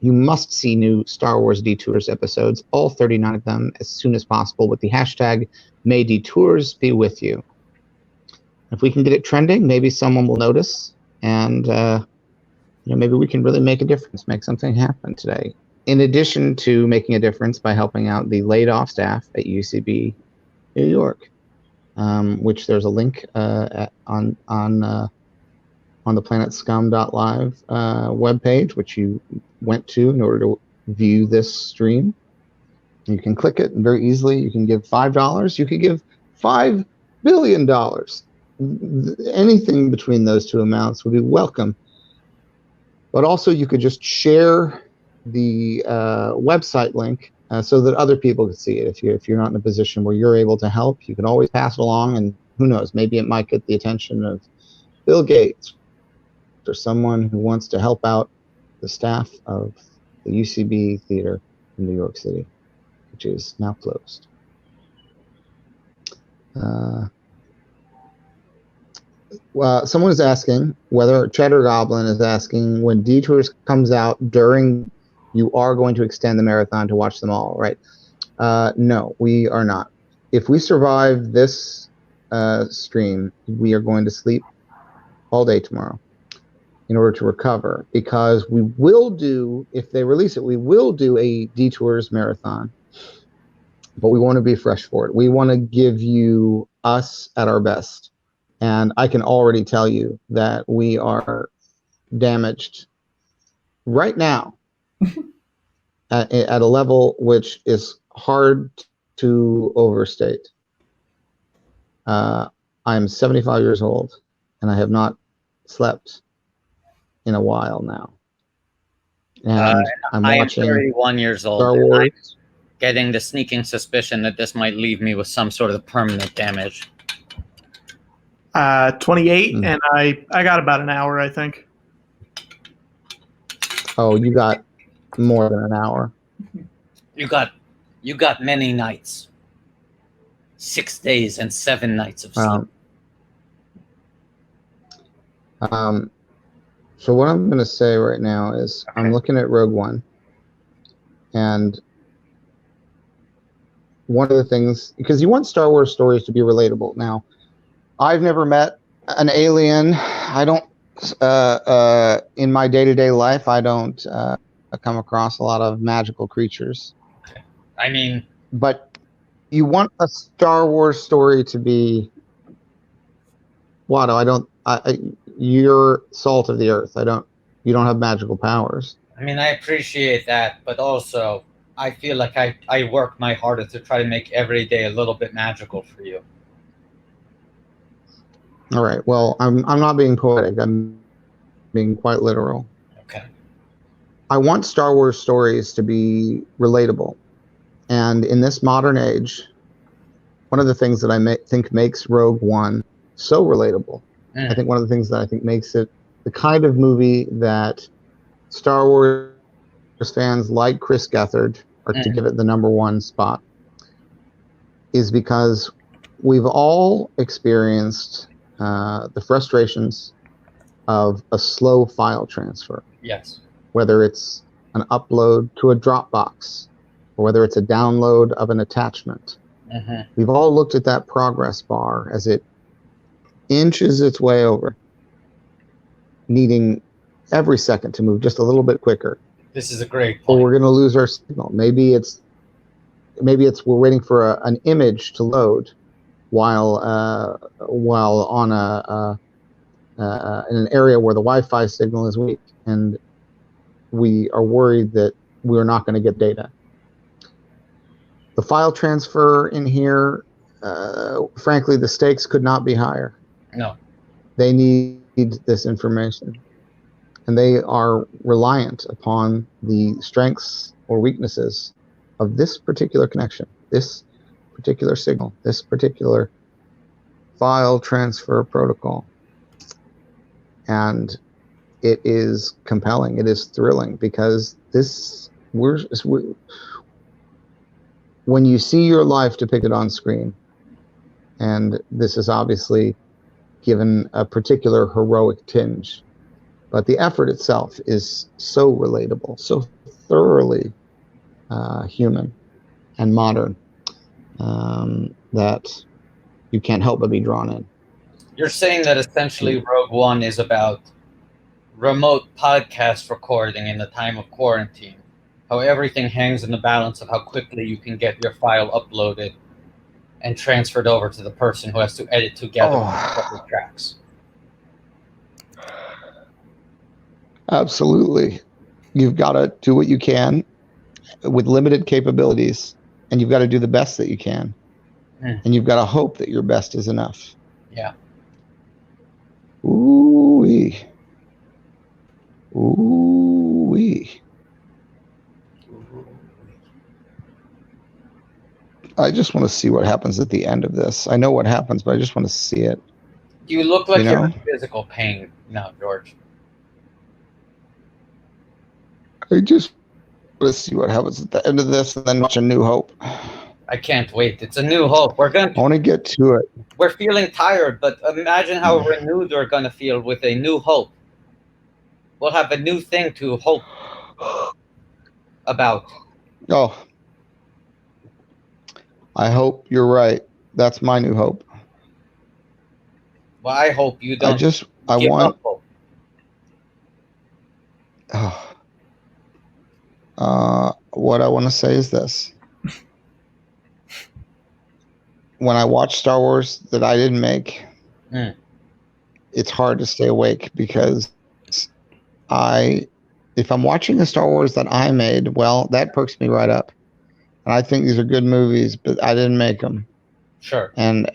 You must see new Star Wars Detours episodes, all 39 of them, as soon as possible with the hashtag May Detours be with you. If we can get it trending, maybe someone will notice, and maybe we can really make a difference, make something happen today. In addition to making a difference by helping out the laid-off staff at UCB New York, which there's a link on the planetscum.live webpage, which you went to in order to view this stream. You can click it very easily. You can give $5. You could give $5 billion. Anything between those two amounts would be welcome. But also you could just share the website link so that other people could see it. If you're not in a position where you're able to help, you can always pass it along, and who knows, maybe it might get the attention of Bill Gates or someone who wants to help out the staff of the UCB Theater in New York City, which is now closed. Well, someone is asking whether Cheddar Goblin is asking when Detours comes out during, you are going to extend the marathon to watch them all, right? No, we are not. If we survive this stream, we are going to sleep all day tomorrow in order to recover, because we will do, if they release it, we will do a Detours marathon, but we want to be fresh for it. We want to give you us at our best. And I can already tell you that we are damaged right now at a level which is hard to overstate. I'm 75 years old, and I have not slept in a while now. And I'm watching 31 years old. Star Wars. I'm getting the sneaking suspicion that this might leave me with some sort of permanent damage. 28, and I got about an hour, I think. Oh, you got more than an hour. You got many nights. 6 days and 7 nights of sleep. So what I'm going to say right now is I'm looking at Rogue One, and one of the things, because you want Star Wars stories to be relatable. Now, I've never met an alien. I don't, in my day-to-day life, I don't come across a lot of magical creatures. I mean, but you want a Star Wars story to be, Watto, you're salt of the earth. You don't have magical powers. I mean, I appreciate that, but also I feel like I work my hardest to try to make every day a little bit magical for you. All right. Well, I'm not being poetic. I'm being quite literal. Okay. I want Star Wars stories to be relatable. And in this modern age, one of the things that I think makes Rogue One so relatable, I think one of the things that I think makes it the kind of movie that Star Wars fans like Chris Gethard are to give it the #1 spot, is because we've all experienced the frustrations of a slow file transfer. Yes. Whether it's an upload to a Dropbox, or whether it's a download of an attachment. We've all looked at that progress bar as it inches its way over, needing every second to move just a little bit quicker. This is a great Or point. we're going to lose our signal. Maybe it's we're waiting for an image to load while on in an area where the Wi-Fi signal is weak, and we are worried that we're not going to get data. The file transfer in here, frankly, the stakes could not be higher. No. They need this information, and they are reliant upon the strengths or weaknesses of this particular connection, this particular signal, this particular file transfer protocol. And it is compelling, it is thrilling, because when you see your life depicted on screen, and this is obviously given a particular heroic tinge, but the effort itself is so relatable, so thoroughly human and modern, that you can't help but be drawn in. You're saying that essentially Rogue One is about remote podcast recording in the time of quarantine, how everything hangs in the balance of how quickly you can get your file uploaded and transferred over to the person who has to edit together the tracks. Absolutely. You've got to do what you can with limited capabilities, and you've got to do the best that you can. And you've got to hope that your best is enough. Yeah. Ooh-wee. Ooh-wee. I just want to see what happens at the end of this. I know what happens, but I just want to see it. You look like you're in physical pain now, George. I just want to see what happens at the end of this, and then watch A New Hope. I can't wait. It's A New Hope. I want to get to it. We're feeling tired, but imagine how renewed we're going to feel with A New Hope. We'll have a new thing to hope about. Oh. I hope you're right. That's my new hope. Well, I hope you don't I want up hope. What I want to say is this. When I watch Star Wars that I didn't make, it's hard to stay awake, because if I'm watching a Star Wars that I made, well, that perks me right up. And I think these are good movies, but I didn't make them. Sure. And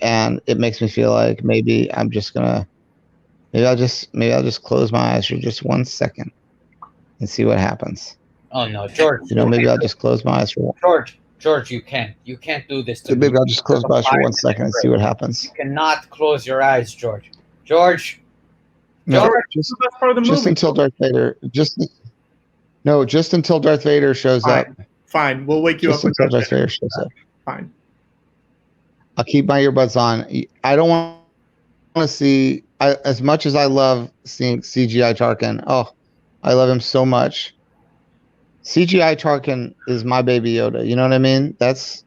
it makes me feel like maybe I'm just gonna, maybe I'll just close my eyes for just 1 second and see what happens. Oh no, George. Maybe I'll just close my eyes for George, you can't do this to me. Maybe I'll just close my eyes for 1 second and see what happens. You cannot close your eyes, George. No, just until Darth Vader. Just until Darth Vader shows up. Fine, we'll wake you up until Darth Vader shows up. Fine. I'll keep my earbuds on. I don't want to see. As much as I love seeing CGI Tarkin. Oh, I love him so much. CGI Tarkin is my Baby Yoda. You know what I mean? That's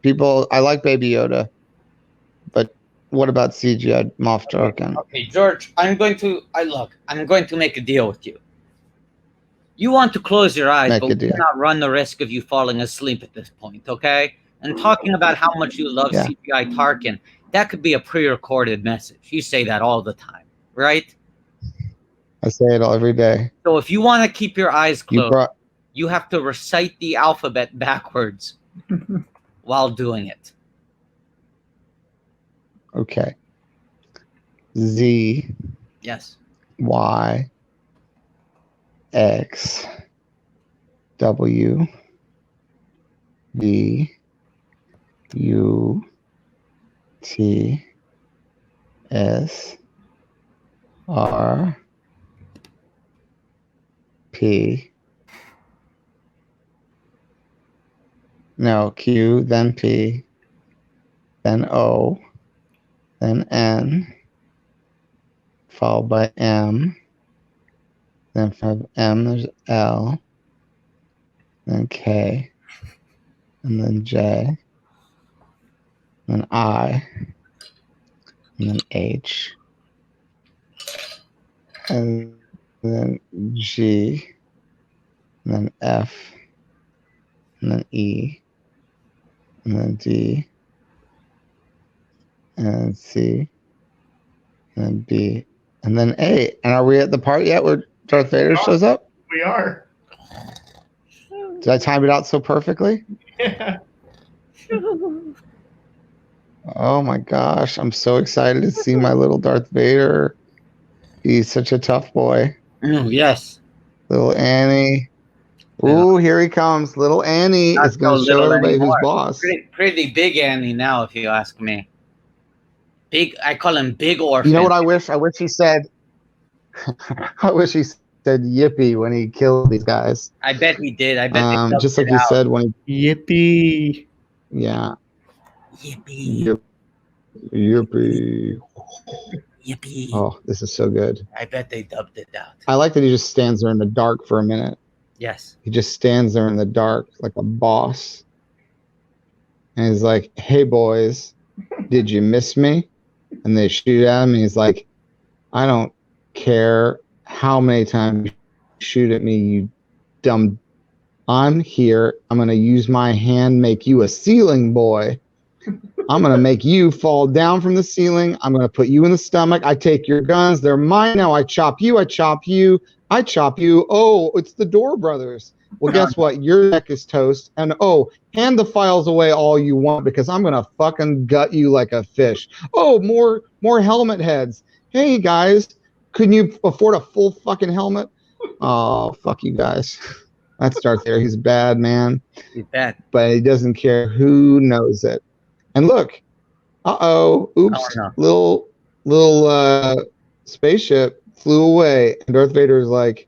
people. I like Baby Yoda, but what about CGI Moff Tarkin? Okay, George, I'm going to make a deal with you. You want to close your eyes, but we cannot run the risk of you falling asleep at this point, okay? And talking about how much you love CGI Tarkin, that could be a pre-recorded message. You say that all the time, right? I say it every day. So if you want to keep your eyes closed, you have to recite the alphabet backwards while doing it. Okay. Z. Yes. Y. X. W. V. U. T. S. R. P. No, Q, then P, then O, then N, followed by M, then from M there's L, then K, and then J, then I, and then H, and and then G, and then F, and then E, and then D, and then C, and then B, and then A. And are we at the part yet where Darth Vader shows up? We are. Did I time it out so perfectly? Yeah. Oh my gosh, I'm so excited to see my little Darth Vader. He's such a tough boy. Yes. Little Annie. Ooh, here he comes. Little Annie is going to show everybody who's boss. Pretty big Annie now, if you ask me. Big. I call him Big Orphan. You know what I wish? I wish he said. I wish he said Yippee when he killed these guys. I bet he did. I bet. Just like he said when he. Yippee. Yeah. Yippee. Yippee. Yippee. Oh, this is so good. I bet they dubbed it out. I like that he just stands there in the dark for a minute. Yes. He just stands there in the dark like a boss. And he's like, hey, boys, did you miss me? And they shoot at him. And he's like, I don't care how many times you shoot at me, you dumb. I'm here. I'm going to use my hand, make you a ceiling boy. I'm going to make you fall down from the ceiling. I'm going to put you in the stomach. I take your guns. They're mine now. I chop you. I chop you. I chop you. Oh, it's the Door Brothers. Well, guess what? Your neck is toast. And oh, hand the files away all you want because I'm going to fucking gut you like a fish. Oh, more helmet heads. Hey, guys, couldn't you afford a full fucking helmet? Oh, fuck you guys. That's Darth Vader. He's bad, man. He's bad. But he doesn't care who knows it. And look, oops, little spaceship flew away. And Darth Vader is like,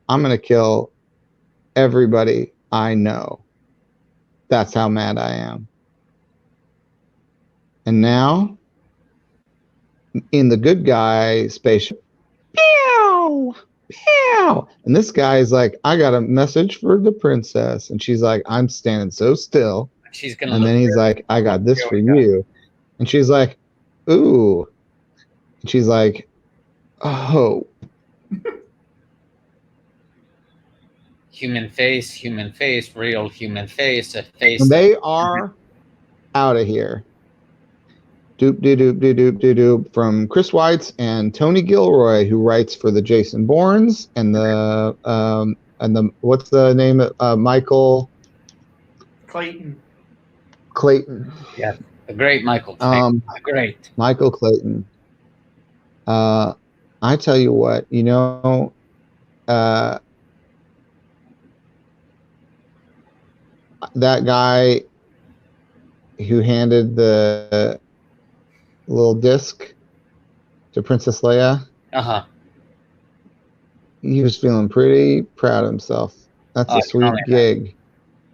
I'm going to kill everybody I know. That's how mad I am. And now, in the good guy spaceship, pew, pew. And this guy is like, I got a message for the princess. And she's like, I'm standing so still. She's gonna. And then he's like, I got this for you. And she's like, ooh. And she's like, oh. Human face, real human face, a face. And they are out of here. Doop, doop, doop, doop, doop, doop, doop. From Chris Weitz and Tony Gilroy, who writes for the Jason Bournes and the what's the name of Michael Clayton. Yeah, the great Michael Clayton. Great Michael Clayton. I tell you what, that guy who handed the little disc to Princess Leia. He was feeling pretty proud of himself. That's a sweet gig.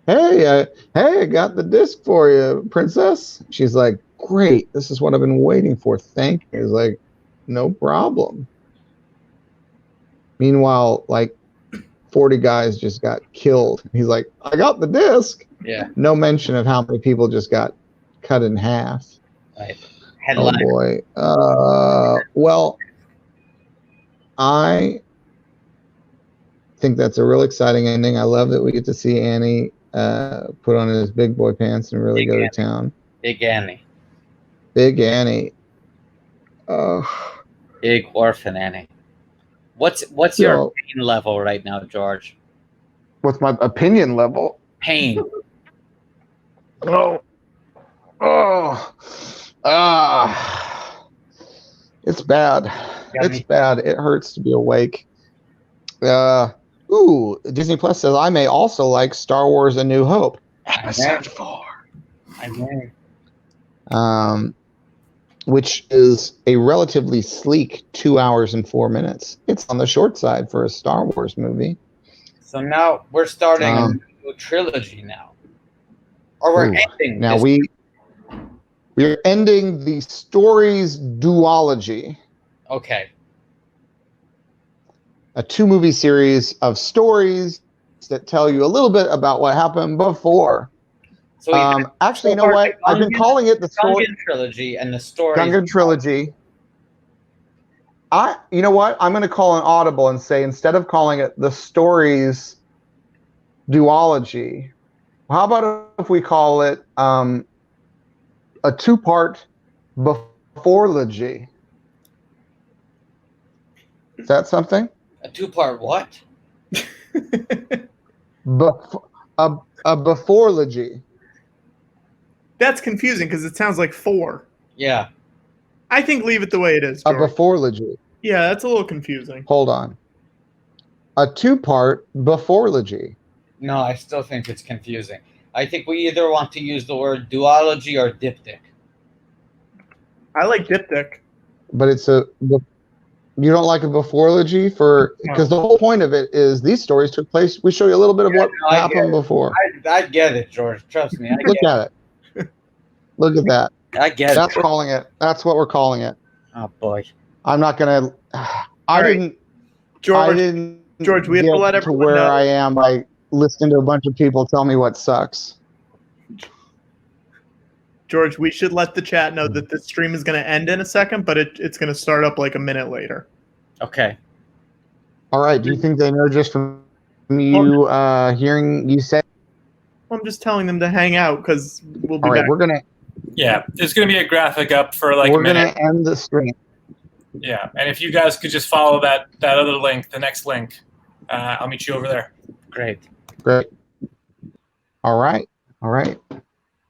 Hey, I got the disc for you, princess. She's like, great. This is what I've been waiting for. Thank you. He's like, no problem. Meanwhile, like 40 guys just got killed. He's like, I got the disc. Yeah. No mention of how many people just got cut in half. Right. Oh boy. Well, I think that's a real exciting ending. I love that we get to see Annie put on his big boy pants and really go to town. Big Annie. Big Annie. Big orphan Annie. What's your pain level right now, George? What's my opinion level? Pain. It's bad. It's bad. It hurts to be awake. Disney Plus says I may also like Star Wars: A New Hope. Episode 4. I know. Which is a relatively sleek 2 hours and 4 minutes. It's on the short side for a Star Wars movie. So now we're starting a new trilogy now. Or we're ending. Now we're ending the stories duology. Okay. A 2-movie series of stories that tell you a little bit about what happened before. So actually, you know what? I've been calling it the Gungan trilogy and the story. Gungan trilogy. You know what? I'm going to call an audible and say, instead of calling it the stories duology, how about if we call it a 2-part beforology? Is that something? A 2-part what? A beforology. That's confusing because it sounds like 4. Yeah. I think leave it the way it is, A George. beforology. Yeah, that's a little confusing. Hold on. A 2-part beforology. No, I still think it's confusing. I think we either want to use the word duology or diptych. I like diptych. But it's you don't like a beforology because the whole point of it is these stories took place. We show you a little bit of what happened before. I get it, George. Trust me. Look at it. Look at that. I get That's it. calling it. That's what we're calling it. Oh boy. I'm not gonna. I didn't, George, we have to let to everyone where know. I am by listening to a bunch of people tell me what sucks. George, we should let the chat know that this stream is going to end in a second, but it's going to start up like a minute later. Okay. All right. Do you think they know just from you hearing you say? I'm just telling them to hang out because we'll be All right. back. We're gonna. Yeah, there's going to be a graphic up for like We're a minute. gonna end the stream. Yeah, and if you guys could just follow that other link, the next link, I'll meet you over there. Great. Great. All right. All right.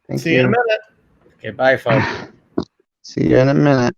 Thank See you in a minute. Okay, bye, folks. See you in a minute.